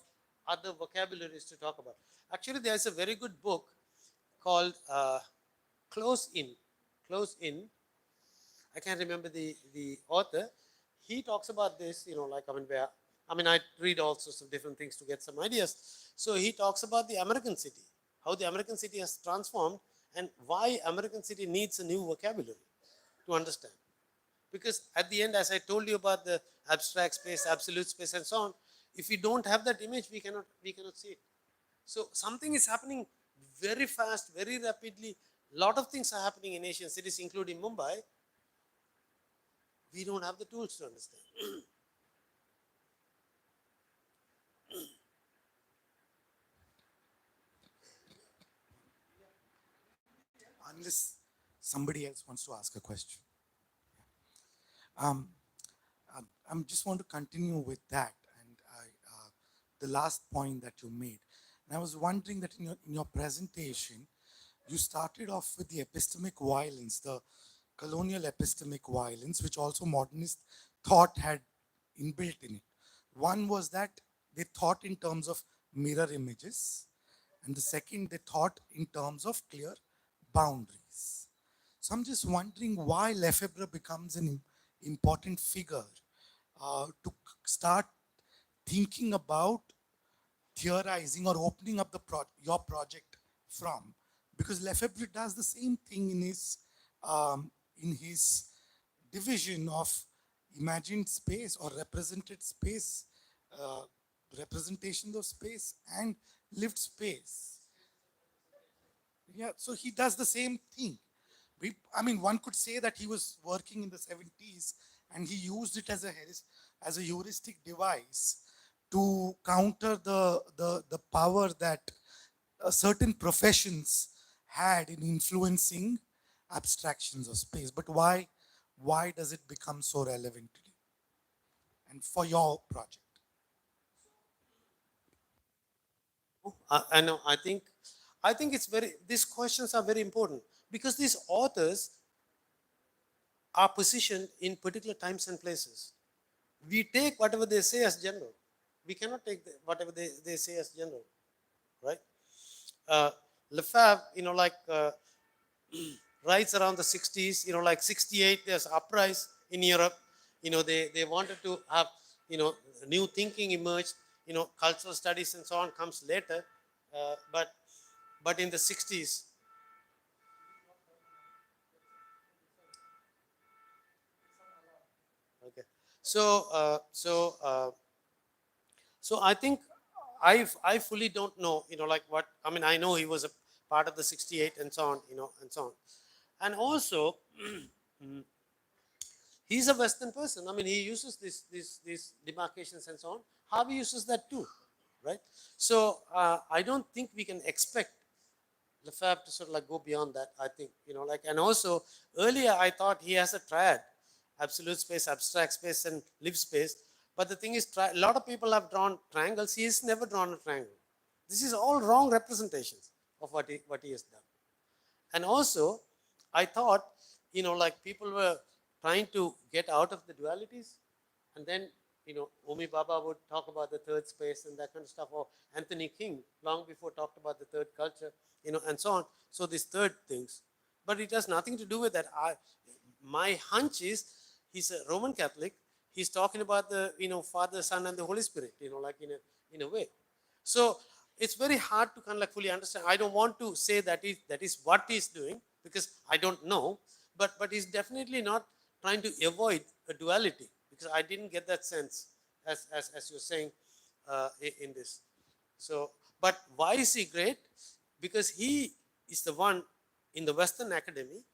other vocabularies to talk about. Actually, there's a very good book called Close In. I can't remember the author. He talks about this, like, I read all sorts of different things to get some ideas. So he talks about the American city, how the American city has transformed and why American city needs a new vocabulary to understand. Because at the end, as I told you about the abstract space, absolute space, and so on, if we don't have that image, we cannot see it. So something is happening very fast, very rapidly. A lot of things are happening in Asian cities, including Mumbai. We don't have the tools to understand. Unless somebody else wants to ask a question. I just want to continue with that and the last point that you made. And I was wondering that in your presentation, you started off with the epistemic violence, the colonial epistemic violence, which also modernist thought had inbuilt in it. One was that they thought in terms of mirror images, and the second, they thought in terms of clear boundaries. So I'm just wondering why Lefebvre becomes an important figure to start thinking about theorizing or opening up your project from, because Lefebvre does the same thing in his division of imagined space or represented space, representations of space and lived space. Yeah, so he does the same thing. One could say that he was working in the 70s and he used it as a heuristic device to counter the power that certain professions had in influencing abstractions of space. But why does it become so relevant today and for your project? I know. I think these questions are very important because these authors are positioned in particular times and places. We take whatever they say as general. We cannot take whatever they say as general, right? Lefebvre, writes around the 60s, like 68, there's uprise in Europe. They wanted to have, new thinking emerged, cultural studies and so on comes later. But in the 60s, So I think I fully don't know, like what, I mean, I know he was a part of the 68 and so on, and so on. And also, he's a Western person. I mean, he uses these demarcations and so on. Harvey uses that too, right? So I don't think we can expect Lefebvre to sort of like go beyond that. I think, and also earlier I thought he has a triad: absolute space, abstract space, and lived space. But the thing is, a lot of people have drawn triangles. He has never drawn a triangle. This is all wrong representations of what he has done. And also, I thought, like people were trying to get out of the dualities, and then, Omi Baba would talk about the third space and that kind of stuff, or Anthony King long before talked about the third culture, and so on. So these third things, but it has nothing to do with that. My hunch is he's a Roman Catholic. He's talking about the Father, Son, and the Holy Spirit, like in a way. So it's very hard to kind of like fully understand. I don't want to say that is what he's doing, because I don't know, but he's definitely not trying to avoid a duality, because I didn't get that sense as you're saying in this. So, but why is he great? Because he is the one in the Western academy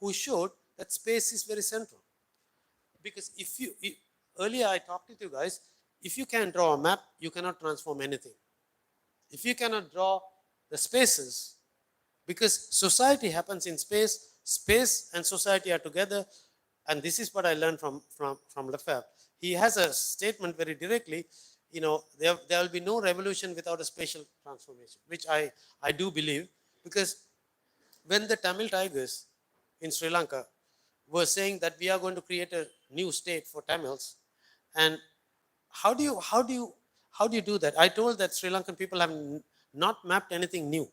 who showed that space is very central. Because earlier I talked to you guys, if you can draw a map, you cannot transform anything. If you cannot draw the spaces, because society happens in space, space and society are together, and this is what I learned from Lefebvre. He has a statement very directly, there will be no revolution without a spatial transformation, which I do believe, because when the Tamil Tigers in Sri Lanka were saying that we are going to create a new state for Tamils, and how do you do that? I told that Sri Lankan people have not mapped anything new.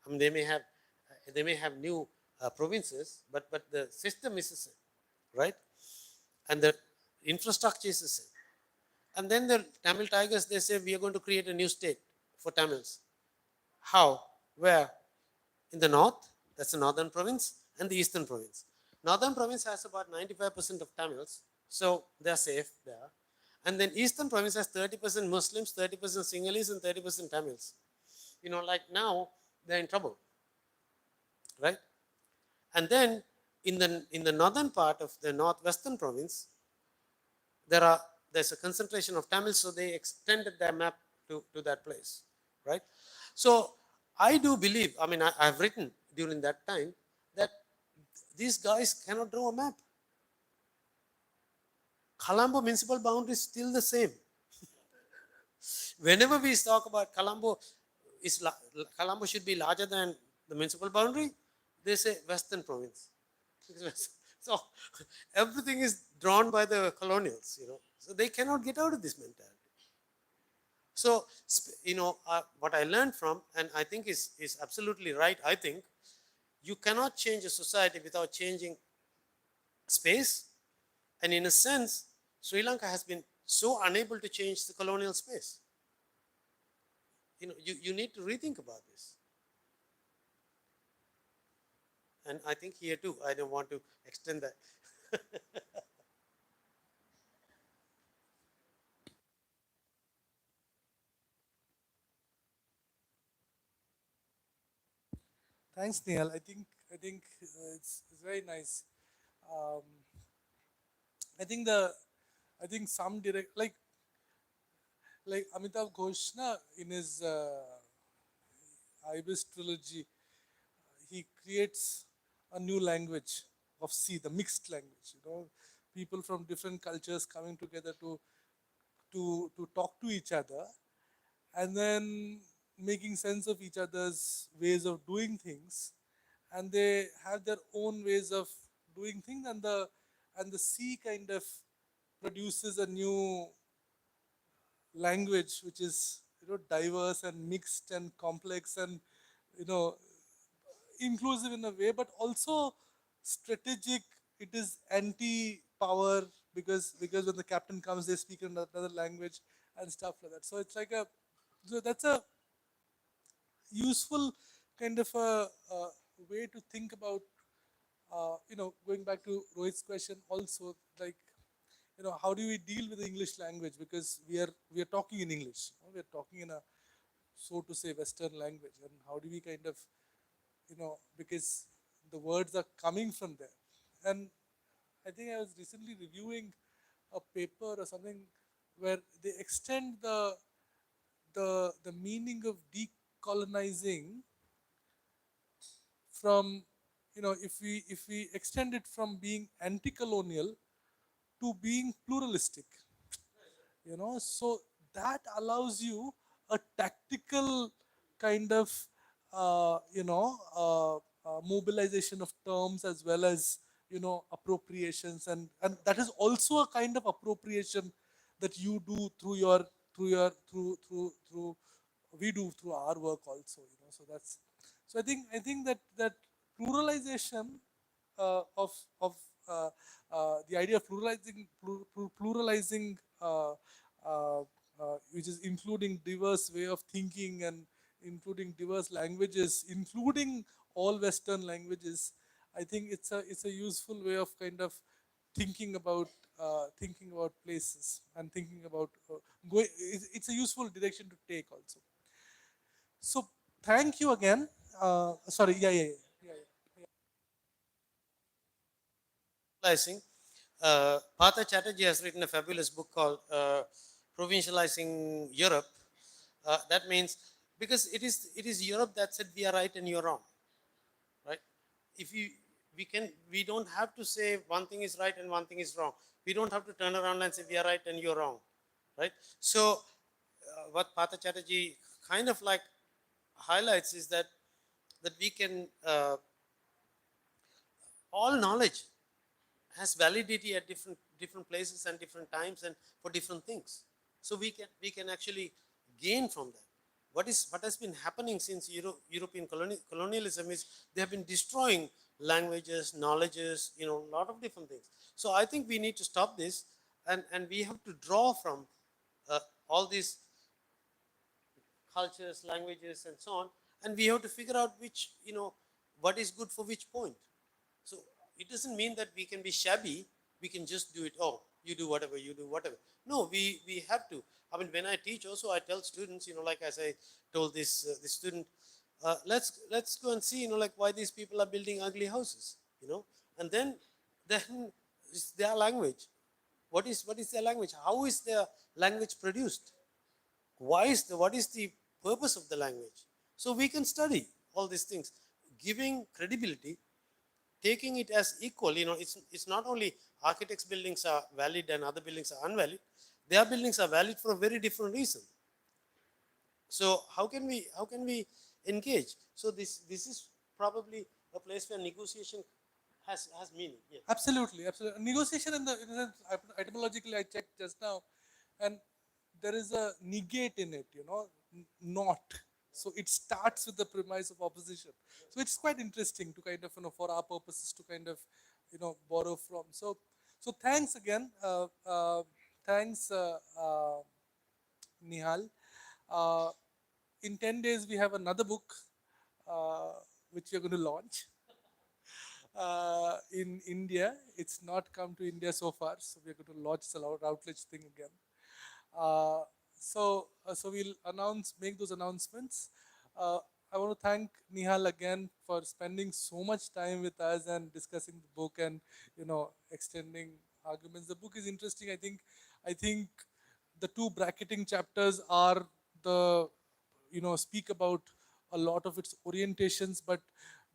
I mean, they may have new provinces, but the system is the same, right? And the infrastructure is the same. And then the Tamil Tigers, they say we are going to create a new state for Tamils. How? Where? In the north, that's the northern province, and the eastern province. Northern province has about 95% of Tamils, so they're safe there. And then eastern province has 30% Muslims, 30% Sinhalese, and 30% Tamils. Like now, they're in trouble, right? And then in the northern part of the northwestern province, there's a concentration of Tamils, so they extended their map to that place, right? So I do believe, I mean, I've written during that time that these guys cannot draw a map. Colombo municipal boundary is still the same. Whenever we talk about Colombo should be larger than the municipal boundary, they say Western province. So everything is drawn by the colonials, So they cannot get out of this mentality. So, what I learned from, and I think is absolutely right, I think, you cannot change a society without changing space. And in a sense, Sri Lanka has been so unable to change the colonial space. You need to rethink about this. And I think here too, I don't want to extend that. Thanks, Nihal. I think it's very nice. Um, I think some direct like Amitav Ghosh na, in his Ibis trilogy, he creates a new language of sea, the mixed language. People from different cultures coming together to talk to each other, and then making sense of each other's ways of doing things, and they have their own ways of doing things, and the sea kind of produces a new language which is diverse and mixed and complex and you know inclusive in a way, but also strategic. It is anti-power because when the captain comes, they speak in another language and stuff like that. So it's like a so that's a useful kind of a way to think about. Going back to Rohit's question, also like how do we deal with the English language, because we are talking in English, we are talking in a, so to say, Western language, and how do we kind of, because the words are coming from there. And I think I was recently reviewing a paper or something where they extend the meaning of decolonizing from, if we extend it from being anti-colonial to being pluralistic, so that allows you a tactical kind of mobilization of terms, as well as appropriations, and that is also a kind of appropriation that you do through through we do through our work also, so that's, so I think that pluralization of uh, the idea of pluralizing which is including diverse way of thinking, and including diverse languages, including all Western languages. I think it's a useful way of kind of thinking about places, and thinking about going. It's a useful direction to take also. So thank you again. Sorry, yeah. Provincializing. Partha Chatterjee has written a fabulous book called Provincializing Europe. That means, because it is Europe that said we are right and you're wrong, right? If you we don't have to say one thing is right and one thing is wrong. We don't have to turn around and say we are right and you're wrong, right? So what Partha Chatterjee kind of like highlights is that we can all knowledge has validity at different places and different times and for different things. So we can actually gain from that. What has been happening since European colonialism is they have been destroying languages, knowledges, a lot of different things. So I think we need to stop this, and we have to draw from all these cultures, languages, and so on, and we have to figure out which, what is good for which point. So it doesn't mean that we can be shabby. We can just do it. Oh, you do whatever, you do whatever. No, we have to. I mean, when I teach, also I tell students, like as I told this student, let's go and see, like why these people are building ugly houses, and then is their language. What is their language? How is their language produced? What is the purpose of the language? So we can study all these things, giving credibility, taking it as equal. It's not only architects' buildings are valid and other buildings are invalid. Their buildings are valid for a very different reason. So how can we engage? So this is probably a place where negotiation has meaning. Yeah. Absolutely, absolutely. Negotiation in the sense, etymologically, I checked just now, and there is a negate in it, not. So it starts with the premise of opposition. So it's quite interesting to kind of, for our purposes to kind of, borrow from. So thanks again. Thanks, Nihal. Uh, in 10 days, we have another book uh, which we are going to launch in India. It's not come to India so far, so we're going to launch the Routledge thing again. Uh, so we'll make those announcements. Uh, I want to thank Nihal again for spending so much time with us and discussing the book, and extending arguments. The book is interesting. I think the two bracketing chapters are the speak about a lot of its orientations, but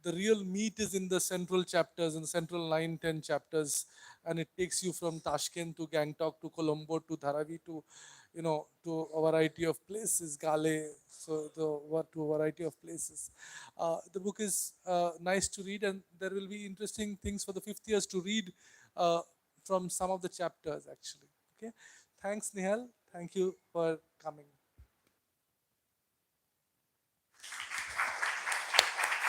the real meat is in the central chapters, in the central 9-10 chapters, and it takes you from Tashkent to Gangtok to Colombo to Dharavi to to a variety of places, Gale, to a variety of places. The book is nice to read, and there will be interesting things for the fifth years to read from some of the chapters actually. Okay, thanks Nihal, thank you for coming.